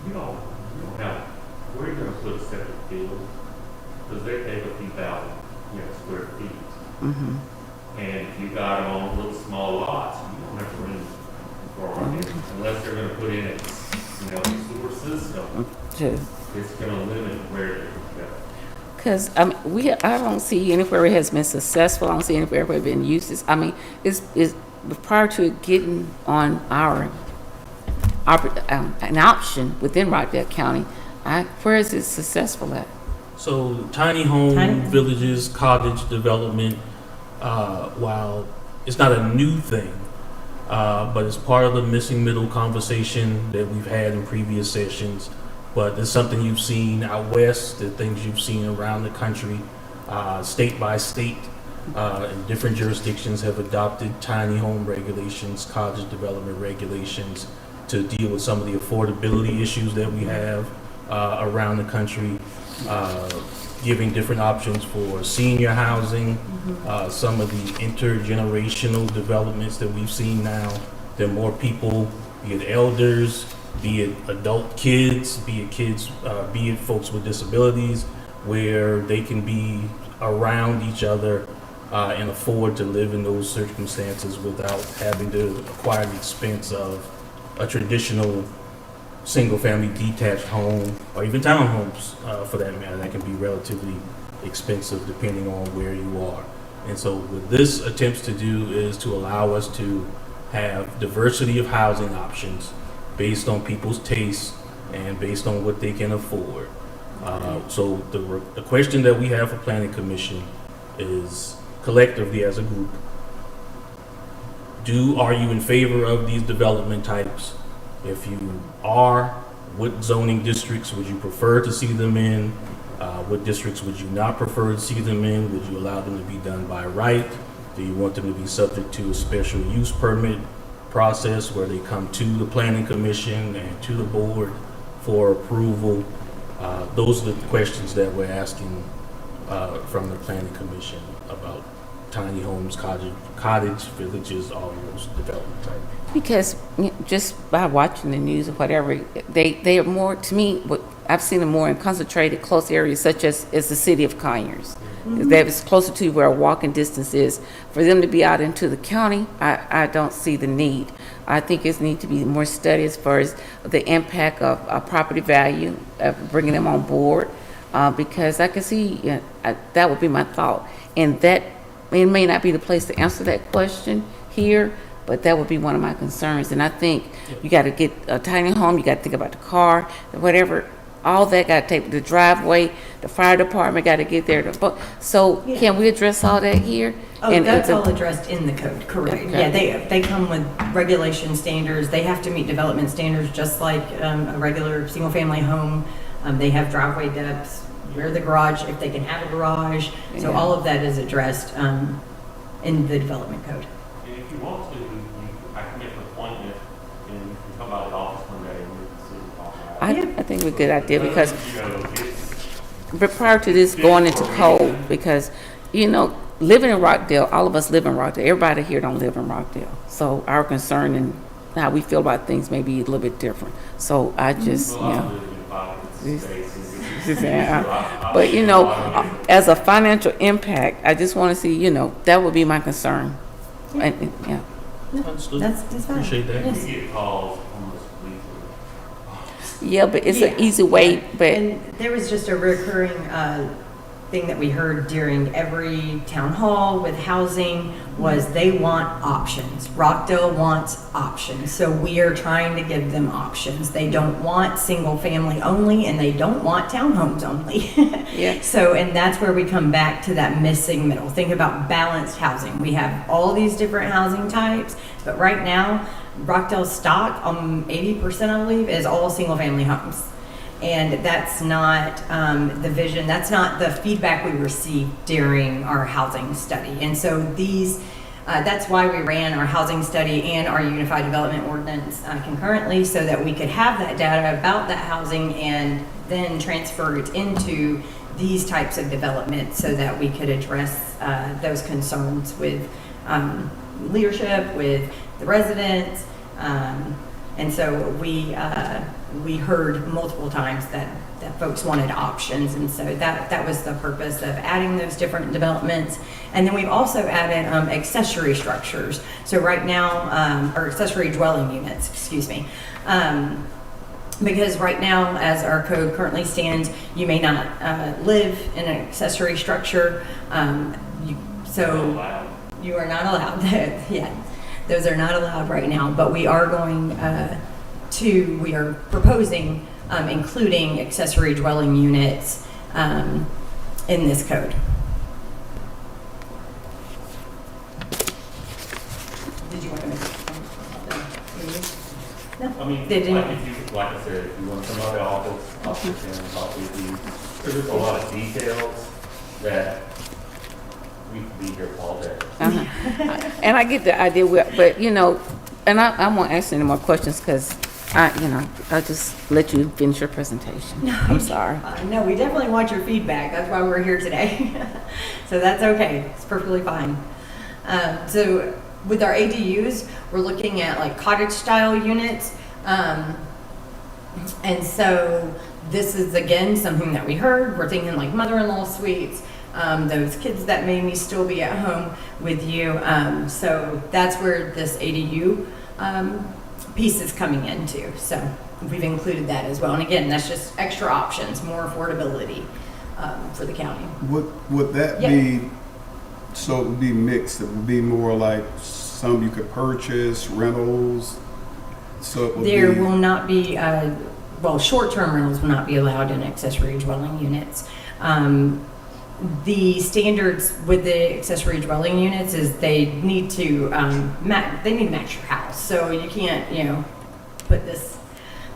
you don't have, where are you gonna put a septic field? Because they take a few thousand, square feet. And if you got them on little small lots, you don't have room for it, unless they're gonna put in a, sewer system. It's gonna limit where they can go. Because I don't see anywhere it has been successful. I don't see anywhere where it's been used. I mean, it's prior to it getting on an option within Rockdale County, where is it successful at? So tiny home villages, cottage development, while it's not a new thing, but it's part of the missing middle conversation that we've had in previous sessions. But it's something you've seen out west, the things you've seen around the country, state by state. and different jurisdictions have adopted tiny home regulations, cottage development regulations to deal with some of the affordability issues that we have around the country, giving different options for senior housing, some of the intergenerational developments that we've seen now. There are more people, be it elders, be it adult kids, be it folks with disabilities, where they can be around each other and afford to live in those circumstances without having to acquire the expense of a traditional single-family detached home, or even townhomes for that matter, that can be relatively expensive depending on where you are. And so what this attempts to do is to allow us to have diversity of housing options based on people's tastes and based on what they can afford. So the question that we have for Planning Commission is collectively as a group, are you in favor of these development types? If you are, what zoning districts would you prefer to see them in? What districts would you not prefer to see them in? Would you allow them to be done by right? Do you want them to be subject to a special use permit process where they come to the Planning Commission and to the board for approval? Those are the questions that we're asking from the Planning Commission about tiny homes, cottage villages, all of those development types. Because just by watching the news or whatever, they are more, to me, what I've seen them more in concentrated, close areas such as the city of Conyers. That is closer to where a walking distance is. For them to be out into the county, I don't see the need. I think it needs to be more study as far as the impact of property value, of bringing them on board, because I can see, that would be my thought. And that, it may not be the place to answer that question here, but that would be one of my concerns. And I think you got to get a tiny home, you got to think about the car, whatever, all that got to take, the driveway, the fire department got to get there. So can we address all that here? Oh, And that's it's all addressed in the code, correct. Okay. Yeah, they come with regulation standards. They have to meet development standards just like a regular single-family home. They have driveway depths, where the garage, if they can have a garage. So Yeah. all of that is addressed in the development code. And if you want to, I can make an appointment and you can come by the office one day and we can see all that. I think it's a good idea because You know, it's- but prior to this going into code, because, living in Rockdale, all of us live in Rockdale. Everybody here don't live in Rockdale. So our concern and how we feel about things may be a little bit different. So I just, well, I live in pockets, spaces. but as a financial impact, I just want to see, that would be my concern. And, yeah. Understood. That's fine. Appreciate that. Yes. We get calls almost weekly. Yeah, but it's an easy way, but And there was just a recurring thing that we heard during every town hall with housing was they want options. Rockdale wants options. So we are trying to give them options. They don't want single family only and they don't want townhomes only. Yeah. So, and that's where we come back to that missing middle. Think about balanced housing. We have all these different housing types, but right now, Rockdale's stock, 80% I believe, is all single family homes. And that's not the vision, that's not the feedback we received during our housing study. And so that's why we ran our housing study and our unified development ordinance concurrently, so that we could have that data about that housing and then transfer it into these types of development so that we could address those concerns with leadership, with the residents. And so we heard multiple times that folks wanted options, and so that was the purpose of adding those different developments. And then we've also added accessory structures. So right now, or accessory dwelling units, excuse me. Because right now, as our code currently stands, you may not live in an accessory structure. You are not allowed. Yeah. Those are not allowed right now, but we are going we are proposing including accessory dwelling units in this code. Did you want to make I mean, They didn't- like I said, if you want to come out of the office, I'll sit down and talk with you. There's just a lot of details that we could be here all day. And I get the idea, but, you know, and I won't ask any more questions because I'll just let you finish your presentation. I'm sorry. No, we definitely want your feedback. That's why we're here today. So that's okay. It's perfectly fine. So with our ADUs, we're looking at like cottage style units. And so this is again something that we heard. We're thinking like mother-in-law suites, those kids that maybe still be at home with you. So that's where this ADU piece is coming into. So we've included that as well. And again, that's just extra options, more affordability for the county. Would that be, so it would be mixed, it would be more like some you could purchase, rentals? So it would There be, will not be, short-term rentals will not be allowed in accessory dwelling units. The standards with the accessory dwelling units is they need to match your house. So you can't, put this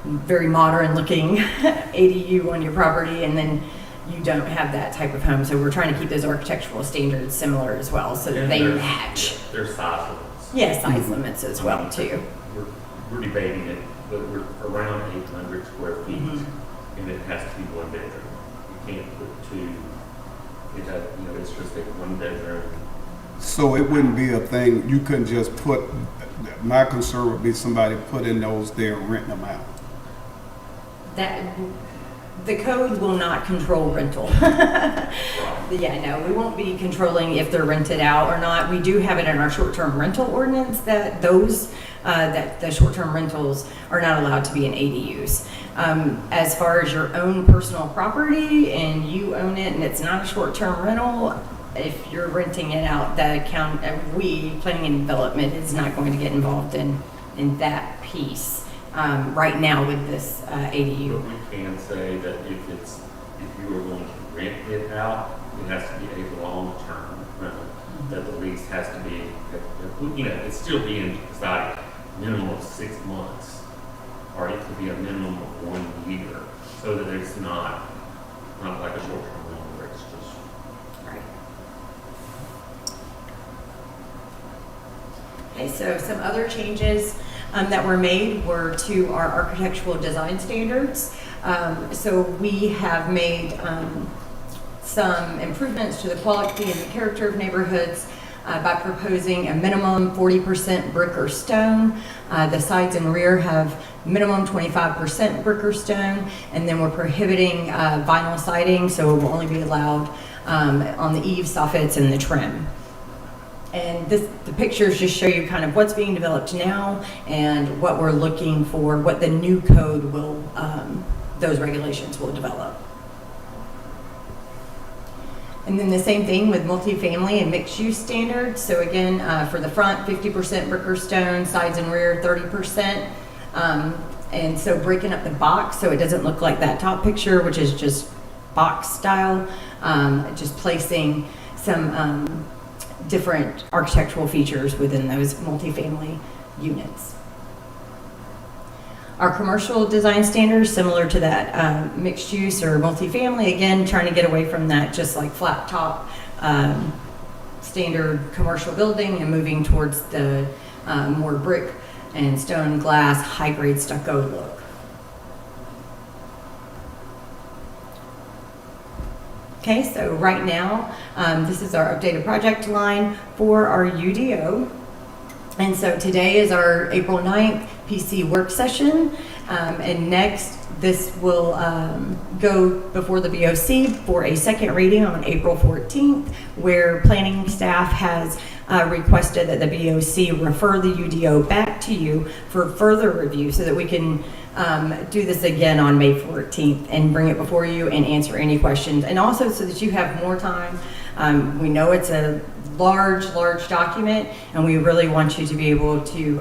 very modern-looking ADU on your property and then you don't have that type of home. So we're trying to keep those architectural standards similar as well, so that they match. There's size limits. Yeah, size limits as well too. We're debating it, but we're around 800 square feet, and it has to be one bedroom. You can't put two. It has, it's just a one bedroom. so it wouldn't be a thing, you couldn't just put, my concern would be somebody put in those there and rent them out. That the code will not control rental. Yeah, no, we won't be controlling if they're rented out or not. We do have it in our short-term rental ordinance that that the short-term rentals are not allowed to be in ADUs. As far as your own personal property and you own it and it's not a short-term rental, if you're renting it out, planning and development is not going to get involved in that piece. Right now with this ADU. But we can say that if you are going to rent it out, it has to be a long-term rental. That the lease has to be, it's still being decided, minimum of 6 months, or it could be a minimum of 1 year, so that it's not like a short-term rental where it's just. Right. Okay, so some other changes that were made were to our architectural design standards. So we have made some improvements to the quality and the character of neighborhoods by proposing a minimum 40% brick or stone. The sides and rear have minimum 25% brick or stone, and then we're prohibiting vinyl siding, so it will only be allowed on the eaves, soffits, and the trim. And the pictures just show you kind of what's being developed now and what we're looking for, what the new code will, those regulations will develop. And then the same thing with multifamily and mixed use standards. So again, for the front, 50% brick or stone, sides and rear, 30%. And so breaking up the box so it doesn't look like that top picture, which is just box style, just placing some different architectural features within those multifamily units. Our commercial design standards, similar to that mixed use or multifamily, again, trying to get away from that just like flat top standard commercial building and moving towards the more brick and stone glass high-grade stucco look. Okay, so right now, this is our updated project line for our UDO. And so today is our April 9th PC work session. And next, this will go before the BOC for a second reading on April 14th, where planning staff has requested that the BOC refer the UDO back to you for further review so that we can do this again on May 14th and bring it before you and answer any questions. And also so that you have more time. We know it's a large document, and we really want you to be able to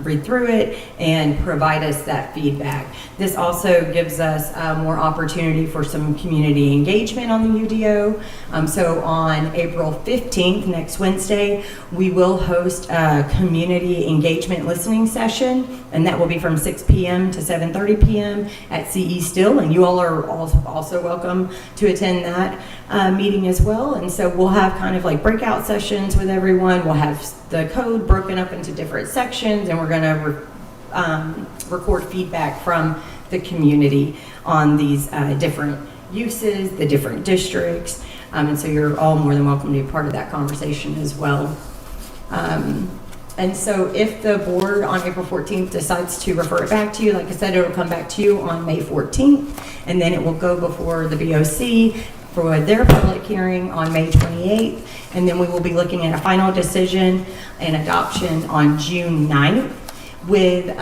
read through it and provide us that feedback. This also gives us more opportunity for some community engagement on the UDO. So on April 15th, next Wednesday, we will host a community engagement listening session, and that will be from 6 p.m. to 7:30 p.m. at CE Still, and you all are also welcome to attend that. meeting as well. And so we'll have kind of like breakout sessions with everyone. We'll have the code broken up into different sections, and we're going to record feedback from the community on these different uses, the different districts. And so you're all more than welcome to be part of that conversation as well. And so if the board on April 14th decides to refer it back to you, like I said, it'll come back to you on May 14th, and then it will go before the BOC for their public hearing on May 28th, and then we will be looking at a final decision and adoption on June 9th, with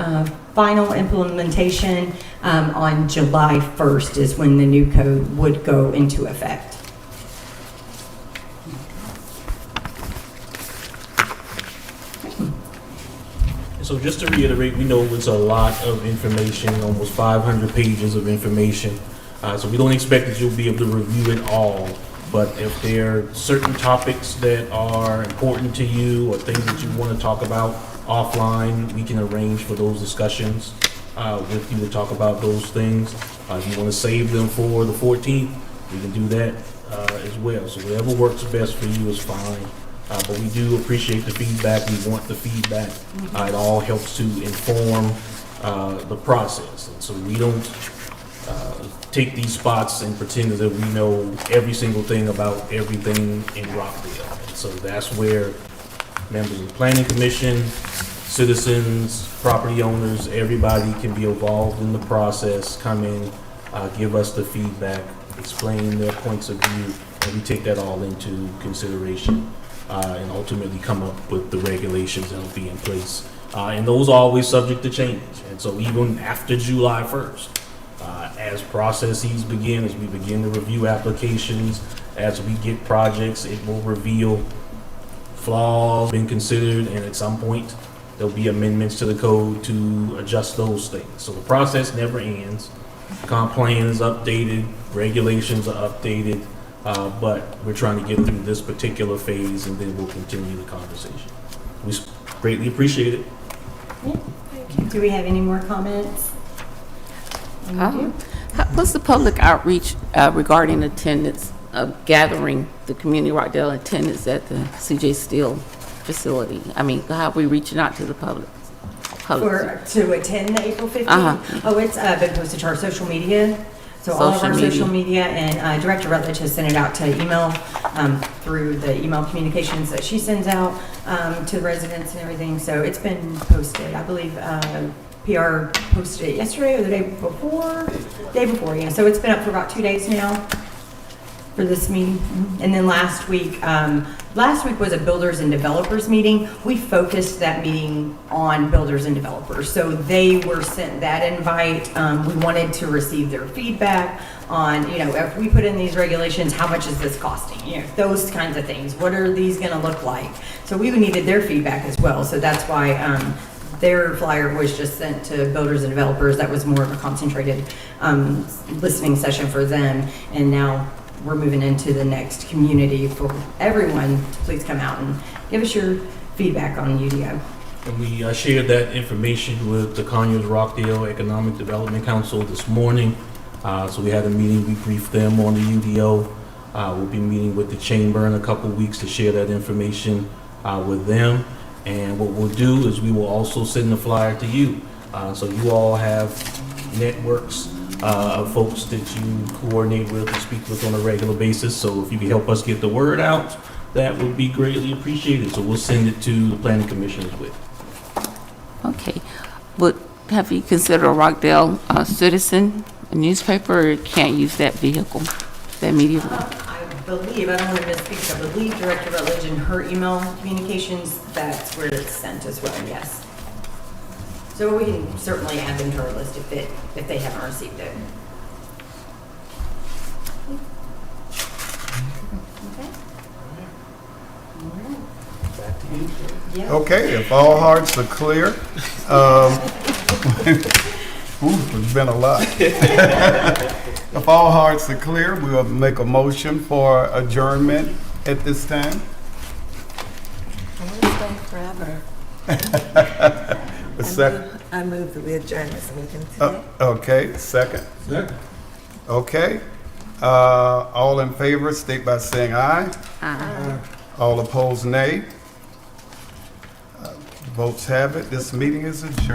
final implementation on July 1st is when the new code would go into effect. So just to reiterate, we know it's a lot of information, almost 500 pages of information. So we don't expect that you'll be able to review it all. But if there are certain topics that are important to you or things that you want to talk about offline, we can arrange for those discussions with you to talk about those things. If you want to save them for the 14th, we can do that as well. So whatever works best for you is fine. But we do appreciate the feedback. We want the feedback. It all helps to inform the process. And so we don't take these spots and pretend as if we know every single thing about everything in Rockdale. And so that's where members of the Planning Commission, citizens, property owners, everybody can be involved in the process, come in, give us the feedback, explain their points of view, and we take that all into consideration. And ultimately come up with the regulations that will be in place. And those are always subject to change. And so even after July 1st, as processes begin, as we begin to review applications, as we get projects, it will reveal flaws being considered, and at some point, there'll be amendments to the code to adjust those things. So the process never ends. Comp plan is updated, regulations are updated, but we're trying to get through this particular phase, and then we'll continue the conversation. We greatly appreciate it. Do we have any more comments? What's the public outreach regarding attendance, gathering the community Rockdale attendance at the CJ Steele facility? I mean, how are we reaching out to the public? To attend the April 15th? Oh, it's been posted to our social media. So all of our social media, and Director Rutledge has sent it out to email through the email communications that she sends out to the residents and everything. So it's been posted. I believe PR posted it yesterday or the day before? Day before, yeah. So it's been up for about 2 days now for this meeting. And then last week was a builders and developers meeting. We focused that meeting on builders and developers. So they were sent that invite. We wanted to receive their feedback on, if we put in these regulations, how much is this costing? Those kinds of things. What are these going to look like? So we needed their feedback as well. So that's why their flyer was just sent to builders and developers. That was more of a concentrated listening session for them. And now we're moving into the next community for everyone to please come out and give us your feedback on UDO. And we shared that information with the Conyers Rockdale Economic Development Council this morning. So we had a meeting, we briefed them on the UDO. We'll be meeting with the chamber in a couple of weeks to share that information with them. And what we'll do is we will also send the flyer to you. So you all have networks of folks that you coordinate with and speak with on a regular basis. So if you can help us get the word out, that would be greatly appreciated. So we'll send it to the Planning Commission as well. Okay. But have you considered a Rockdale Citizen, a newspaper, or can't use that vehicle, that media? I believe, I don't want to misspeak, I believe Director Rutledge in her email communications, that's where it's sent as well, yes. So we can certainly add them to our list if they haven't received it. Back to you. Yeah. Okay, if all hearts are clear, it's been a lot. If all hearts are clear, we'll make a motion for adjournment at this time. I want to stay forever. I move that we adjourn this meeting today. Okay, second. Okay, All in favor, state by saying aye. Aye. All opposed, nay. Votes have it. This meeting is adjourned.